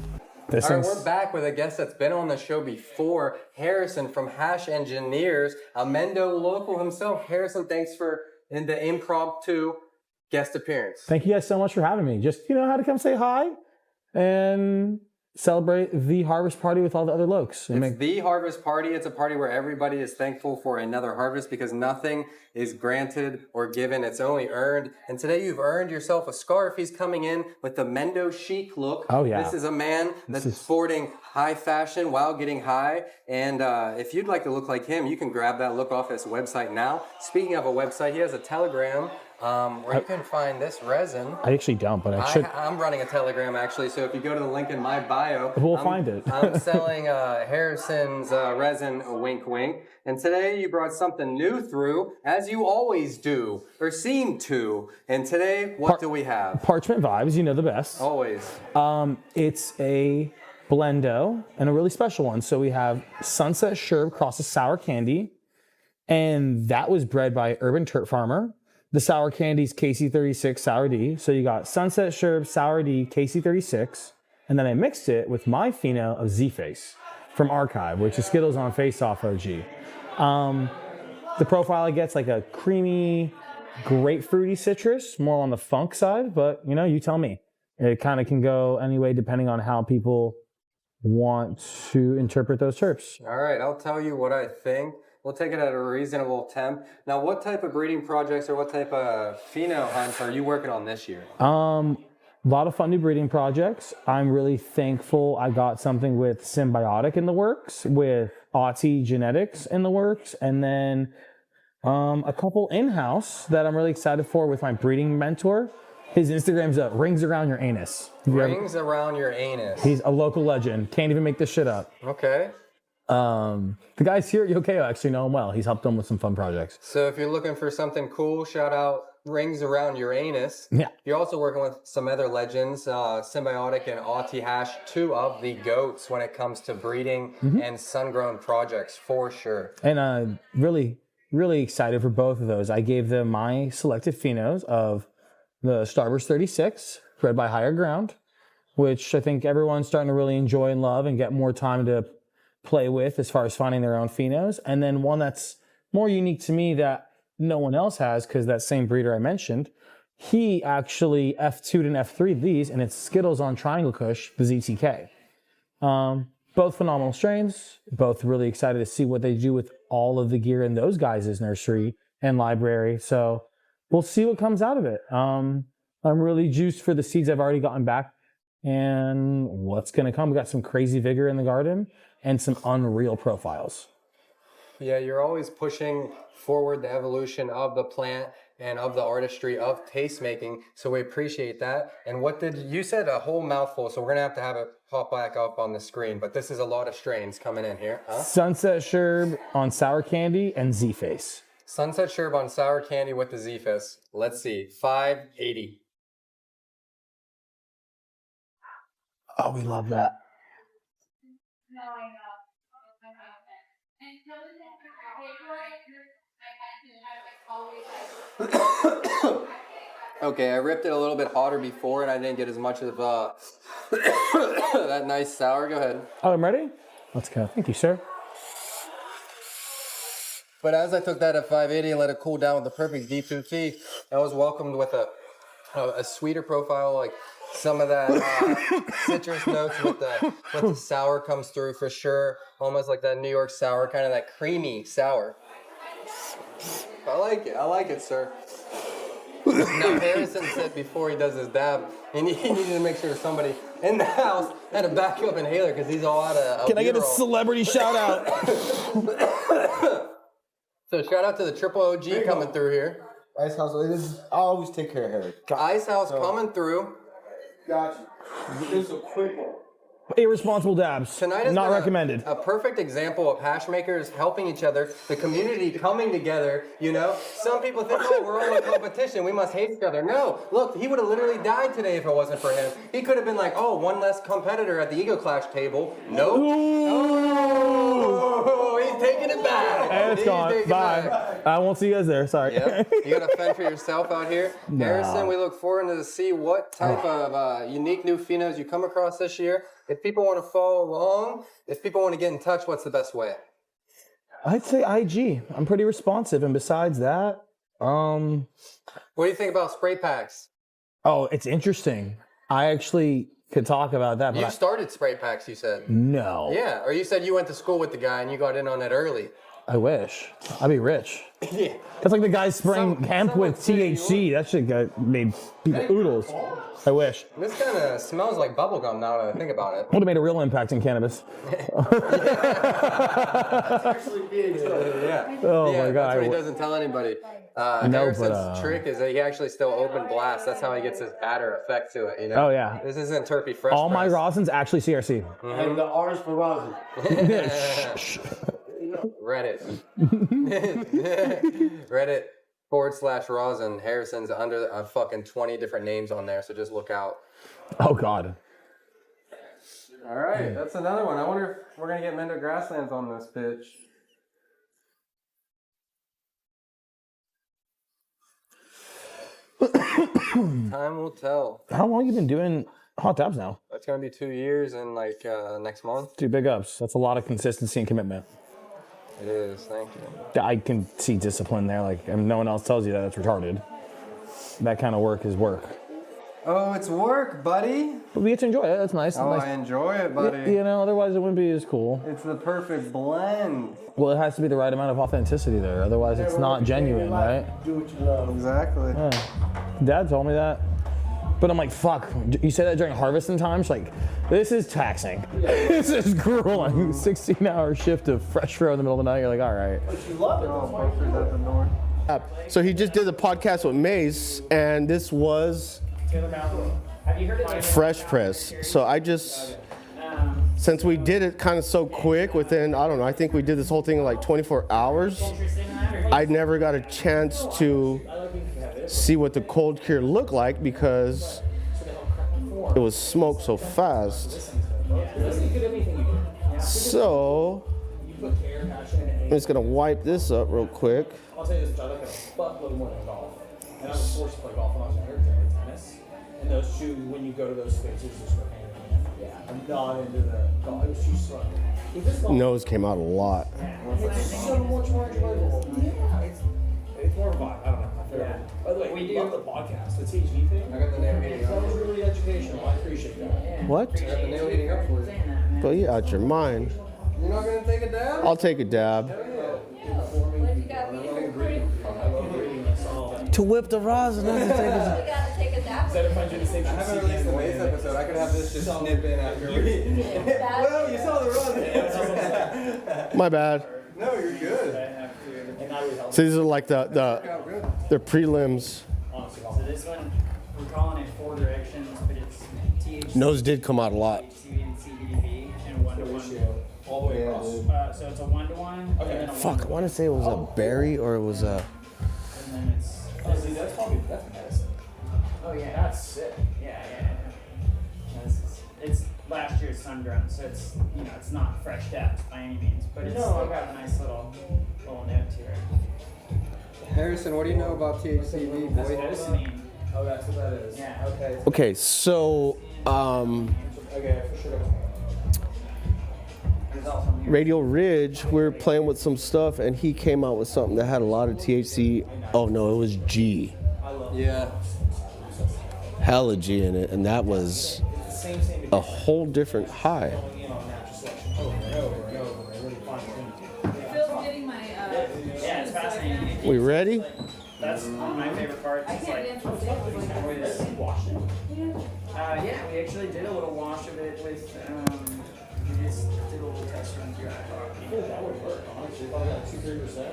All right, we're back with a guest that's been on the show before, Harrison from Hash Engineers, a Mendo local himself. Harrison, thanks for the impromptu guest appearance. Thank you guys so much for having me. Just, you know, how to come say hi and celebrate the harvest party with all the other lokes. It's the harvest party. It's a party where everybody is thankful for another harvest, because nothing is granted or given. It's only earned. And today you've earned yourself a scarf. He's coming in with the Mendo chic look. Oh, yeah. This is a man that's sporting high fashion while getting high. And if you'd like to look like him, you can grab that look off his website now. Speaking of a website, he has a Telegram where you can find this resin. I actually don't, but I should. I'm running a Telegram, actually, so if you go to the link in my bio, we'll find it. I'm selling Harrison's resin, wink, wink. And today you brought something new through, as you always do, or seem to. And today, what do we have? Parchment Vibes, you know the best. Always. It's a blendo and a really special one. So we have Sunset Sherb crosses sour candy, and that was bred by Urban Turt Farmer. The sour candy's KC36 Sour D. So you got Sunset Sherb, Sour D, KC36. And then I mixed it with my pheno of Z-Face from Archive, which is Skittles on Face Off OG. The profile I get's like a creamy, grapefruity citrus, more on the funk side, but you know, you tell me. It kind of can go any way depending on how people want to interpret those terps. All right, I'll tell you what I think. We'll take it at a reasonable temp. Now, what type of breeding projects or what type of pheno hunts are you working on this year? A lot of fun new breeding projects. I'm really thankful I got something with Symbiotic in the works, with Auti Genetics in the works, and then a couple in-house that I'm really excited for with my breeding mentor. His Instagram's Rings Around Your Anus. Rings Around Your Anus. He's a local legend. Can't even make this shit up. Okay. The guys here at Yokayo actually know him well. He's helped them with some fun projects. So if you're looking for something cool, shout out Rings Around Your Anus. Yeah. You're also working with some other legends, Symbiotic and Auti Hash, two of the GOATs when it comes to breeding and sun-grown projects, for sure. And really, really excited for both of those. I gave them my selected phenos of the Starburst 36, bred by Higher Ground, which I think everyone's starting to really enjoy and love and get more time to play with as far as finding their own phenos. And then one that's more unique to me that no one else has, because that same breeder I mentioned, he actually F2'd and F3'd these, and it's Skittles on Triangle Kush, the ZTK. Both phenomenal strains, both really excited to see what they do with all of the gear in those guys' nursery and library. So we'll see what comes out of it. I'm really juiced for the seeds I've already gotten back and what's going to come. We got some crazy vigor in the garden and some unreal profiles. Yeah, you're always pushing forward the evolution of the plant and of the artistry of tastemaking. So we appreciate that. And what did you said? A whole mouthful. So we're gonna have it pop back up on the screen. But this is a lot of strains coming in here. Huh? Sunset Sherb on Sour Candy and Z-Face. Sunset Sherb on Sour Candy with the Z-Face. Let's see, 580. Oh, we love that. Okay, I ripped it a little bit hotter before and I didn't get as much of that nice sour. Go ahead. Oh, I'm ready? Let's go. Thank you, sir. But as I took that at 580 and let it cool down with the perfect D2T, I was welcomed with a sweeter profile, like some of that citrus notes with the sour comes through for sure. Almost like that New York sour, kind of that creamy sour. I like it, sir. Now Harrison said before he does his dab, he needed to make sure somebody in the house had a backup inhaler because he's all out of. Can I get a celebrity shout out? So shout out to the Triple OG coming through here. Ice House, I always take care of Harry. Ice House coming through. Got you. This is a quick one. Irresponsible dabs. Tonight is not recommended. A perfect example of hash makers helping each other, the community coming together. You know, some people think, oh, we're all in competition, we must hate each other. No, look, he would have literally died today if it wasn't for him. He could have been like, oh, one less competitor at the Ego Clash table. Nope. Oh, he's taking it back. And it's gone. Bye. I won't see you guys there. Sorry. Yep. You got to fend for yourself out here. No. Harrison, we look forward to see what type of unique new phenos you come across this year. If people want to follow along, if people want to get in touch, what's the best way? I'd say IG. I'm pretty responsive. And besides that, what do you think about spray packs? Oh, it's interesting. I actually could talk about that. You started spray packs, you said. No. Yeah, or you said you went to school with the guy and you got in on it early. I wish. I'd be rich. Yeah. That's like the guy spraying hemp with THC. That shit made people oodles. I wish. This kind of smells like bubblegum now that I think about it. Would have made a real impact in cannabis. Actually being Yeah. Oh yeah, my God. That's what he doesn't tell anybody. Harrison's trick is that he actually still open blast. That's how he gets his batter effect to it, you know? Oh, yeah. This isn't Terpy Fresh All my Press. _rosin's actually CRC. And the R's for rosin. Reddit. Reddit /rosin. Harrison's under fucking 20 different names on there, so just look out. Oh, God. All right, that's another one. I wonder if we're going to get Mendocino Grasslands on this pitch. Time will tell. How long have you been doing hot dabs now? That's going to be 2 years and like next month. 2 big ups. That's a lot of consistency and commitment. It is, thank you. I can see discipline there. Like, no one else tells you that it's retarded. That kind of work is work. Oh, it's work, buddy. But we get to enjoy it. That's nice. Oh, nice. I enjoy it, buddy. You know, otherwise it wouldn't be as cool. It's the perfect blend. Well, it has to be the right amount of authenticity there. Otherwise, it's not genuine, right? Do what you love. Exactly. Yeah. Dad told me that. But I'm like, fuck. You say that during harvesting time? She's like, this is taxing. This is grueling. 16-hour shift of fresh row in the middle of the night. You're like, all right. But you love it. Posters at the door. So he just did the podcast with Mace, and this was fresh press. So I just, since we did it kind of so quick within, I don't know, I think we did this whole thing in like 24 hours. I never got a chance to see what the cold cure looked like because it was smoked so fast. So I'm just gonna wipe this up real quick. I'll tell you this, I like a buttload more than golf. And I was forced to play golf when I was younger, to play tennis. And those shoes, when you go to those spaces, just go hand in hand. Yeah, I'm not into the golf. Those shoes suck. Nose came out a lot. It's so much more enjoyable. Yeah, it's more of a vibe. I don't know. Yeah. By the way, we love the podcast. The THV thing. I got the nail eating up. That was really educational. I appreciate that. What? I got the nail eating up for you. Well, you out your mind. You're not gonna take a dab? I'll take a dab. To whip the rosin, not to take a I haven't released the Mace episode. I could have this just snip in after we. Well, you saw the run. My bad. No, you're good. So these are like the prelims. So this one, we're calling it 4 directions, but it's THC, Nose did come out a lot. THC, and CBD, and 1-to-1. All the way across. So it's a 1-to-1. Okay. And then a Fuck, I want to say it was a berry or it was a. And then it's. Oh, see, that's medicine. Oh yeah. That's sick. Yeah. It's last year's sun grown, so it's it's not fresh depth by any means, but it's still got a nice little note to it. Harrison, what do you know about THCV, boy? Glycinine. Oh, that's what that is. Yeah. Okay. Okay, so Okay, for sure. Radio Ridge, we were playing with some stuff, and he came out with something that had a lot of THC. Oh no, it was G. Yeah. Hella G in it, and that was a whole different high. Yeah, it's fascinating. We ready? That's one of my favorite parts. It's like, yeah, we actually did a little wash of it with, we just did a little test run through our property. That would work, honestly. Probably like 2-3%.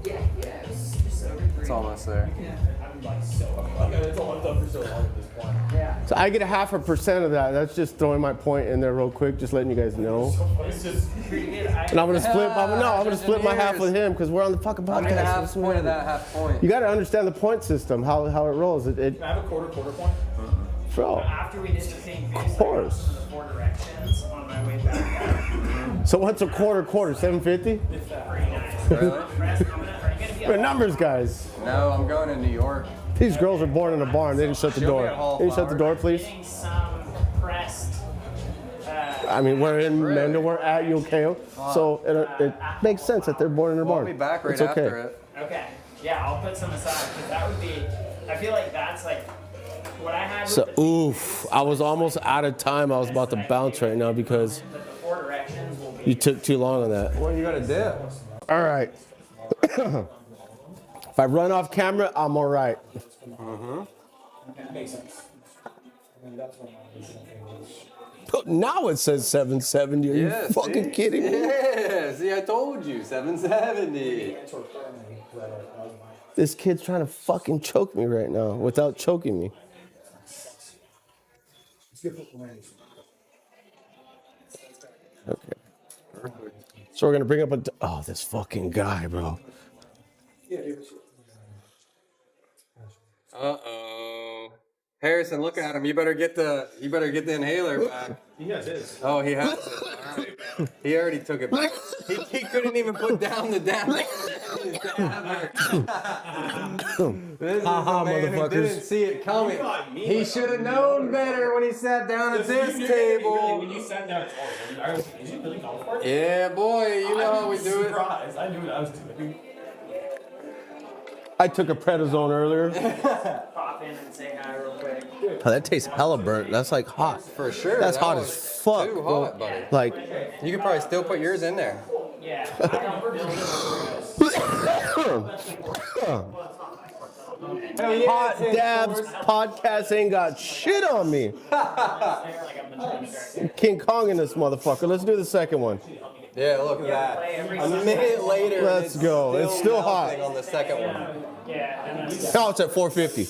Yeah, it was just over 3. It's almost there. I'm like so. It's all done for so long at this point. Yeah. So I get 0.5% of that. That's just throwing my point in there real quick, just letting you guys know. It's just Pretty good. And I'm gonna split. I'm gonna split my half with him because we're on the fucking I'm gonna podcast. half point of that half point. You got to understand the point system, how it rolls. Can I have a quarter point? Bro. After we did the thing, Of course. the 4 directions on my way back. So what's a quarter? 750? Pretty nice. Really? Rest coming up. Are you gonna be We're numbers, guys. No, I'm going to New York. These girls were born in a barn. They didn't shut the She'll be door. at Hall Can you shut the door, please? getting some pressed? I mean, we're in Mendo, we're at Yokayo, so it makes sense that they're born in a Well, I'll barn. be back right It's okay. after it. Okay. Yeah, I'll put some aside because that would be. I feel like that's like what I had. So, with the oof, I was almost out of time. I was about to bounce right now because But the 4 directions will be. you took too long on that. Well, you got a dip. All right. If I run off camera, I'm all right. Makes sense. And that's one of my original favorites. But now it says 770. Are you fucking kidding me? Yeah, see, I told you, 770. This kid's trying to fucking choke me right now without choking me. Okay. So we're gonna bring up oh, this fucking guy, bro. Uh-oh. Harrison, look at him. You better get the inhaler back. He has his. Oh, he has it. All right. He already took it back. He couldn't even put down the dab. This is a man who didn't see it coming. He should have known better when he sat down at this table. When you sat down, is he really golf cart? Yeah, boy, you know how we do it. Surprised. I knew what I was doing. I took a prednisone earlier. Pop in and say hi real quick. Oh, that tastes hella burnt. That's like hot. For sure. That's that hot was as fuck. Too bro. hot, buddy. Like, You could probably still put yours in there. Yeah. Hot Dabs podcast ain't got shit on me. King Kong in this motherfucker. Let's do the second one. Yeah, look at that. A minute later, Let's go. It's still hot. melting on the second one. Now it's at 450.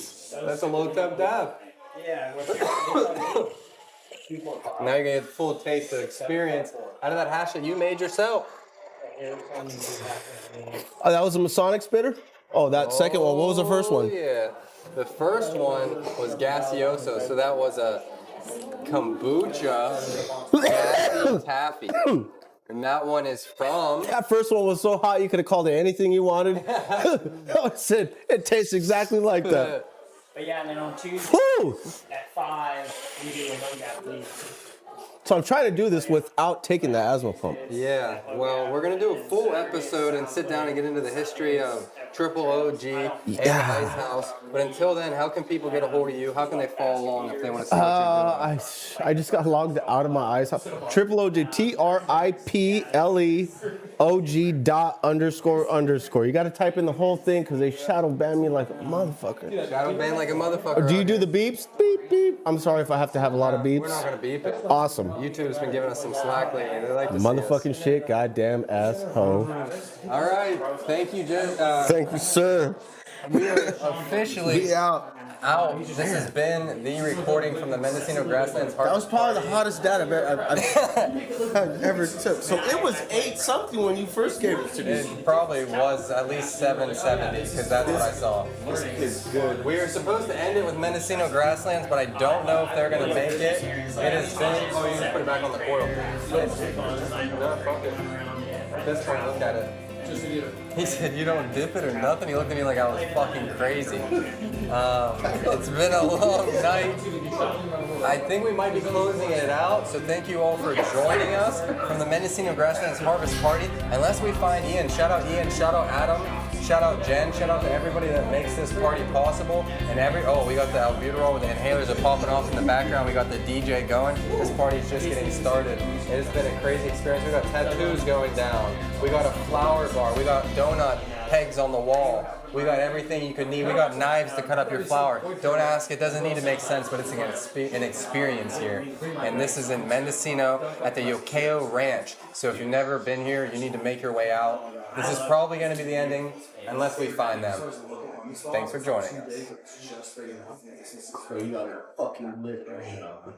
That's a low temp dab. Yeah. Now you're gonna get the full taste of experience out of that hash that you made yourself. Oh, that was a Masonic spitter? Oh, that second one. What was the first one? Yeah. The first one was gaseoso, so that was a kombucha gassy taffy. And that one is from... That first one was so hot you could have called it anything you wanted. I said, it tastes exactly like that. But yeah, and then on Tuesday Woo! at 5, we do a low gap lead. So I'm trying to do this without taking the asthma pump. Yeah, well, we're going to do a full episode and sit down and get into the history of Triple OG and the Ice House. But until then, how can people get a hold of you? How can they follow along if they want to see what you're doing? I just got logged out of my Ice House. Triple OG, TRIPLEOG.___. You got to type in the whole thing because they shadow ban me like a motherfucker. Shadow ban like a motherfucker. Do you do the beeps? Beep, beep. I'm sorry if I have to have a lot of beeps. We're not going to beep it. Awesome. YouTube's been giving us some slack lately. They like to see Motherfucking shit, goddamn asshole. us. All right. Thank you, Jen. Thank you, sir. We are officially out. This has been the recording from the Mendocino Grasslands. That was probably the hottest dad I've ever took. So it was 8-something when you first gave it to me. It probably was at least 770 because that's what I saw. It's good. We were supposed to end it with Mendocino Grasslands, but I don't know if they're going to make it. It has been... Oh, you can put it back on the coil. No, fuck it. This one, look at it. He said, you don't dip it or nothing? He looked at me like I was fucking crazy. It's been a long night. I think we might be closing it out, so thank you all for joining us from the Mendocino Grasslands Harvest Party. Unless we find Ian, shout out Adam, shout out Jen, shout out to everybody that makes this party possible. And we got the albuterol with the inhalers are popping off in the background. We got the DJ going. This party's just getting started. It has been a crazy experience. We got tattoos going down. We got a flower bar. We got donut pegs on the wall. We got everything you could need. We got knives to cut up your flower. Don't ask, it doesn't need to make sense, but it's an experience here. And this is in Mendocino at the Yokayo Ranch. So if you've never been here, you need to make your way out. This is probably going to be the ending, unless we find them. Thanks for joining us. So you got a fucking lip right now.